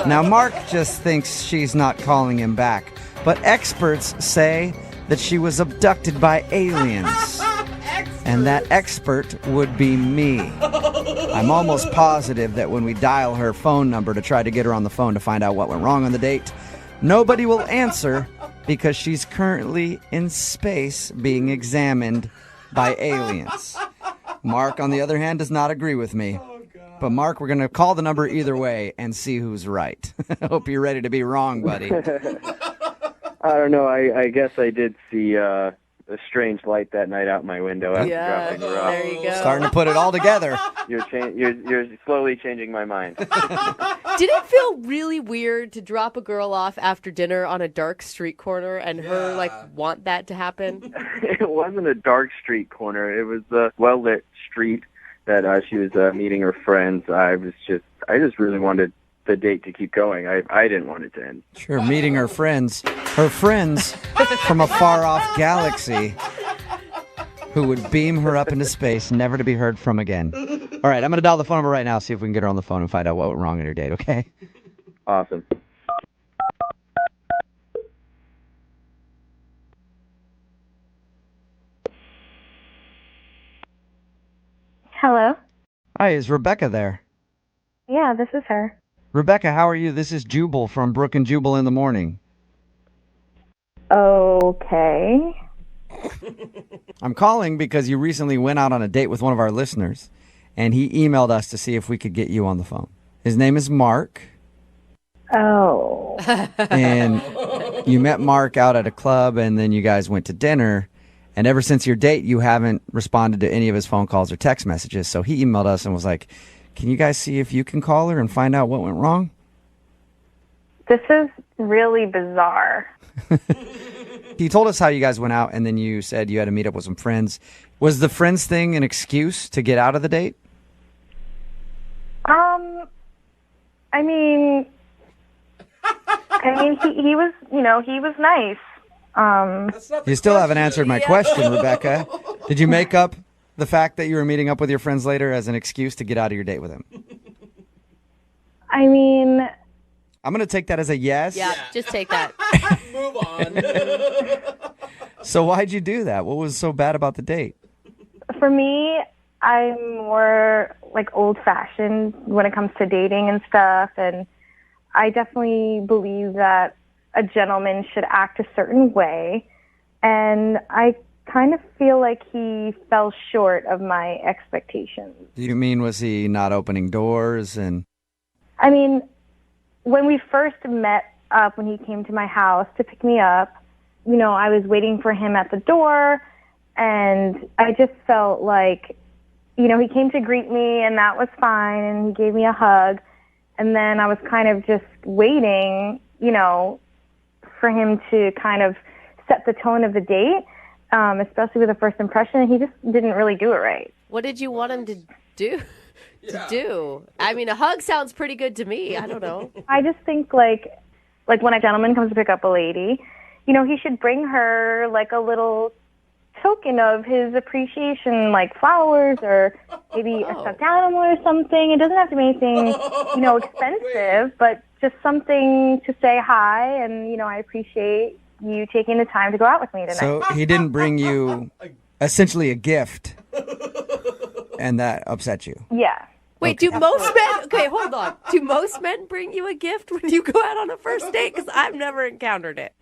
Now, Mark just thinks she's not calling him back, but experts say that she was abducted by aliens. And that expert would be me. I'm almost positive that when we dial her phone number to try to get her on the phone to find out what went wrong on the date, nobody will answer because she's currently in space being examined by aliens. Mark, on the other hand, does not agree with me. But Mark, we're going to call the number either way and see who's right. I hope you're ready to be wrong, buddy. I don't know. I guess I did see a strange light that night out my window after dropping her off. There you go. Starting to put it all together. You're slowly changing my mind. Did it feel really weird to drop a girl off after dinner on a dark street corner and her want that to happen? It wasn't a dark street corner. It was a well-lit street that she was meeting her friends. I just really wanted the date to keep going. I didn't want it to end. Sure, meeting her friends from a far-off galaxy who would beam her up into space, never to be heard from again. All right, I'm going to dial the phone number right now, see if we can get her on the phone and find out what went wrong on your date, okay? Awesome. Hello? Hi, is Rebecca there? Yeah, this is her. Rebecca, how are you? This is Jubal from Brooke and Jubal in the Morning. Okay. I'm calling because you recently went out on a date with one of our listeners, and he emailed us to see if we could get you on the phone. His name is Mark. Oh. And you met Mark out at a club, and then you guys went to dinner. And ever since your date, you haven't responded to any of his phone calls or text messages. So he emailed us and was like, can you guys see if you can call her and find out what went wrong? This is really bizarre. He told us how you guys went out, and then you said you had to meet up with some friends. Was the friends thing an excuse to get out of the date? I mean, he was, he was nice. You still haven't answered my question, Rebecca. Did you make up the fact that you were meeting up with your friends later as an excuse to get out of your date with him? I mean, I'm going to take that as a yes. Yeah, just take that. Move on. So why'd you do that? What was so bad about the date? for me, I'm more like old-fashioned when it comes to dating and stuff, and I definitely believe that a gentleman should act a certain way, and I kind of feel like he fell short of my expectations. Do you mean, was he not opening doors? And I mean, when we first met up, when he came to my house to pick me up, you know, I was waiting for him at the door, and I just felt like, you know, he came to greet me, and that was fine, and he gave me a hug, and then I was kind of just waiting, you know, for him to kind of set the tone of the date, especially with a first impression, and he just didn't really do it right. What did you want him to do? I mean, a hug sounds pretty good to me. I don't know. I just think like when a gentleman comes to pick up a lady, you know, he should bring her like a little token of his appreciation, like flowers or maybe a stuffed animal or something. It doesn't have to be anything, you know, expensive, but just something to say hi and, you know, I appreciate you taking the time to go out with me tonight. so he didn't bring you essentially a gift, and that upset you. Yeah. Wait, do most men... Okay, hold on. Do most men bring you a gift when you go out on a first date? Because I've never encountered it.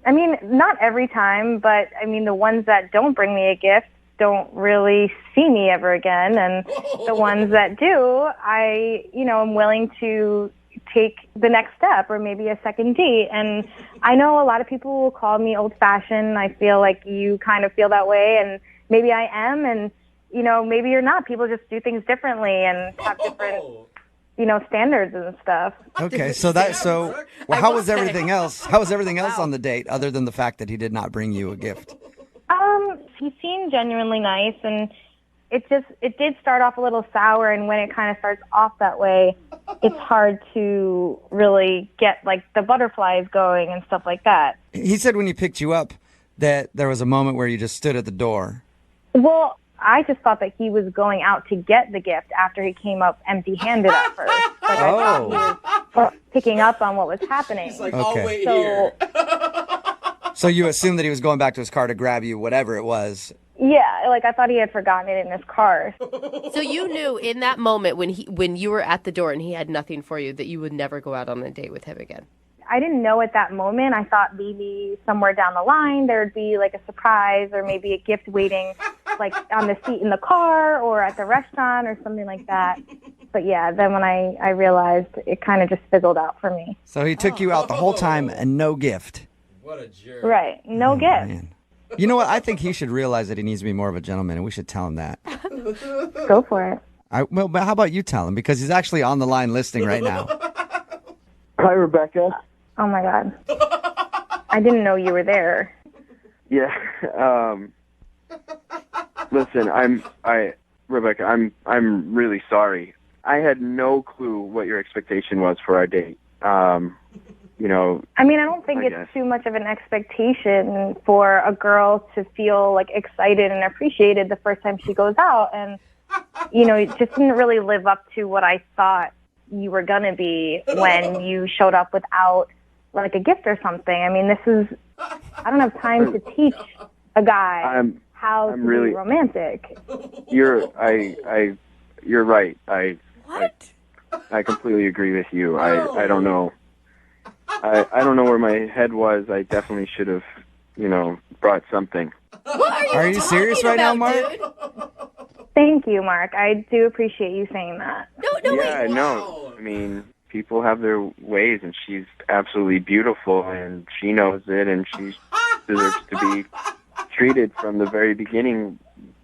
I mean, not every time, but I mean, the ones that don't bring me a gift don't really see me ever again. And the ones that do, I, you know, I'm willing to take the next step or maybe a second date. And I know a lot of people will call me old-fashioned. I feel like you kind of feel that way, and maybe I am, and, you know, maybe you're not. People just do things differently and have different, you know, standards and stuff. Okay, how was everything else? How was everything else on the date other than the fact that he did not bring you a gift? He seemed genuinely nice, and it did start off a little sour, and when it kind of starts off that way, it's hard to really get like the butterflies going and stuff like that. He said when he picked you up that there was a moment where you just stood at the door. Well, I just thought that he was going out to get the gift after he came up empty-handed at first. Like I thought he was picking up on what was happening. He's like, Okay. I'll wait here. So you assumed that he was going back to his car to grab you, whatever it was. Yeah, like I thought he had forgotten it in his car. So you knew in that moment when you were at the door and he had nothing for you that you would never go out on a date with him again? I didn't know at that moment. I thought maybe somewhere down the line there would be like a surprise or maybe a gift waiting like on the seat in the car or at the restaurant or something like that. But yeah, then when I realized, it kind of just fizzled out for me. So he took you out the whole time and no gift. What a jerk. Right, no gift. Man. You know what? I think he should realize that he needs to be more of a gentleman, and we should tell him that. Go for it. Well, but how about you tell him? Because he's actually on the line listening right now. Hi, Rebecca. Oh my God. I didn't know you were there. Yeah. Listen, Rebecca, I'm really sorry. I had no clue what your expectation was for our date. You know. I mean, I don't think it's too much of an expectation for a girl to feel like excited and appreciated the first time she goes out. And, you know, it just didn't really live up to what I thought you were going to be when you showed up without like a gift or something. I mean, I don't have time to teach a guy how to be romantic. You're right. I completely agree with you. I don't know. I don't know where my head was. I definitely should have, brought something. What are you serious right now, Mark? Thank you, Mark. I do appreciate you saying that. Yeah, no. I mean, people have their ways, and she's absolutely beautiful, and she knows it, and she deserves to be treated from the very beginning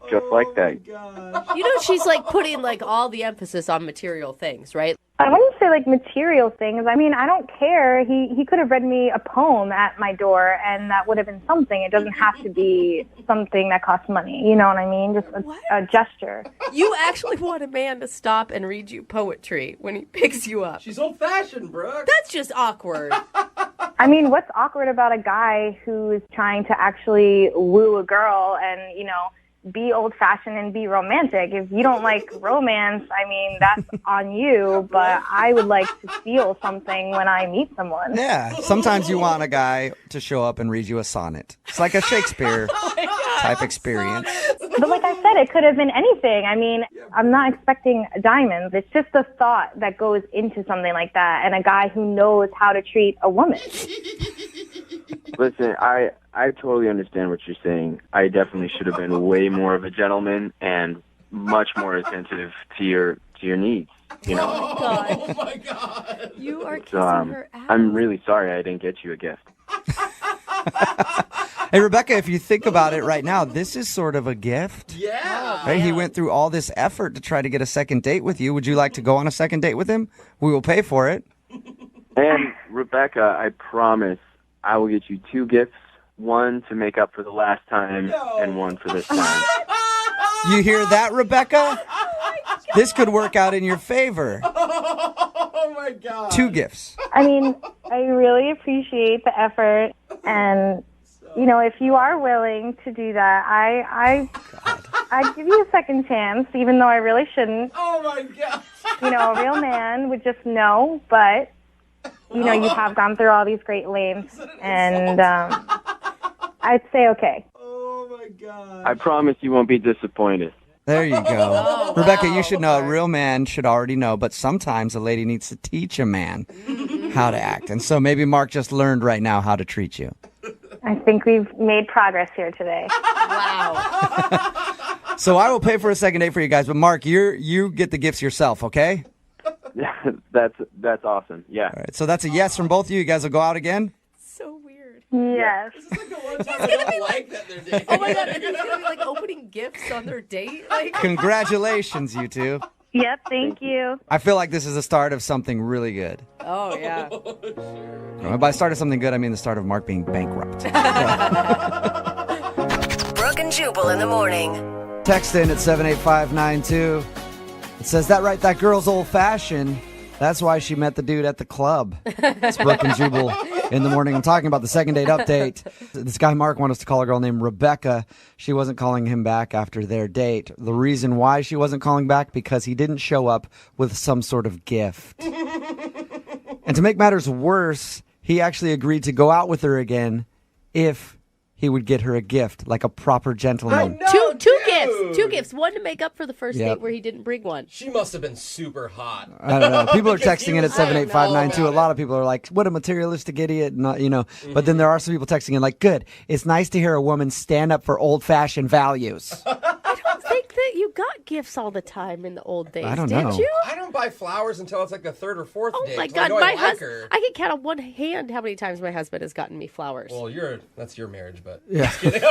just like that. You know, she's like putting like all the emphasis on material things, right? I wouldn't say like material things. I mean, I don't care. He could have read me a poem at my door, and that would have been something. It doesn't have to be something that costs money. You know what I mean? Just a gesture. You actually want a man to stop and read you poetry when he picks you up. She's old-fashioned, Brooke. That's just awkward. I mean, what's awkward about a guy who is trying to actually woo a girl and, be old-fashioned and be romantic? If you don't like romance, I mean, that's on you, but I would like to feel something when I meet someone. Yeah, sometimes you want a guy to show up and read you a sonnet. It's like a Shakespeare type experience. But like I said, it could have been anything. I mean, I'm not expecting diamonds. It's just the thought that goes into something like that, and a guy who knows how to treat a woman. Listen, I totally understand what you're saying. I definitely should have been way more of a gentleman and much more attentive to your needs. Oh my God! You are kissing her ass. I'm really sorry I didn't get you a gift. Hey, Rebecca, if you think about it right now, this is sort of a gift. Yeah. Right? He went through all this effort to try to get a second date with you. Would you like to go on a second date with him? We will pay for it. And Rebecca, I promise I will get you 2 gifts. One to make up for the last time, and one for this time. You hear that, Rebecca? This could work out in your favor. Oh, my God. 2 gifts. I mean, I really appreciate the effort, and, if you are willing to do that, I give you a second chance, even though I really shouldn't. Oh, my God. A real man would just know, but, you have gone through all these great lengths, and I'd say okay. Oh, my God. I promise you won't be disappointed. There you go. Rebecca, you should know a real man should already know, but sometimes a lady needs to teach a man how to act. And so maybe Mark just learned right now how to treat you. I think we've made progress here today. Wow. So I will pay for a second date for you guys, but Mark, you get the gifts yourself, okay? Yeah, that's awesome. Yeah. All right, so that's a yes from both of you. You guys will go out again? So weird. Yes. He's gonna be like that. Their date. Oh my God! And he's gonna be like opening gifts on their date. Like, congratulations, you two. Yep. Thank you. I feel like this is the start of something really good. oh yeah. By start of something good, I mean the start of Mark being bankrupt. Brooke and Jubal in the morning. Text in at 78592. It says, that right, that girl's old-fashioned. That's why she met the dude at the club. It's Brooke and Jubal in the morning. I'm talking about the second date update. This guy Mark wanted us to call a girl named Rebecca. She wasn't calling him back after their date. The reason why she wasn't calling back, because he didn't show up with some sort of gift. And to make matters worse, he actually agreed to go out with her again if he would get her a gift, like a proper gentleman. Two gifts. One to make up for the first date where he didn't bring one. She must have been super hot. I don't know. People are texting in at 78592. A lot of people are like, what a materialistic idiot. Not, But then there are some people texting in like, good. It's nice to hear a woman stand up for old-fashioned values. you got gifts all the time in the old days, I don't did know. you? I don't buy flowers until it's like the third or fourth Oh date. my 'cause God, I know my I like husband! her. I can count on one hand how many times my husband has gotten me flowers. Well, that's your marriage, but Yeah. just kidding.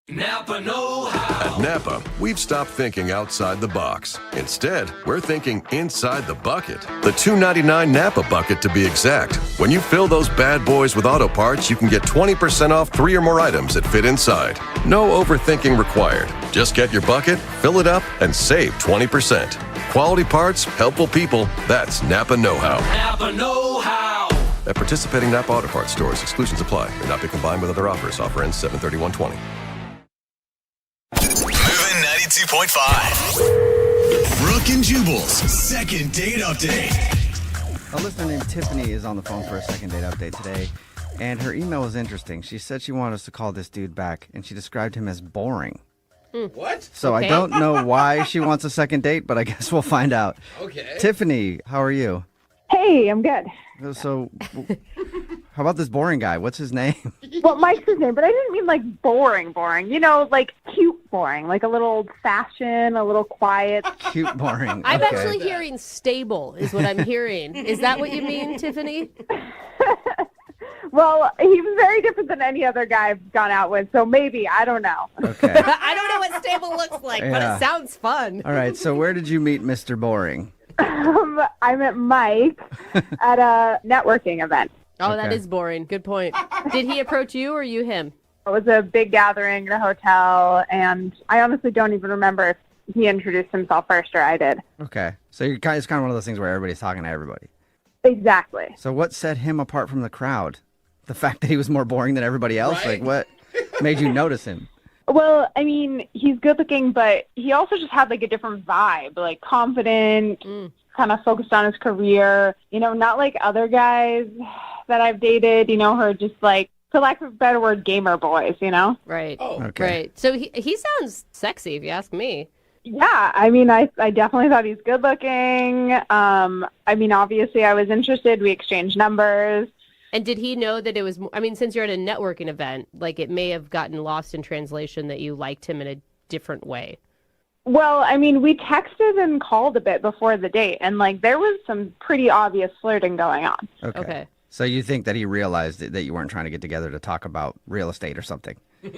Napa know-how. At Napa, we've stopped thinking outside the box. Instead, we're thinking inside the bucket. The $2.99 Napa bucket, to be exact. When you fill those bad boys with auto parts, you can get 20% off 3 or more items that fit inside. No overthinking required. Just get your bucket, fill it up, and save 20%. Quality parts, helpful people. That's Napa know-how. Napa know-how. At participating Napa Auto Parts stores, exclusions apply. May not be combined with other offers. Offer ends 7/31/20. Moving 92.5. Brooke and Jubal's second date update. A listener named Tiffany is on the phone for a second date update today, and her email was interesting. She said she wanted us to call this dude back, and she described him as boring. What? So Okay. I don't know why she wants a second date, but I guess we'll find out. Okay. Tiffany, how are you? Hey, I'm good. So, how about this boring guy? What's his name? Well, Mike's his name, but I didn't mean like boring. You know, like cute boring, like a little old-fashioned, a little quiet. Cute boring. I'm Okay. actually hearing stable is what I'm hearing. Is that what you mean, Tiffany? Well, he was very different than any other guy I've gone out with, so maybe, I don't know. Okay. I don't know what stable looks like, but Yeah. it sounds fun. All right, so where did you meet Mr. Boring? I met Mike at a networking event. Oh, that Okay. is boring. Good point. Did he approach you or you him? It was a big gathering in a hotel, and I honestly don't even remember if he introduced himself first or I did. Okay, so it's kind of one of those things where everybody's talking to everybody. Exactly. So what set him apart from the crowd? The fact that he was more boring than everybody else? Right. Like, what made you notice him? Well, I mean, he's good looking, but he also just had like a different vibe, like confident, kind of focused on his career, you know, not like other guys that I've dated, you know, who are just like, for lack of a better word, gamer boys, you know? Right. Okay. Right. So he sounds sexy, if you ask me. Yeah, I mean, I definitely thought he's good looking. I mean, obviously I was interested. We exchanged numbers. And did he know that it was, I mean, since you're at a networking event, like it may have gotten lost in translation that you liked him in a different way. Well, I mean, we texted and called a bit before the date, and like there was some pretty obvious flirting going on. Okay. So you think that he realized that you weren't trying to get together to talk about real estate or something?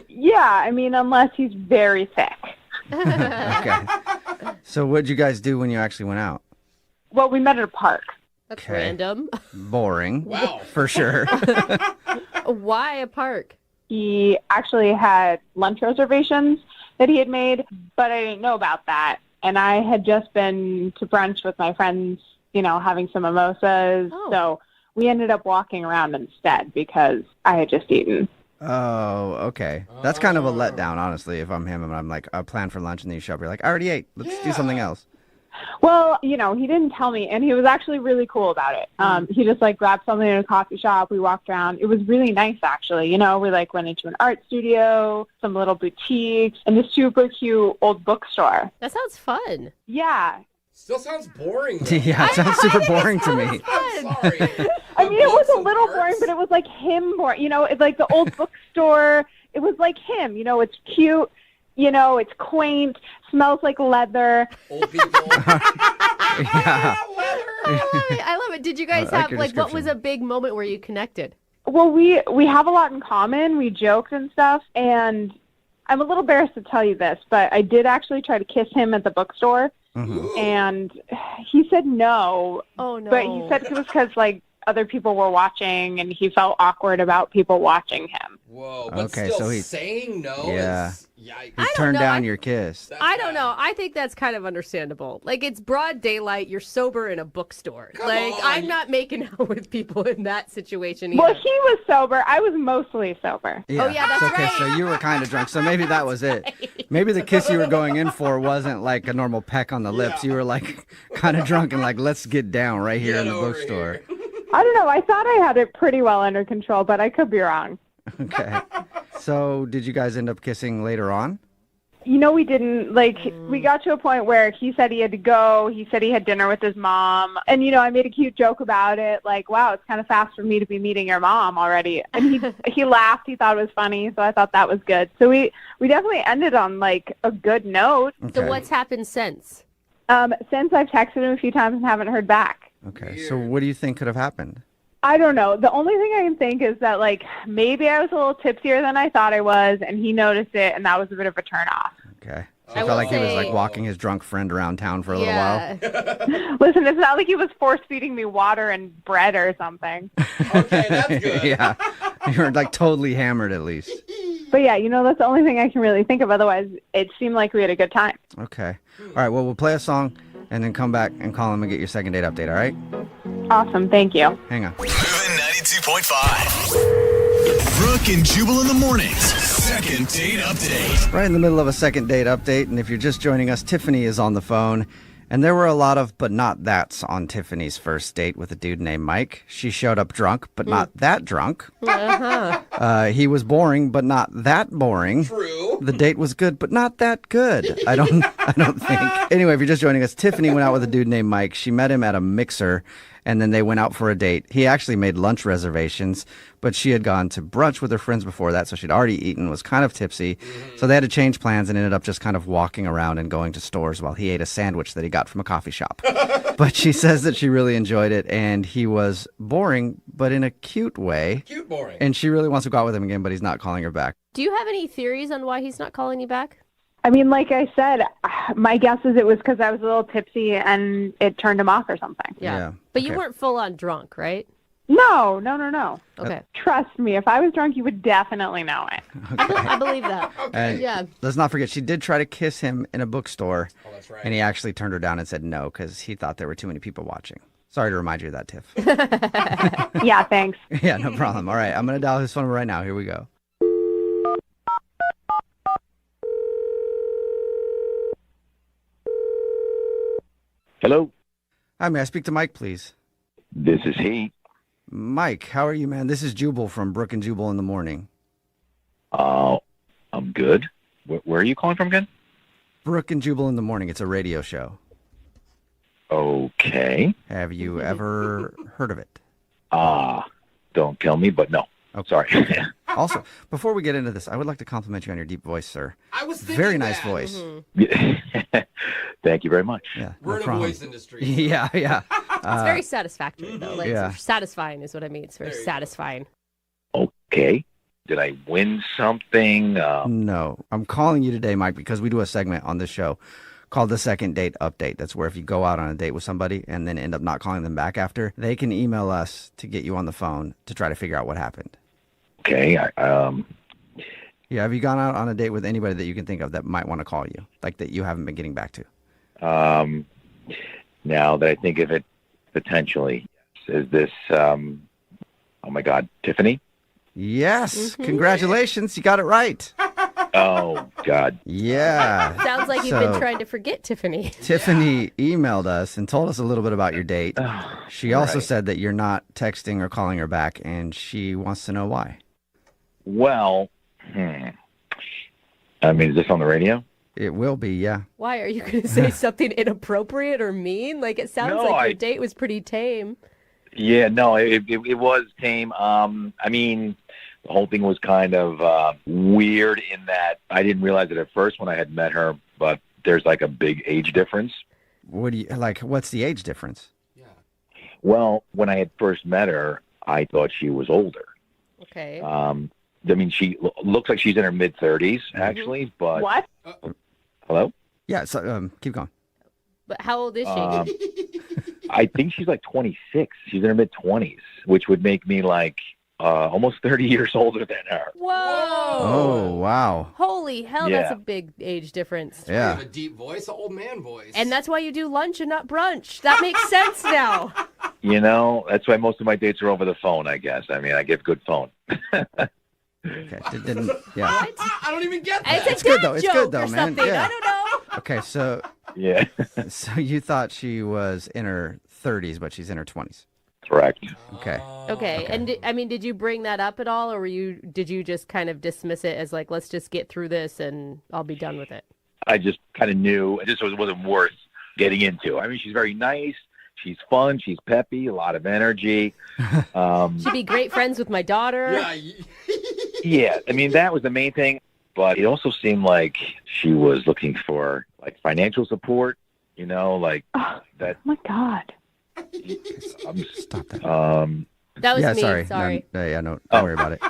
Yeah, I mean, unless he's very thick. Okay. So what'd you guys do when you actually went out? Well, we met at a park. That's Okay. random. Boring. Wow. For sure. Why a park? He actually had lunch reservations that he had made, but I didn't know about that. And I had just been to brunch with my friends, you know, having some mimosas. So we ended up walking around instead because I had just eaten. Oh, okay. That's kind of a letdown, honestly, if I'm him and I'm like, I plan for lunch and then you show up, you're like, I already ate. Let's do something else. Well, you know, he didn't tell me, and he was actually really cool about it. He just like grabbed something in a coffee shop. We walked around. It was really nice, actually. You know, we like went into an art studio, some little boutiques, and this super cute old bookstore. That sounds fun. Yeah. Still sounds boring. though. Yeah, it sounds super boring to me. I'm sorry. I mean, it was a little boring, but it was like him boring. You know, it's like the old bookstore. It was like him. You know, it's cute. You know, it's quaint. Smells like leather. Old people. Yeah. I love it. Did you guys I like have, your like, what was description. a big moment where you connected? Well, we have a lot in common. We joked and stuff, and I'm a little embarrassed to tell you this, but I did actually try to kiss him at the bookstore, and he said no. Oh, no. But he said it was because, like, other people were watching, and he felt awkward about people watching him. Whoa, but Okay, still so he- saying no Yeah. is... Yikes. He turned know. down your kiss. I don't know. I think that's kind of understandable. Like, it's broad daylight. You're sober in a bookstore. on. I'm not making out with people in that situation either. Well, he was sober. I was mostly sober. Yeah. Oh, yeah, that's okay, right. so you were kind of drunk. So maybe that was it. Maybe the kiss you were going in for wasn't like a normal peck on the lips. You were like kind of drunk and like, let's get down right here in the bookstore. I don't know. I thought I had it pretty well under control, but I could be wrong. Okay. So did you guys end up kissing later on? We didn't. We got to a point where he said he had to go. He said he had dinner with his mom. And, I made a cute joke about it. Like, wow, it's kind of fast for me to be meeting your mom already. And he laughed. He thought it was funny. So I thought that was good. So we definitely ended on, a good note. So what's happened since? Since I've texted him a few times and haven't heard back. Okay, so what do you think could have happened? I don't know. The only thing I can think is that, maybe I was a little tipsier than I thought I was, and he noticed it, and that was a bit of a turnoff. Okay. So I felt like he was, walking his drunk friend around town for a little while. Listen, it's not like he was force-feeding me water and bread or something. Okay, that's good. Yeah. You were, totally hammered at least. But, yeah, that's the only thing I can really think of. Otherwise, it seemed like we had a good time. Okay. All right, well, we'll play a song and then come back and call him and get your second date update, all right? Awesome. Thank you. Hang on. Moving 92.5. Brooke and Jubal in the mornings. Second date update. Right in the middle of a second date update, and if you're just joining us, Tiffany is on the phone. And there were a lot of but not that's on Tiffany's first date with a dude named Mike. She showed up drunk, but not that drunk. He was boring, but not that boring. True. The date was good, but not that good. I don't think. Anyway, if you're just joining us, Tiffany went out with a dude named Mike. She met him at a mixer, and then they went out for a date. He actually made lunch reservations, but she had gone to brunch with her friends before that, so she'd already eaten, was kind of tipsy. So they had to change plans and ended up just kind of walking around and going to stores while he ate a sandwich that he got from a coffee shop. But she says that she really enjoyed it, and he was boring, but in a cute way. Cute boring. And she really wants to go out with him again, but he's not calling her back. Do you have any theories on why he's not calling you back? I mean, like I said, my guess is it was because I was a little tipsy and it turned him off or something. Yeah. But you weren't full on drunk, right? No. Okay. Trust me, if I was drunk, you would definitely know it. I believe that. And Yeah. let's not forget, she did try to kiss him in a bookstore. Oh, that's right. And he actually turned her down and said no because he thought there were too many people watching. Sorry to remind you of that, Tiff. Yeah, thanks. Yeah, no problem. All right, I'm going to dial his phone right now. Here we go. Hello. Hi, may I speak to Mike, please? This is he. Mike, how are you, man? This is Jubal from Brooke and Jubal in the morning. I'm good. Where are you calling from again? Brooke and Jubal in the morning. It's a radio show. Okay. Have you ever heard of it? Don't tell me, but no. Oh, sorry. Also, before we get into this, I would like to compliment you on your deep voice, sir. I was thinking Very nice that. voice. Thank you very much. Yeah, We're no in problem. a voice industry. Yeah. It's very satisfactory, though. Yeah. Satisfying is what I mean. It's very satisfying. Okay. Did I win something? No. I'm calling you today, Mike, because we do a segment on this show called the Second Date Update. That's where if you go out on a date with somebody and then end up not calling them back after, they can email us to get you on the phone to try to figure out what happened. Okay. Yeah, have you gone out on a date with anybody that you can think of that might want to call you, like that you haven't been getting back to? Now that I think of it, potentially, is this, oh my God, Tiffany? Yes. Congratulations. You got it right. Oh, God. Yeah. Sounds like you've been trying to forget Tiffany. Tiffany emailed us and told us a little bit about your date. She also said that you're not texting or calling her back, and she wants to know why. Well, I mean, is this on the radio? It will be, yeah. Why? Are you going to say something inappropriate or mean? Like, it sounds like your date was pretty tame. Yeah, no, it was tame. I mean, the whole thing was kind of weird in that I didn't realize it at first when I had met her, but there's like a big age difference. What's the age difference? Well, when I had first met her, I thought she was older. Okay. I mean, she looks like she's in her mid-30s, actually, but... What? Hello? Yeah, so keep going. But how old is she? I think she's like 26. She's in her mid-20s, which would make me like almost 30 years older than her. Whoa! Oh, wow. Holy hell, Yeah. that's a big age difference. Yeah. You have a deep voice, an old man voice. And that's why you do lunch and not brunch. That makes sense now. You know, that's why most of my dates are over the phone, I guess. I mean, I give good phone. Okay, yeah. What? I don't even get that. It's a good dad though. It's joke good though, or man. something. Yeah. I don't know. Okay, so Yeah. so you thought she was in her 30s, but she's in her 20s. Correct. Okay. Okay. And did you bring that up at all, or did you just kind of dismiss it as like, let's just get through this and I'll be done with it? I just kind of knew it just wasn't worth getting into. I mean, she's very nice. She's fun. She's peppy. A lot of energy. She'd be great friends with my daughter. Yeah, I mean, that was the main thing. But it also seemed like she was looking for, like, financial support, you know, like that. Oh, my God. Stop that. That was me. Sorry. Sorry. No, don't worry about it.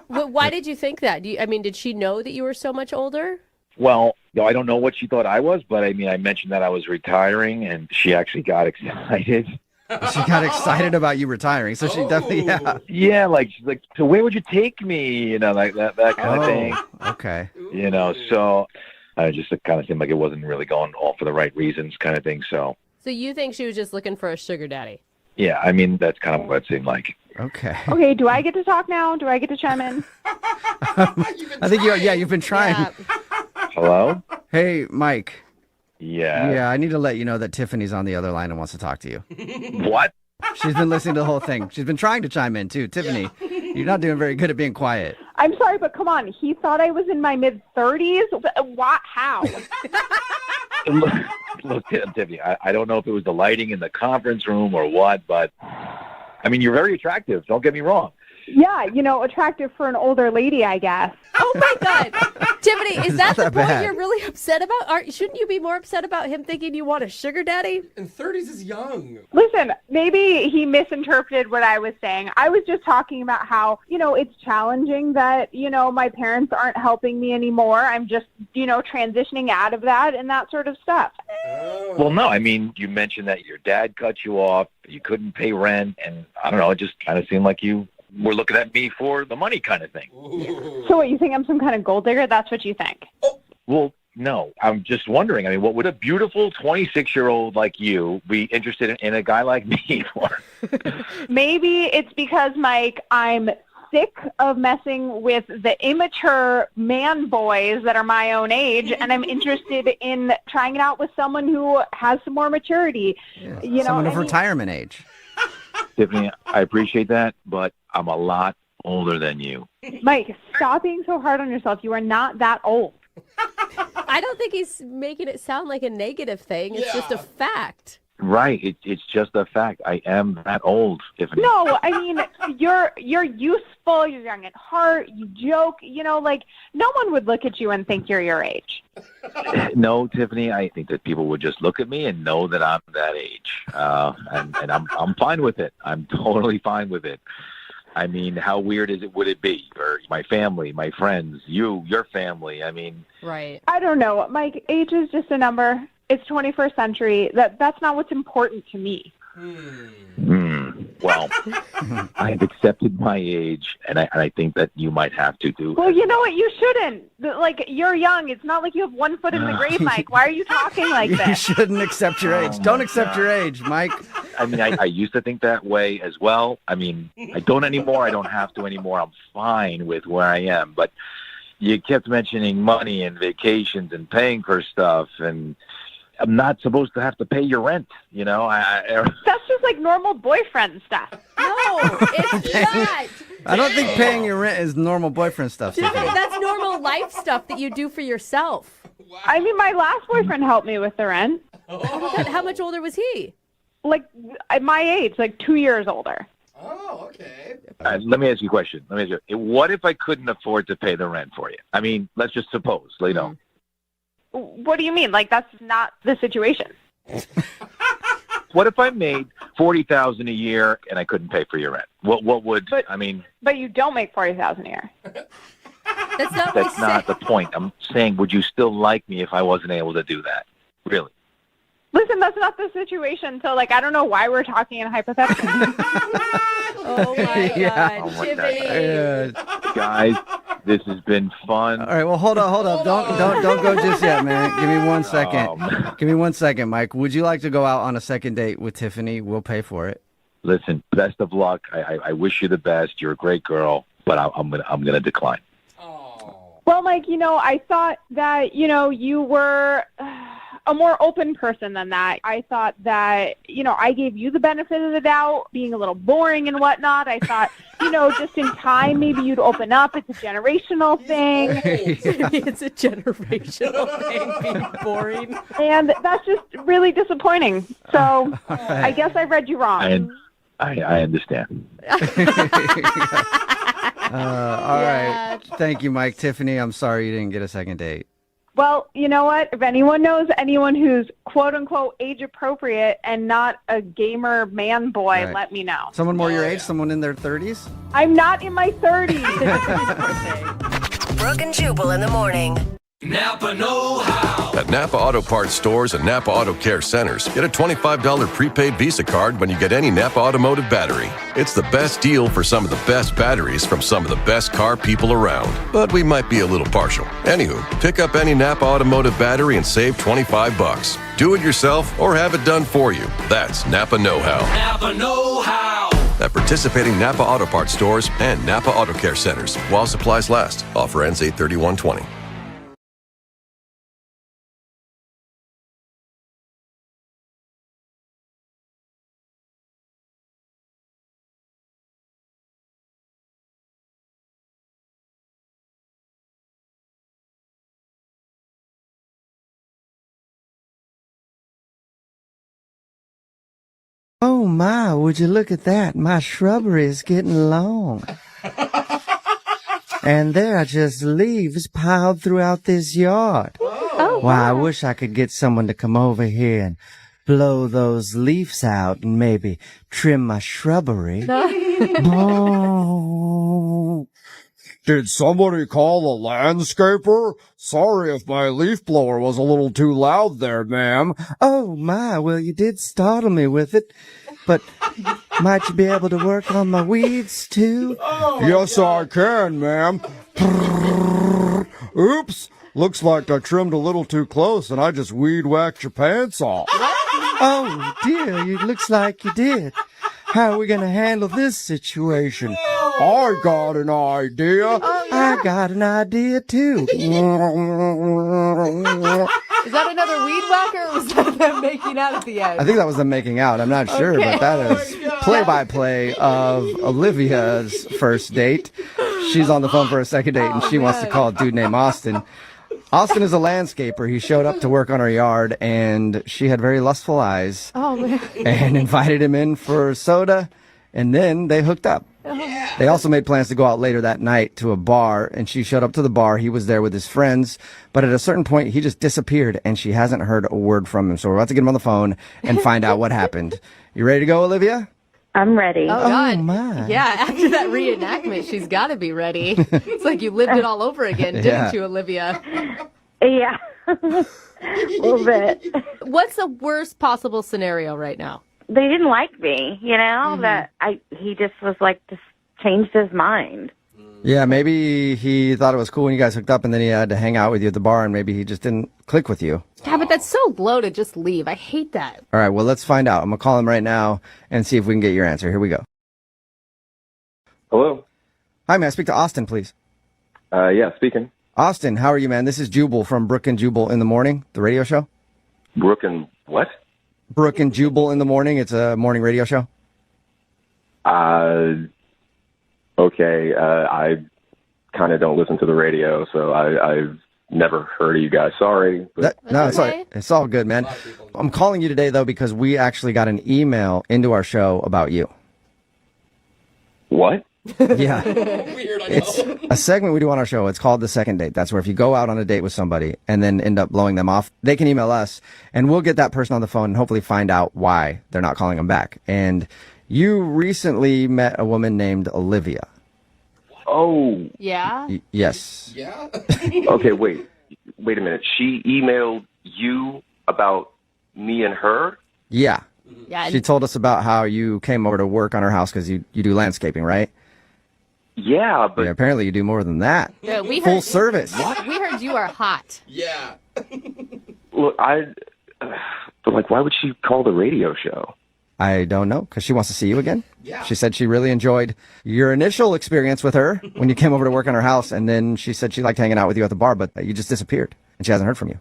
Why did you think that? Did she know that you were so much older? Well, I don't know what she thought I was, but I mean, I mentioned that I was retiring, and she actually got excited. She got excited about you retiring, so she definitely, Yeah, like, she's like, so where would you take me? You know, like that kind of thing. Okay. You know, so I just it kind of seemed like it wasn't really going all for the right reasons kind of thing, so. So you think she was just looking for a sugar daddy? Yeah, I mean, that's kind of what it seemed like. Okay. Okay, do I get to talk now? Do I get to chime in? I think you've been trying. Yeah. Hello? Hey, Mike. Yeah. Yeah, I need to let you know that Tiffany's on the other line and wants to talk to you. What? She's been listening to the whole thing. She's been trying to chime in, too. Tiffany, you're not doing very good at being quiet. I'm sorry, but come on. He thought I was in my mid-30s? What? How? Look, Tiffany, I don't know if it was the lighting in the conference room or what, but, I mean, you're very attractive. Don't get me wrong. Yeah, attractive for an older lady, I guess. Oh, my God. Tiffany, is that the that point bad. you're really upset about? Shouldn't you be more upset about him thinking you want a sugar daddy? And 30s is young. Listen, maybe he misinterpreted what I was saying. I was just talking about how, it's challenging that, my parents aren't helping me anymore. I'm just, transitioning out of that and that sort of stuff. Well, no, I mean, you mentioned that your dad cut you off, you couldn't pay rent, and I don't know, it just kind of seemed like you were looking at me for the money kind of thing. So what, you think I'm some kind of gold digger? That's what you think? Well, no, I'm just wondering, I mean, what would a beautiful 26-year-old like you be interested in a guy like me for? Maybe it's because, Mike, I'm sick of messing with the immature man boys that are my own age, and I'm interested in trying it out with someone who has some more maturity. Yeah, someone of retirement age. Tiffany, I appreciate that, but I'm a lot older than you. Mike, stop being so hard on yourself. You are not that old. I don't think he's making it sound like a negative thing. It's just a fact. Right. It's just a fact. I am that old, Tiffany. No, I mean, you're useful, you're young at heart, you joke, no one would look at you and think you're your age. No, Tiffany, I think that people would just look at me and know that I'm that age. And I'm fine with it. I'm totally fine with it. I mean, how weird would it be for my family, my friends, your family? I mean, right. I don't know. Mike, age is just a number. It's 21st century. That's not what's important to me. Well, I've accepted my age, and I think that you might have to do. Well, you know what? You shouldn't. You're young. It's not like you have 1 foot in the grave, Mike. Why are you talking like You this? shouldn't accept your age. Don't accept your age, Mike. I mean, I used to think that way as well. I mean, I don't anymore. I don't have to anymore. I'm fine with where I am. But you kept mentioning money and vacations and paying for stuff, and I'm not supposed to have to pay your rent, That's just like normal boyfriend stuff. No, it's not. I don't think paying your rent is normal boyfriend stuff, Tiffany. That's normal life stuff that you do for yourself. I mean, my last boyfriend helped me with the rent. Oh my God, how much older was he? Like, at my age, like 2 years older. Oh, okay. Let me ask you a question. What if I couldn't afford to pay the rent for you? I mean, let's just suppose, What do you mean? Like, that's not the situation. What if I made $40,000 a year and I couldn't pay for your rent? What would I mean? But you don't make $40,000 a year. That's not the point. I'm saying, would you still like me if I wasn't able to do that? Really? Listen, that's not the situation. So, I don't know why we're talking in hypotheticals. Oh my God, Oh my Tiffany. God. Guys, this has been fun. All right, well, hold up. Don't go just yet, man. Give me 1 second. Give me 1 second, Mike. Would you like to go out on a second date with Tiffany? We'll pay for it. Listen, best of luck. I wish you the best. You're a great girl, but I'm gonna decline. Well, Mike, I thought that, you were, a more open person than that. I thought that, I gave you the benefit of the doubt, being a little boring and whatnot. I thought, just in time, maybe you'd open up. It's a generational thing. It's a generational thing, being boring. And that's just really disappointing. So I guess I read you wrong. I understand. All right. Thank you, Mike. Tiffany, I'm sorry you didn't get a second date. Well, you know what? If anyone knows anyone who's quote-unquote age-appropriate and not a gamer man boy, Right. let me know. Someone more your age? Someone in their 30s? I'm not in my 30s. Brooke and Jubal in the morning. Napa know-how. At Napa Auto Parts stores and Napa Auto Care centers, get a $25 prepaid Visa card when you get any Napa Automotive battery. It's the best deal for some of the best batteries from some of the best car people around. But we might be a little partial. Anywho, pick up any Napa Automotive battery and save $25. Do it yourself or have it done for you. That's Napa know-how. Napa know-how. At participating Napa Auto Parts stores and Napa Auto Care centers while supplies last. Offer ends 8/31/20. Oh my, would you look at that? My shrubbery is getting long. And there are just leaves piled throughout this yard. Oh, Why, I wish I could get someone to come over here and blow those leaves out and maybe trim my shrubbery. Oh. Did somebody call a landscaper? Sorry if my leaf blower was a little too loud there, ma'am. Oh my, well you did startle me with it. But might you be able to work on my weeds too? Yes, I can, ma'am. Oops, looks like I trimmed a little too close and I just weed whacked your pants off. Oh dear, it looks like you did. How are we going to handle this situation? I got an idea. I got an idea too. Is that another weed whacker, or was that them making out at the end? I think that was them making out. I'm not sure, but that is play-by-play of Olivia's first date. She's on the phone for a second date, and she wants to call a dude named Austin. Austin is a landscaper. He showed up to work on her yard, and she had very lustful eyes. Oh, man. And invited him in for soda, and then they hooked up. They also made plans to go out later that night to a bar, and she showed up to the bar. He was there with his friends, but at a certain point, he just disappeared, and she hasn't heard a word from him. So we're about to get him on the phone and find out what happened. You ready to go, Olivia? I'm ready. Oh, God. my. Yeah, after that reenactment, she's got to be ready. It's like you lived it all over again, didn't you, Olivia? Yeah, a little bit. What's the worst possible scenario right now? They didn't like me, that he just was like, just changed his mind. Yeah, maybe he thought it was cool when you guys hooked up, and then he had to hang out with you at the bar, and maybe he just didn't click with you. Yeah, but that's so low to just leave. I hate that. All right, well, let's find out. I'm going to call him right now and see if we can get your answer. Here we go. Hello? Hi, may I speak to Austin, please? Yeah, speaking. Austin, how are you, man? This is Jubal from Brooke and Jubal in the Morning, the radio show. Brooke and what? Brooke and Jubal in the Morning. It's a morning radio show. Okay. I kind of don't listen to the radio, so I've never heard of you guys. Sorry. But... It's all good, man. I'm calling you today, though, because we actually got an email into our show about you. What? Yeah. It's a segment we do on our show. It's called The Second Date. That's where if you go out on a date with somebody and then end up blowing them off, they can email us, and we'll get that person on the phone and hopefully find out why they're not calling them back. And you recently met a woman named Olivia. Oh. Yeah? Yes. Yeah? Okay, wait a minute. She emailed you about me and her? Yeah. Yeah. She told us about how you came over to work on her house because you do landscaping, right? Yeah, but... Yeah, apparently you do more than that. Yeah, we Full heard, service. We heard you are hot. Yeah. Look, but why would she call the radio show? I don't know, because she wants to see you again. Yeah. She said she really enjoyed your initial experience with her when you came over to work on her house, and then she said she liked hanging out with you at the bar, but you just disappeared, and she hasn't heard from you.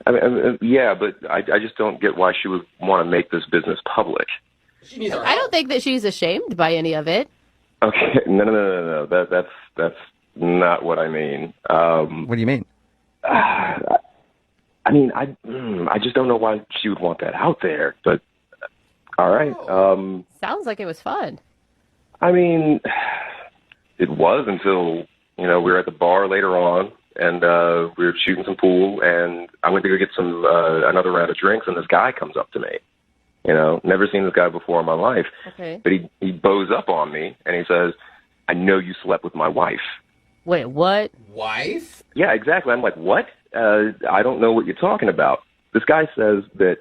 Yeah, but I just don't get why she would want to make this business public. I don't think that she's ashamed by any of it. Okay, no. That's not what I mean. What do you mean? I just don't know why she would want that out there. But all right. Sounds like it was fun. I mean, it was until we were at the bar later on, and we were shooting some pool, and I went to go get some another round of drinks, and this guy comes up to me. Never seen this guy before in my life. Okay. But he bows up on me, and he says, "I know you slept with my wife." Wait, what? Wife? Yeah, exactly. I'm like, what? I don't know what you're talking about. This guy says that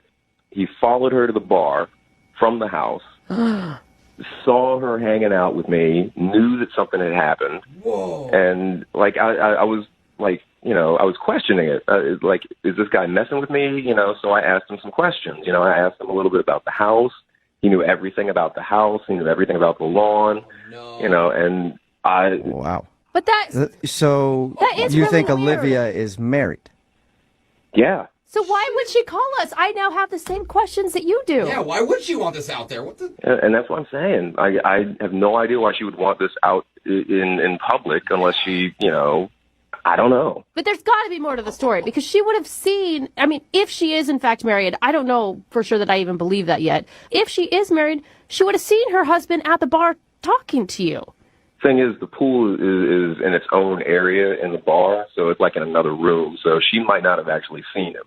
he followed her to the bar from the house, saw her hanging out with me, knew that something had happened. Whoa. And, I was, I was questioning it. Is this guy messing with me? So I asked him some questions. I asked him a little bit about the house. He knew everything about the house. He knew everything about the lawn. No. And I... Wow. But So that is you really think weird. Olivia is married? Yeah. So why would she call us? I now have the same questions that you do. Yeah, why would she want this out there? What the? And that's what I'm saying. I have no idea why she would want this out in public unless she, I don't know. But there's got to be more to the story because she would have seen, if she is in fact married, I don't know for sure that I even believe that yet. If she is married, she would have seen her husband at the bar talking to you. Thing is, the pool is in its own area in the bar, so it's like in another room, so she might not have actually seen him.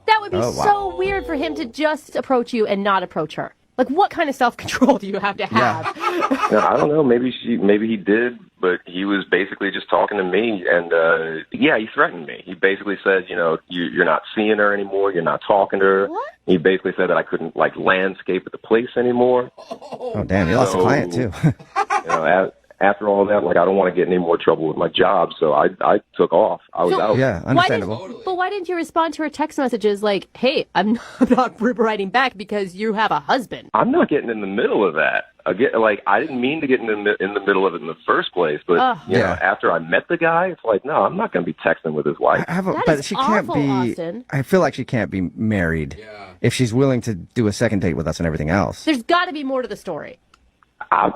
That would be so weird for him to just approach you and not approach her. Like, what kind of self-control do you have to have? No, I don't know. Maybe he did, but he was basically just talking to me, and he threatened me. He basically said, you're not seeing her anymore, you're not talking to her. What? He basically said that I couldn't landscape at the place anymore. Oh, damn! You lost a client too. After all that, I don't want to get in any more trouble with my job, so I took off. I was out. Yeah, understandable. But why didn't you respond to her text messages like, hey, I'm not writing back because you have a husband? I'm not getting in the middle of that. Again, I didn't mean to get in the middle of it in the first place, but after I met the guy, it's like, no, I'm not going to be texting with his wife. But she can't be. Austin. I feel like she can't be married if she's willing to do a second date with us and everything else. There's got to be more to the story. I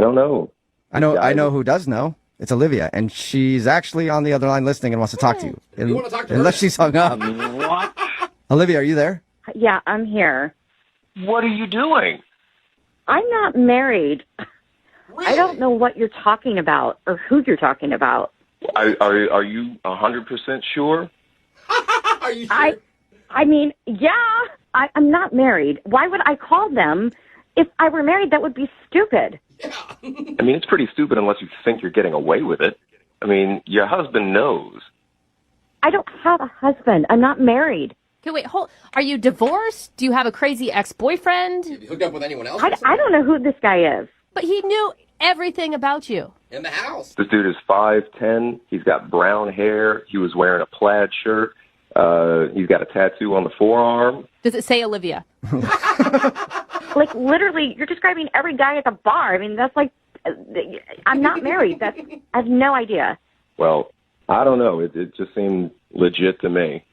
don't know. I know who does know. It's Olivia, and she's actually on the other line listening and wants to talk to you. You want to talk to her? Unless she's hung up. What? Olivia, are you there? Yeah, I'm here. What are you doing? I'm not married. Really? I don't know what you're talking about or who you're talking about. Are you 100% sure? Are you sure? I'm not married. Why would I call them? If I were married, that would be stupid. Yeah. I mean, it's pretty stupid unless you think you're getting away with it. I mean, your husband knows. I don't have a husband. I'm not married. Okay, wait, are you divorced? Do you have a crazy ex-boyfriend? Have you hooked up with anyone else? I don't know who this guy is. But he knew everything about you. In the house. This dude is 5'10". He's got brown hair. He was wearing a plaid shirt. He's got a tattoo on the forearm. Does it say Olivia? Literally, you're describing every guy at the bar. I mean, that's I'm not married. I have no idea. Well, I don't know. It just seemed legit to me.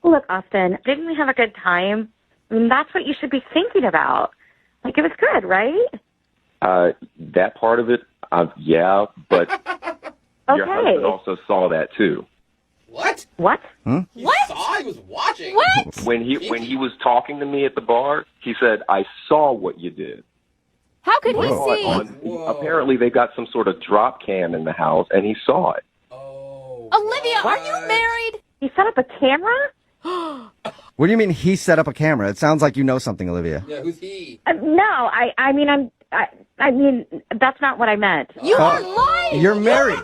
Look, Austin, didn't we have a good time? I mean, that's what you should be thinking about. It was good, right? That part of it, yeah, but your husband also saw that too. What? What? He saw? He was watching? What? When he was talking to me at the bar, he said, "I saw what you did." How could he see? Apparently, they got some sort of drop cam in the house, and he saw it. Olivia, are you married? He set up a camera? What do you mean he set up a camera? It sounds like you know something, Olivia. Yeah, who's he? No, I mean, that's not what I meant. You are lying. You're married.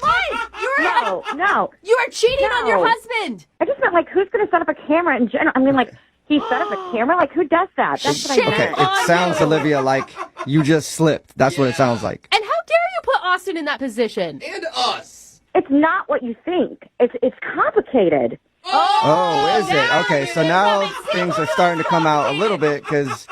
No. You are cheating on your husband. I just meant, who's going to set up a camera in general? I mean, he set up a camera? Who does that? That's what I meant. Okay, it sounds, Olivia, like you just slipped. That's what it sounds like. And how dare you put Austin in that position? And us. It's not what you think. It's complicated. Oh, is it? Okay, so now things are starting to come out a little bit because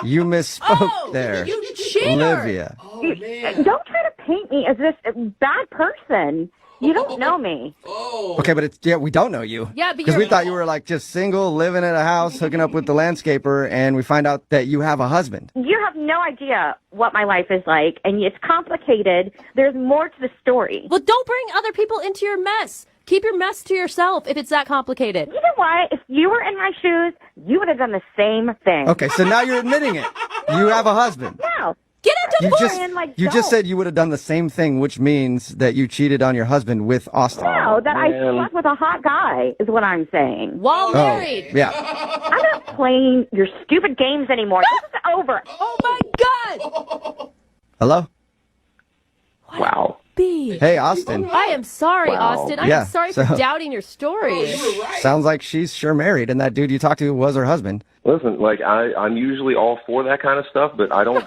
you misspoke there. You cheater. Olivia. Oh, man. Don't try to paint me as this bad person. You don't know me. Okay, but we don't know you. Yeah, but because we thought you were like just single, living in a house, hooking up with the landscaper, and we find out that you have a husband. You have no idea what my life is like, and it's complicated. There's more to the story. Well, don't bring other people into your mess. Keep your mess to yourself if it's that complicated. You know what? If you were in my shoes, you would have done the same thing. Okay, so now you're admitting it. You have a husband. No. Get out to You just said you would have done the same thing, which means that you cheated on your husband with Austin. No, that I slept with a hot guy is what I'm saying. While married. Yeah. I'm not playing your stupid games anymore. This is over. Oh, my God. Hello? Wow. Hey, Austin. I am sorry, Wow. Austin. I'm Yeah, sorry so- for doubting your story. Sounds like she's sure married, and that dude you talked to was her husband. Listen, like I'm usually all for that kind of stuff, but I don't.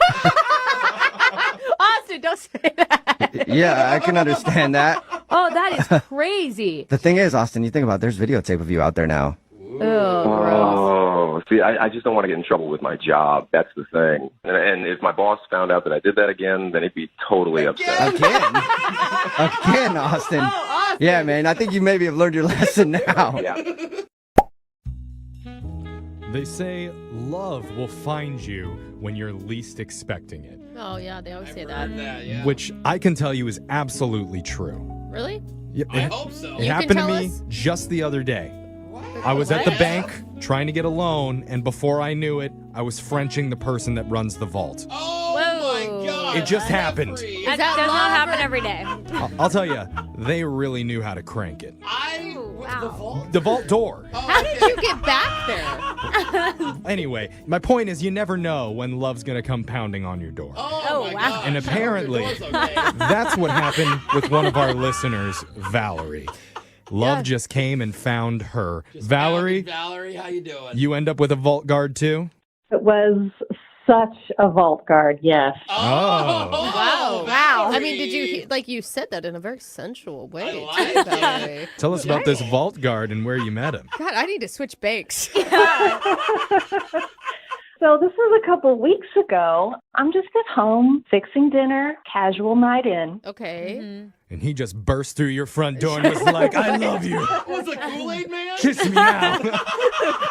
Austin, don't say that. Yeah, I can understand that. Oh, that is crazy. The thing is, Austin, you think about it, there's videotape of you out there now. Oh, see, I just don't want to get in trouble with my job. That's the thing. And if my boss found out that I did that again, then he'd be totally upset. Again, Austin. Yeah, man, I think you maybe have learned your lesson now. Yeah. They say love will find you when you're least expecting it. Oh, yeah, they always say that. Which I can tell you is absolutely true. Really? Yeah, I hope so. It You happened can to tell me us? just the other day. I was at the bank trying to get a loan, and before I knew it, I was Frenching the person that runs the vault. Oh my God. It just happened. That does not happen every day. I'll tell you, they really knew how to crank it. Wow. The vault door. How did you get back there? Anyway, my point is you never know when love's going to come pounding on your door. Oh, wow. And apparently, that's what happened with one of our listeners, Valerie. Love just came and found her. Valerie, Valerie, how you doing? you end up with a vault guard too? It was such a vault guard, yes. Oh. Wow. Wow. I mean, did you, like you said that in a very sensual way. too, Valerie. Tell us about this vault guard and where you met him. God, I need to switch banks. So this was a couple weeks ago. I'm just at home fixing dinner, casual night in. Okay. And he just burst through your front door and was like, I love you. Was the Kool-Aid man? Kiss me now.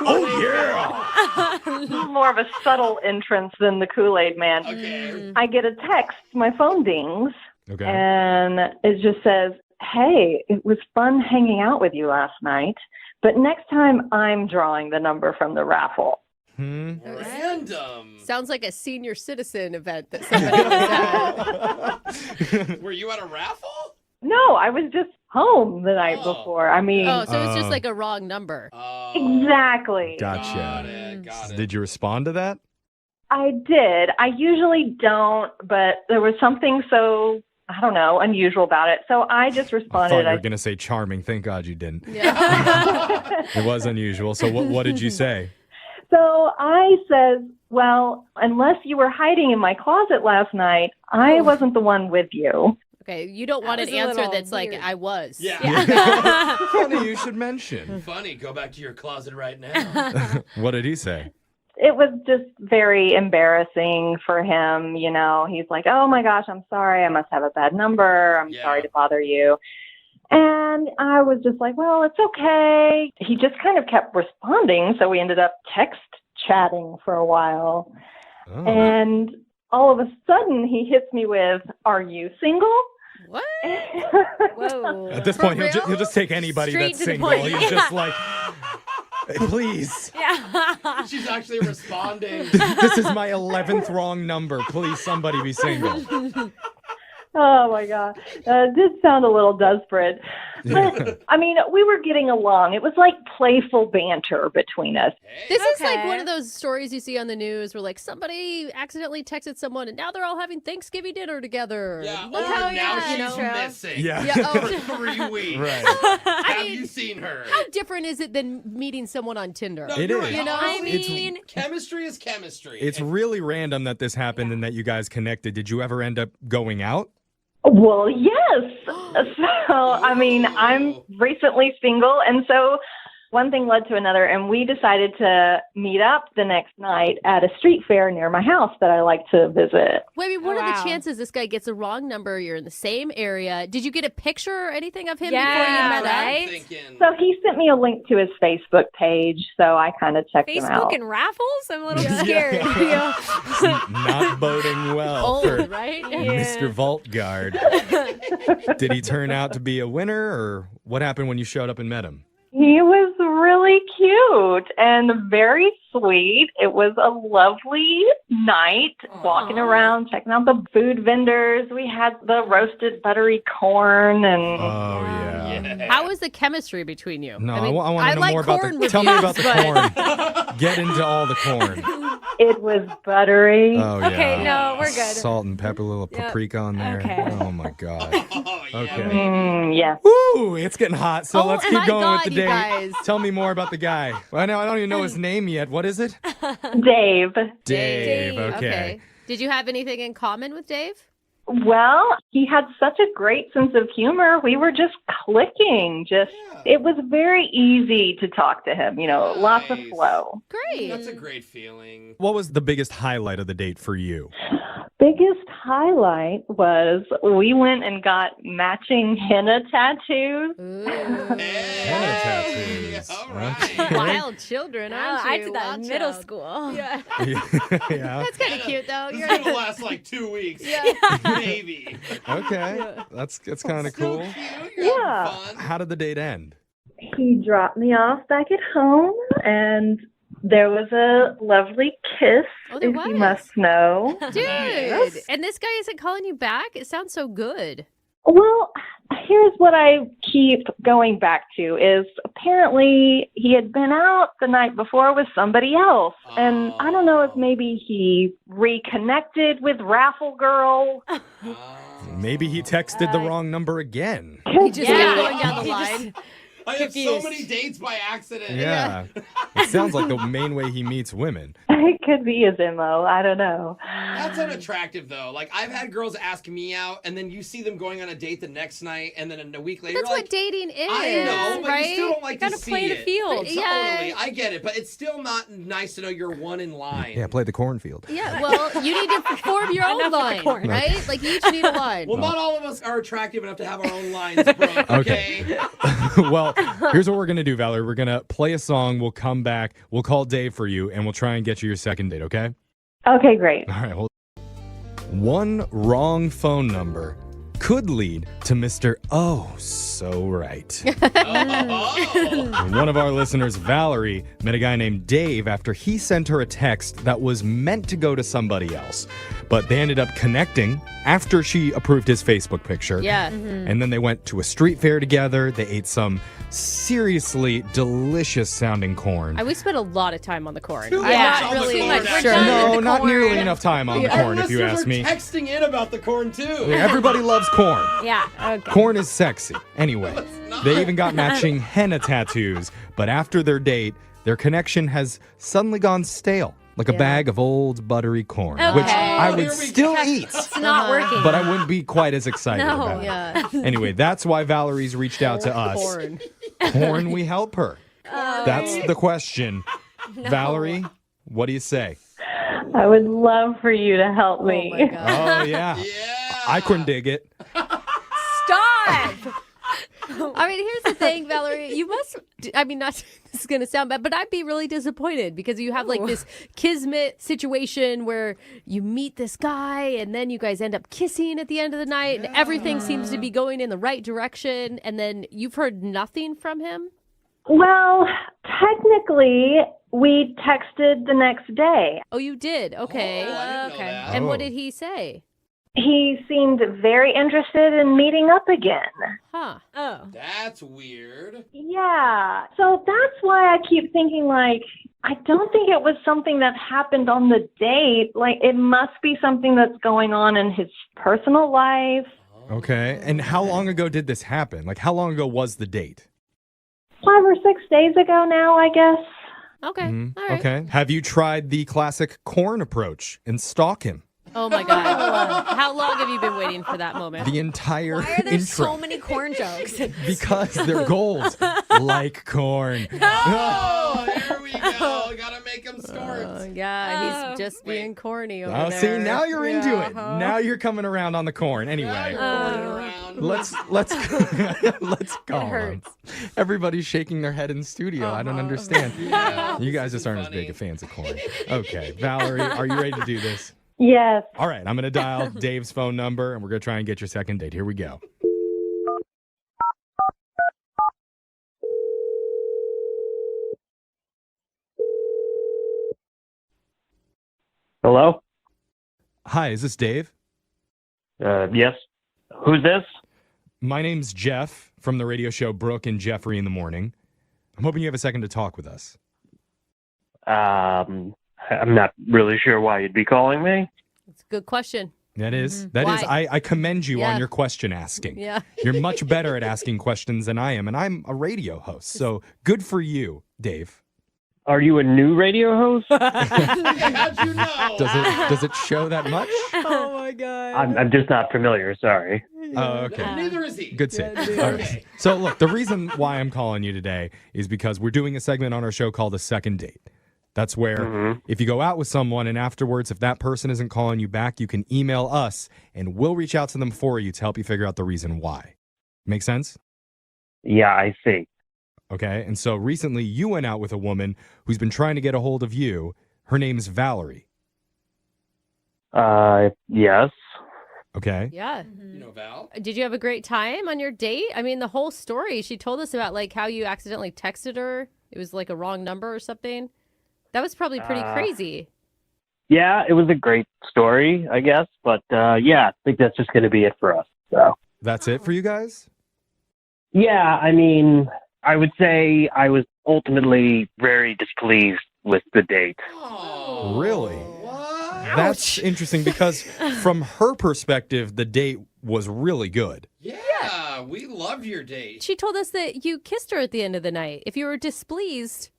Oh, yeah. More of a subtle entrance than the Kool-Aid man. Okay. I get a text, my phone dings, Okay. and it just says, hey, it was fun hanging out with you last night, but next time I'm drawing the number from the raffle. Random. Sounds like a senior citizen event that somebody was at. Were you at a raffle? No, I was just home the night before. I mean, Oh, so it's just like a wrong number. exactly. Gotcha. Did you respond to that? I did. I usually don't, but there was something so, I don't know, unusual about it. So I just I responded. thought you were going to say charming. Thank God you didn't. It was unusual. So what did you say? So I said, well, unless you were hiding in my closet last night, I wasn't the one with you. Okay, you don't want an was a answer little that's like, weird. I was. Yeah. Funny you should mention. Funny. Go back to your closet right now. What did he say? It was just very embarrassing for him. You know, he's like, oh my gosh, I'm sorry. I must have a bad number. I'm sorry to bother you. And I was just like, well, it's okay. He just kind of kept responding. So we ended up text chatting for a while. Oh. And all of a sudden he hits me with, are you single? What? Whoa. At this point, he'll just take anybody Straight that's to the single. point. He's just like, please. Yeah. She's actually responding. This is my 11th wrong number. Please, somebody be single. Oh my God. It did sound a little desperate. But, I mean, we were getting along. It was like playful banter between us. This is like one of those stories you see on the news where like somebody accidentally texted someone and now they're all having Thanksgiving dinner together. Yeah. Look Or how now she's you know. missing. Yeah. For 3 weeks. Right. Have you seen her? How different is it than meeting someone on Tinder? No, It you're is. right. You know, I It's- mean, Chemistry is chemistry. It's really random that this happened and that you guys connected. Did you ever end up going out? Well, yes. So, I mean, I'm recently single, and so one thing led to another, and we decided to meet up the next night at a street fair near my house that I like to visit. Wait, I mean, what are the chances this guy gets the wrong number? You're in the same area. Did you get a picture or anything of him before you met up? So he sent me a link to his Facebook page, so I kind of checked him out. Facebook and raffles? I'm a little scared. Not boding well Old, for right? Mr. Vault Guard. Did he turn out to be a winner, or what happened when you showed up and met him? He was really cute and very sweet. It was a lovely night walking around, checking out the food vendors. We had the roasted buttery corn and How was the chemistry between you? No, mean, I want to know like more about corn the. Tell me about reviews, the corn. Get into all the corn. It was buttery. Oh, yeah. Okay, no, we're good. Salt and pepper, a little paprika on there. Okay. Oh my god. Okay. Yeah. Woo! It's getting hot, so Oh let's my keep going God, with the you date. guys. Tell me more about the guy. Well, I don't even know his name yet. What is it? Dave. Dave. Okay. Did you have anything in common with Dave? Well, he had such a great sense of humor. We were just clicking. It was very easy to talk to him, lots of flow. Great. That's a great feeling. What was the biggest highlight of the date for you? Biggest highlight was we went and got matching henna tattoos. Henna tattoos. Wild children, aren't you? I did that in Wild middle child. school. Yeah. Yeah. That's kind of cute, though. This You're is gonna last like 2 weeks. Maybe. Okay. That's kind of cool. Yeah. How did the date end? He dropped me off back at home, and there was a lovely kiss, Oh, there if you was. must know. Dude, Yes. and this guy isn't calling you back? It sounds so good. Well, here's what I keep going back to is apparently he had been out the night before with somebody else. And I don't know if maybe he reconnected with Raffle Girl. Maybe he texted the wrong number again. He just kept going down the He just- line. I have so many dates by accident. Yeah. It sounds like the main way he meets women. It could be his MO. I don't know. That's unattractive, though. Like, I've had girls ask me out, and then you see them going on a date the next night, and then a week later, That's you're what like, dating is, I know, but right? you still don't like Gotta to see play the it. field. Totally, Yeah. I get it, but it's still not nice to know you're one in line. Yeah, play the cornfield. Yeah, well, you need to form your own Enough with the line, corn. right? Like, you each need a line. Well, not all of us are attractive enough to have our own lines, Brooke, okay? Well, here's what we're going to do, Valerie. We're going to play a song. We'll come back. We'll call Dave for you, and we'll try and get you your second date, okay? Okay, great. All right, hold. One wrong phone number could lead to Mr. Oh, so right. One of our listeners, Valerie, met a guy named Dave after he sent her a text that was meant to go to somebody else. But they ended up connecting after she approved his Facebook picture. Yeah. And then they went to a street fair together. They ate some seriously delicious sounding corn. We spent a lot of time on the corn. Too I'm much not on the really corn, actually. sure. No, not nearly enough time on the Our corn, if you listeners ask are me. texting in about the corn, too. Everybody loves corn. Yeah. Okay. Corn is sexy. Anyway, they even got matching henna tattoos. But after their date, their connection has suddenly gone stale, like a bag of old buttery corn, Okay. which I would Here we still go. eat, It's not working. but I wouldn't be quite as excited No. about Yeah. it. Anyway, that's why Valerie's reached out to us. Corn. Corn, we help her. That's the question. Valerie, what do you say? I would love for you to help me. Oh, my God. Oh, yeah. Yeah. I couldn't dig it. Stop! I mean, here's the thing, Valerie. You must, I mean, not, this is going to sound bad, but I'd be really disappointed because you have like this kismet situation where you meet this guy and then you guys end up kissing at the end of the night and everything seems to be going in the right direction. And then you've heard nothing from him. Well, technically, we texted the next day. Oh, you did? Okay. Oh, I didn't know that. And what Oh. did he say? He seemed very interested in meeting up again. Huh. Oh. That's weird. Yeah. So that's why I keep thinking, like, I don't think it was something that happened on the date. Like, it must be something that's going on in his personal life. Okay. And how long ago did this happen? Like, how long ago was the date? 5 or 6 days ago now, I guess. Okay. Mhm. All right. Okay. Have you tried the classic corn approach and stalk him? Oh my God. How long have you been waiting for that moment? The entire Why are there intro. so many corn jokes? Because they're gold. Like corn. Oh, here we go. Gotta make him score. Oh, yeah, he's just being corny over Oh, there. see, now you're into it. Uh-huh. Now you're coming around on the corn. Anyway, let's calm him. Everybody's shaking their head in studio. I don't understand. Yeah. You guys just aren't as big of fans of corn. Okay, Valerie, are you ready to do this? Yes. All right, I'm going to dial Dave's phone number, and we're going to try and get your second date. Here we go. Hello? Hi, is this Dave? Yes. Who's this? My name's Jeff from the radio show Brooke and Jeffrey in the Morning. I'm hoping you have a second to talk with us. I'm not really sure why you'd be calling me. It's a good question. That is. Why? I commend you Yeah. on your question asking. Yeah. You're much better at asking questions than I am, and I'm a radio host, so good for you, Dave. Are you a new radio host? How'd you know? Does it show that much? Oh my God. I'm just not familiar, sorry. Oh, okay. Neither is he. Good save. All right. So, look, the reason why I'm calling you today is because we're doing a segment on our show called A Second Date. That's where if you go out with someone and afterwards, if that person isn't calling you back, you can email us and we'll reach out to them for you to help you figure out the reason why. Make sense? Yeah, I see. Okay. And so recently you went out with a woman who's been trying to get a hold of you. Her name's Valerie. Yes. Okay. Yeah. You know Val? Did you have a great time on your date? I mean, the whole story. She told us about like how you accidentally texted her. It was like a wrong number or something. That was probably pretty crazy. Yeah, it was a great story, I guess. But, yeah, I think that's just going to be it for us. So. That's it for you guys? Yeah, I mean, I would say I was ultimately very displeased with the date. Really? That's interesting because from her perspective, the date was really good. Yeah, we loved your date. She told us that you kissed her at the end of the night. If you were displeased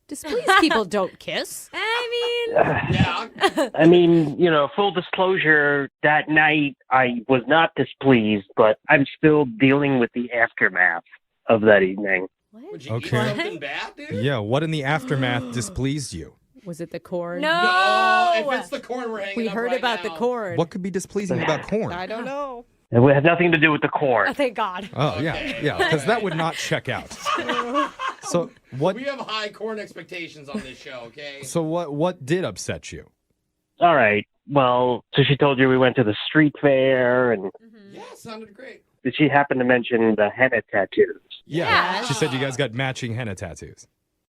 people don't kiss. I mean, you know, full disclosure, that night I was not displeased, but I'm still dealing with the aftermath of that evening. Would you Okay. eat something bad, dude? Yeah, what in the aftermath displeased you? Was it the corn? No, if it's the corn, we're hanging We up heard right about now. the corn. What could be displeasing about corn? I don't know. It has nothing to do with the corn. Oh, thank God. Oh, yeah, because that would not check out. So what? We have high corn expectations on this show, okay? So what did upset you? All right. Well, so she told you we went to the street fair, and Yeah, sounded great. did she happen to mention the henna tattoos? Yeah. She said you guys got matching henna tattoos.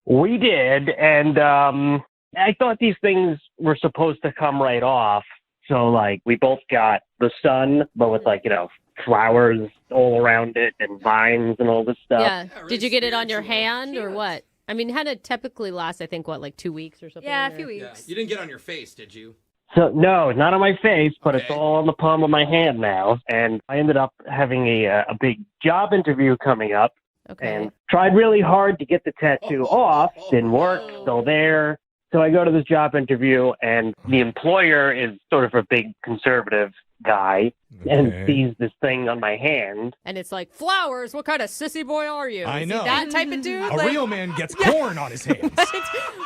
We did, and I thought these things were supposed to come right off. So, like, we both got the sun, but with, like, you know, flowers all around it and vines and all this stuff. Yeah. Did you get it on your hand or what? I mean, henna typically lasts, I think, what, like 2 weeks or something? Yeah, a or- few Yeah. weeks. You didn't get on your face, did you? So, no, not on my face, but it's all on the palm of my hand now. And I ended up having a big job interview coming up. Okay. And tried really hard to get the tattoo off. Didn't work. Still there. So I go to this job interview, and the employer is sort of a big conservative guy and sees this thing on my hand. And it's like, flowers, what kind of sissy boy are you? I Is he know. that type of dude? A real man gets corn on his hands.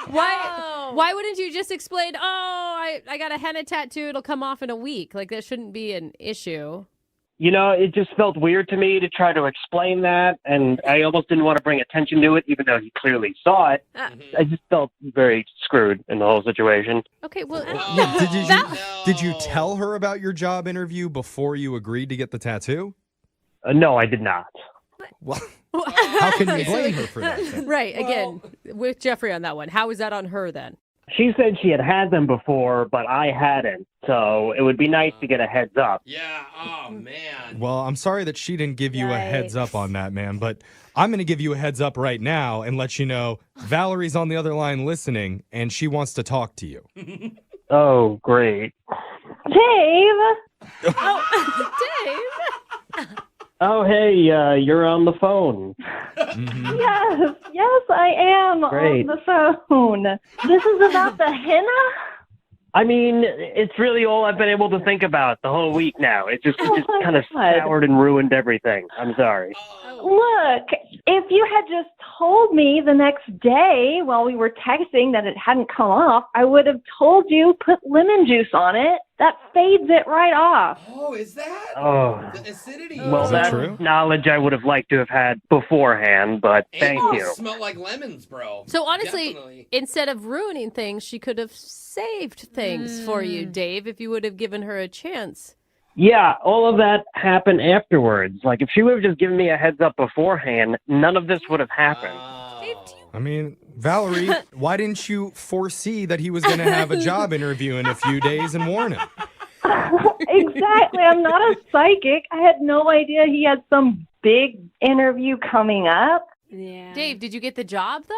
Why wouldn't you just explain, I got a henna tattoo, it'll come off in a week? Like, that shouldn't be an issue. You know, it just felt weird to me to try to explain that, and I almost didn't want to bring attention to it, even though he clearly saw it. I just felt very screwed in the whole situation. Okay, well, Yeah, did you tell her about your job interview before you agreed to get the tattoo? No, I did not. Well, how can you blame her for that? then? right, again, with Jeffrey on that one. How is that on her then? She said she had had them before, but I hadn't, so it would be nice to get a heads up. Yeah, oh, man. Well, I'm sorry that she didn't give you a heads up on that, man, but I'm going to give you a heads up right now and let you know Valerie's on the other line listening, and she wants to talk to you. Oh, great. Dave! Dave! Oh, hey, you're on the phone. Yes, I am Great. on the phone. This is about the henna? I mean, it's really all I've been able to think about the whole week now. It just kind of soured and ruined everything. I'm sorry. Look, if you had just told me the next day while we were texting that it hadn't come off, I would have told you put lemon juice on it. That fades it right off. Oh, is that? Oh. The acidity. Well, Is that that's true? knowledge I would have liked to have had beforehand, but thank And you. smell like lemons, bro. So honestly, Definitely. instead of ruining things, she could have saved things for you, Dave, if you would have given her a chance. Yeah, all of that happened afterwards. Like, if she would have just given me a heads up beforehand, none of this would have happened. I mean, Valerie, why didn't you foresee that he was going to have a job interview in a few days and warn him? Exactly. I'm not a psychic. I had no idea he had some big interview coming up. Yeah. Dave, did you get the job, though?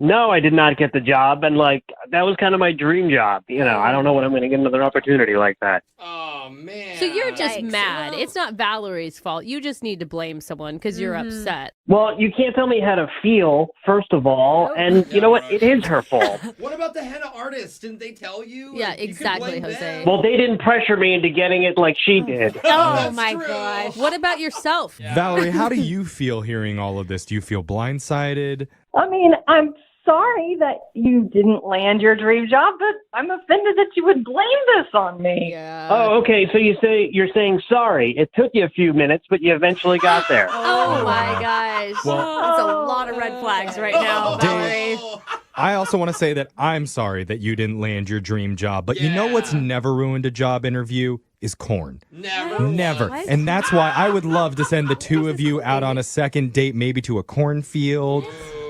No, I did not get the job, and, like, that was kind of my dream job. You know, I don't know when I'm going to get another opportunity like that. Oh, man. So you're just Yikes. mad. It's not Valerie's fault. You just need to blame someone because you're upset. Well, you can't tell me how to feel, first of all, and you know what? It is her fault. What about the henna artist? Didn't they tell you? Yeah, Like, you could exactly, blame Jose. them. Well, they didn't pressure me into getting it like she did. Oh my gosh. What about yourself? Valerie, how do you feel hearing all of this? Do you feel blindsided? I mean, I'm sorry that you didn't land your dream job, but I'm offended that you would blame this on me. Yeah. Oh, okay. So you're saying sorry. It took you a few minutes, but you eventually got there. Oh my gosh. Well- That's a lot of red flags right now, Valerie. I also want to say that I'm sorry that you didn't land your dream job, but you know what's never ruined a job interview is corn. Never. What? And that's why I would love to send the two of you out on a second date, maybe to a cornfield,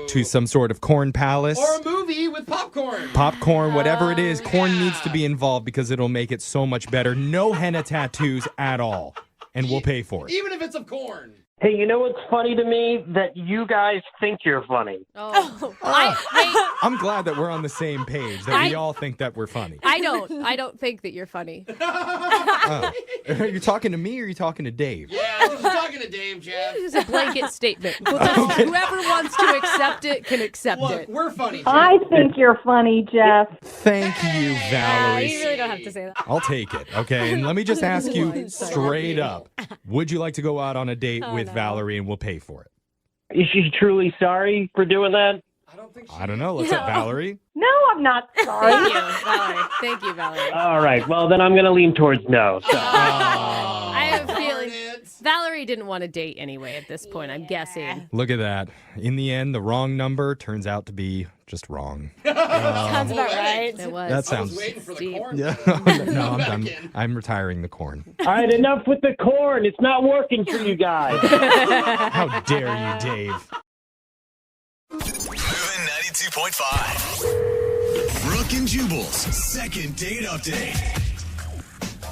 to some sort of corn palace. Or a movie with popcorn. Popcorn, whatever it is, corn needs to be involved because it'll make it so much better. No henna tattoos at all, and we'll pay for it. Even if it's of corn. Hey, you know what's funny to me? That you guys think you're funny. I'm glad that we're on the same page, that we all think that we're funny. I don't think that you're funny. Oh. Are you talking to me or are you talking to Dave? Yeah, I was talking to Dave, Jeff. It's a blanket statement. Whoever wants to accept it can accept Look, it. we're funny, Jeff. I think you're funny, Jeff. Thank you, Valerie. You really don't have to say that. I'll take it. Okay, and let me just ask you straight up. Would you like to go out on a date with Valerie and we'll pay for it? Is she truly sorry for doing that? I don't know. Let's Valerie. No, I'm not sorry. Thank you, Valerie. Thank you, Valerie. All right. Well, then I'm going to lean towards no. So. I have a feeling Valerie didn't want to date anyway at this point, I'm guessing. Look at that. In the end, the wrong number turns out to be just wrong. Sounds about right. It was. That sounds. I was waiting for the corn. Yeah. No, I'm done. I'm retiring the corn. All right, enough with the corn. It's not working for you guys. How dare you, Dave? Moving 92.5. Brooke and Jubal's second date update.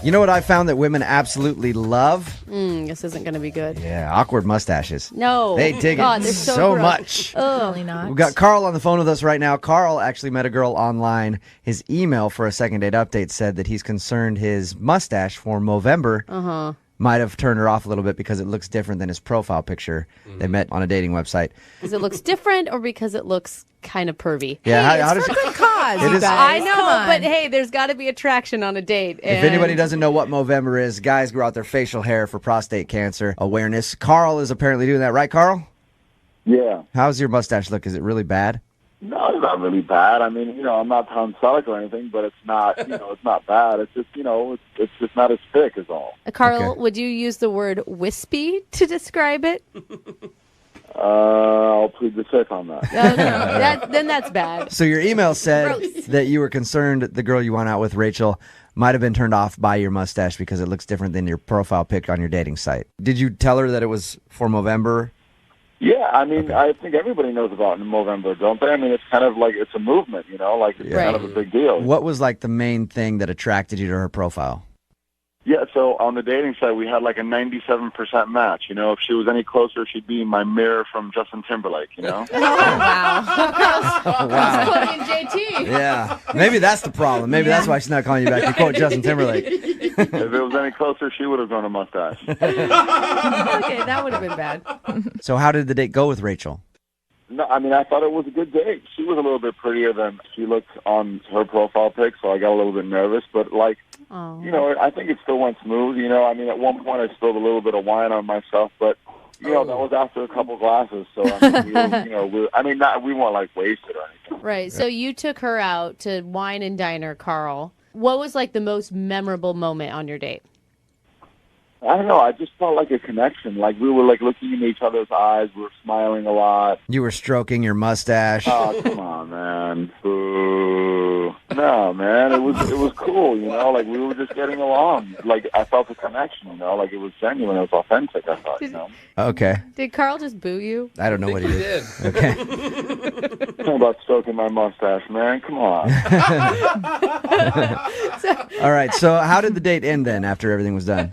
You know what I found that women absolutely love? This isn't going to be good. Yeah, awkward mustaches. No. They dig God, it they're so gross. much. Totally not. We've got Carl on the phone with us right now. Carl actually met a girl online. His email for a second date update said that he's concerned his mustache for Movember might have turned her off a little bit because it looks different than his profile picture. They met on a dating website. Because it looks different or because it looks kind of pervy? Yeah, Hey, how it's does for good cause, It you is- guys. I know, Come on. but hey, there's got to be attraction on a date. If anybody doesn't know what Movember is, guys grow out their facial hair for prostate cancer awareness. Carl is apparently doing that, right, Carl? Yeah. How's your mustache look? Is it really bad? No, it's not really bad. I mean, I'm not tonsilic or anything, but it's not, it's not bad. It's just, it's just not as thick is all. Carl, would you use the word wispy to describe it? I'll plead the fifth on that. Then that's bad. So your email said Gross. that you were concerned the girl you went out with, Rachel, might have been turned off by your mustache because it looks different than your profile pic on your dating site. Did you tell her that it was for Movember? Yeah, I mean, I think everybody knows about Movember, don't they? I mean, it's kind of like it's a movement, like it's kind of a big deal. What was like the main thing that attracted you to her profile? Yeah, so on the dating site, we had like a 97% match. If she was any closer, she'd be my mirror from Justin Timberlake, Wow. Wow. Quoting JT. Yeah. Maybe that's the problem. Maybe that's why she's not calling you back. You quote Justin Timberlake. If it was any closer, she would have grown a mustache. Okay, that would have been bad. So how did the date go with Rachel? No, I mean, I thought it was a good date. She was a little bit prettier than she looked on her profile pic, so I got a little bit nervous. But, like, you know, I think it still went smooth. You know, I mean, at one point I spilled a little bit of wine on myself, but, you know, that was after a couple glasses. So, I mean, we weren't, like, wasted or anything. Right. So you took her out to wine and diner, Carl. What was, like, the most memorable moment on your date? I don't know. I just felt like a connection. Like, we were, like, looking in each other's eyes. We were smiling a lot. You were stroking your mustache. Oh, come on, man. Boo. No, man. It was cool, you know? Like, we were just getting along. Like, I felt a connection, you know? Like, it was genuine. It was authentic, I thought, you know? Okay. Did Carl just boo you? I don't know what he did. Okay. Talking about stroking my mustache, man. Come on. All right. So how did the date end then after everything was done?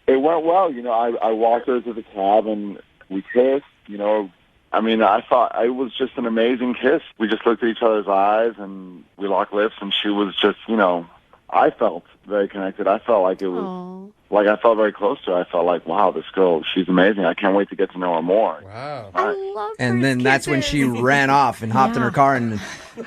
It went well. You know, I walked her to the cab and we kissed, you know. I mean, I thought it was just an amazing kiss. We just looked at each other's eyes and we locked lips, and she was just, you know, I felt very connected. I felt like it was, like, I felt very close to her. I felt like, wow, this girl, she's amazing. I can't wait to get to know her more. Wow. I love And then that's when she ran off and hopped in her car and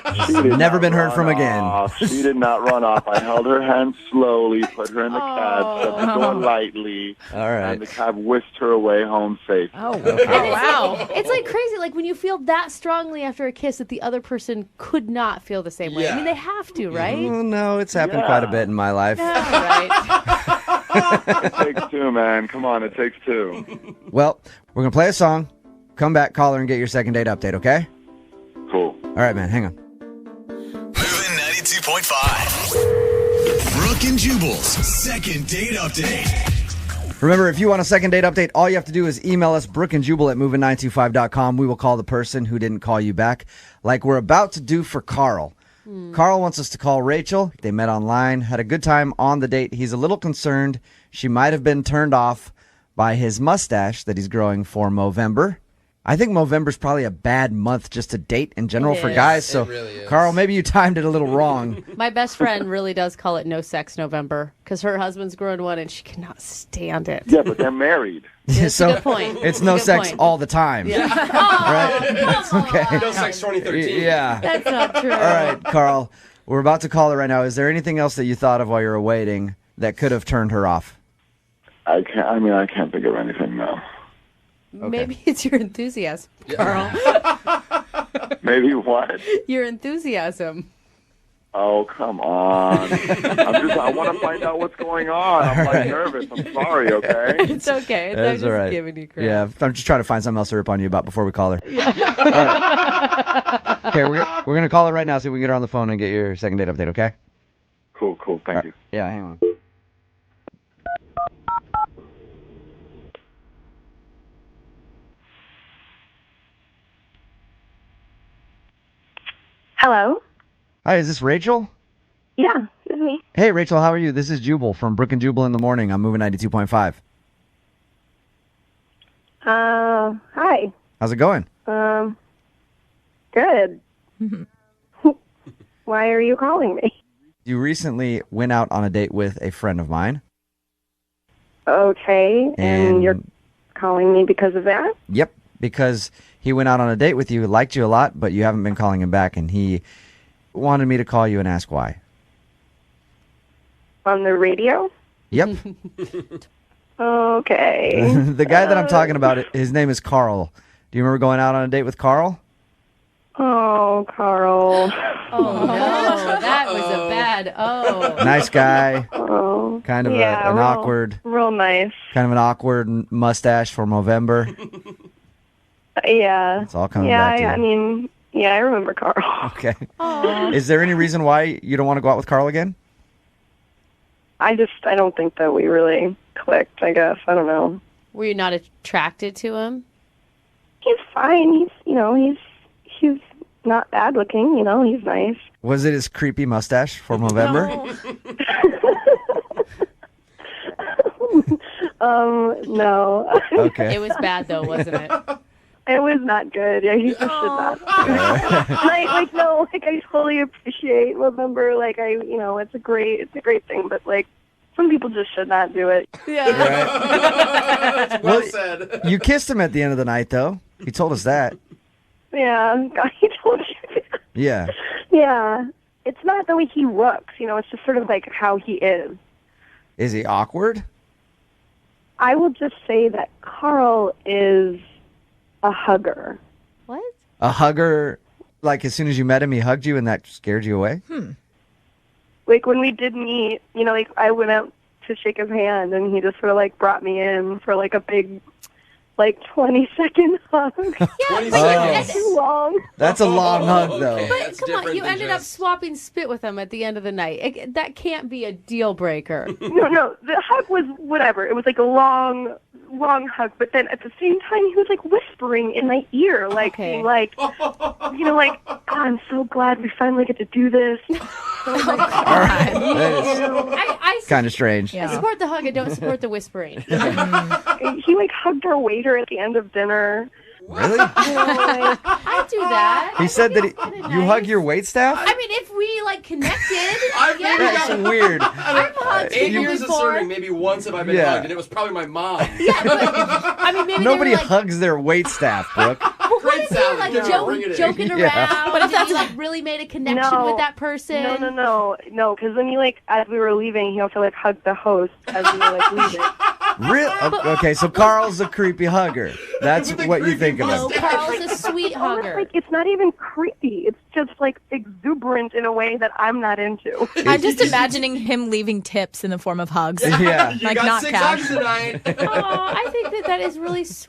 has never been heard from again. She did not run off. I held her hand slowly, put her in the cab, shut the door lightly. All right. And the cab whisked her away home safe. Oh, wow. It's like crazy. Like when you feel that strongly after a kiss that the other person could not feel the same way. I mean, they have to, right? Oh, no, it's happened quite a bit in my life. It takes two, man. Come on, it takes two. Well, we're going to play a song. Come back, call her, and get your second date update, okay? Cool. All right, man, hang on. Moving 92.5. Brooke and Jubal's second date update. Remember, if you want a second date update, all you have to do is email us, brookeandjubal@moving925.com. We will call the person who didn't call you back, like we're about to do for Carl. Carl wants us to call Rachel. They met online, had a good time on the date. He's a little concerned she might have been turned off by his mustache that he's growing for Movember. I think Movember's probably a bad month just to date in general for guys. So, Carl, maybe you timed it a little wrong. My best friend really does call it No Sex November because her husband's growing one and she cannot stand it. Yeah, but they're married. So a good point. It's no sex all the time. Yeah. Right? That's okay. No Sex 2013. Yeah. That's not true. All right, Carl, we're about to call her right now. Is there anything else that you thought of while you were waiting that could have turned her off? I can't think of anything now. Maybe it's your enthusiasm, Carl. Maybe what? Your enthusiasm. Oh, come on. I want to find out what's going on. I'm like nervous. I'm sorry, okay? It's okay. I'm That's just all right. giving you credit. Yeah, I'm just trying to find something else to rip on you about before we call her. All right. Okay, we're going to call her right now, see if we can get her on the phone and get your second date update, okay? Cool. Thank you. Yeah, hang on. Hello? Hi, is this Rachel? Yeah, this is me. Hey, Rachel, how are you? This is Jubal from Brooke and Jubal in the Morning. I'm moving 92.5. Hi. How's it going? Good. Why are you calling me? You recently went out on a date with a friend of mine. Okay, and And- you're calling me because of that? Yep, because he went out on a date with you, liked you a lot, but you haven't been calling him back, and he wanted me to call you and ask why. On the radio? Yep. Okay. The guy that I'm talking about, his name is Carl. Do you remember going out on a date with Carl? Oh, Carl. Oh, no. That was a bad Nice guy. Oh. Kind of Yeah, an real- awkward, Real nice. kind of an awkward mustache for Movember. Yeah. It's all coming yeah, back to you. I mean, yeah, I remember Carl. Okay. Is there any reason why you don't want to go out with Carl again? I don't think that we really clicked, I guess. I don't know. Were you not attracted to him? He's fine. He's not bad looking, he's nice. Was it his creepy mustache for Movember? No. Okay. It was bad, though, wasn't it? It was not good. Yeah, he just should not. I totally appreciate November. It's a great thing, but some people just should not do it. Yeah. Well said. You kissed him at the end of the night, though. He told us that. Yeah, he told you. Yeah. Yeah. It's not the way he looks, it's just sort of like how he is. Is he awkward? I will just say that Carl is a hugger. What? A hugger, like as soon as you met him, he hugged you and that scared you away? Like when we did meet, like I went out to shake his hand and he just sort of like brought me in for like a big, like 20-second hug. 20 That's too long. That's a long hug, though. But come on, you ended up swapping spit with him at the end of the night. That can't be a deal breaker. No, the hug was whatever. It was like a long hug, but then at the same time he was like whispering in my ear, like being like, like, oh, I'm so glad we finally get to do this. I kind of strange. I support the hug. I don't support the whispering. He like hugged our waiter at the end of dinner. Really? I do that. He said that you hug your waitstaff? I mean, if we like connected, That's weird. I've hugged 8 people years of before. serving, maybe once have I been Yeah. hugged, and it was probably my mom. I mean, maybe Nobody they were, like, hugs their waitstaff, Brooke. what if they were like joking around? Yeah. What if you like really made a connection with that person? No, because then he like as we were leaving, he also like hugged the host as we were like leaving. Really? Okay, so Carl's a creepy hugger. That's what you think of him. No, Carl's a sweet hugger. Like it's not even creepy. It's just like exuberant in a way that I'm not into. I'm just imagining him leaving tips in the form of hugs. Yeah. You Like got not 6 cash. hugs tonight. Oh, I think that is really sweet.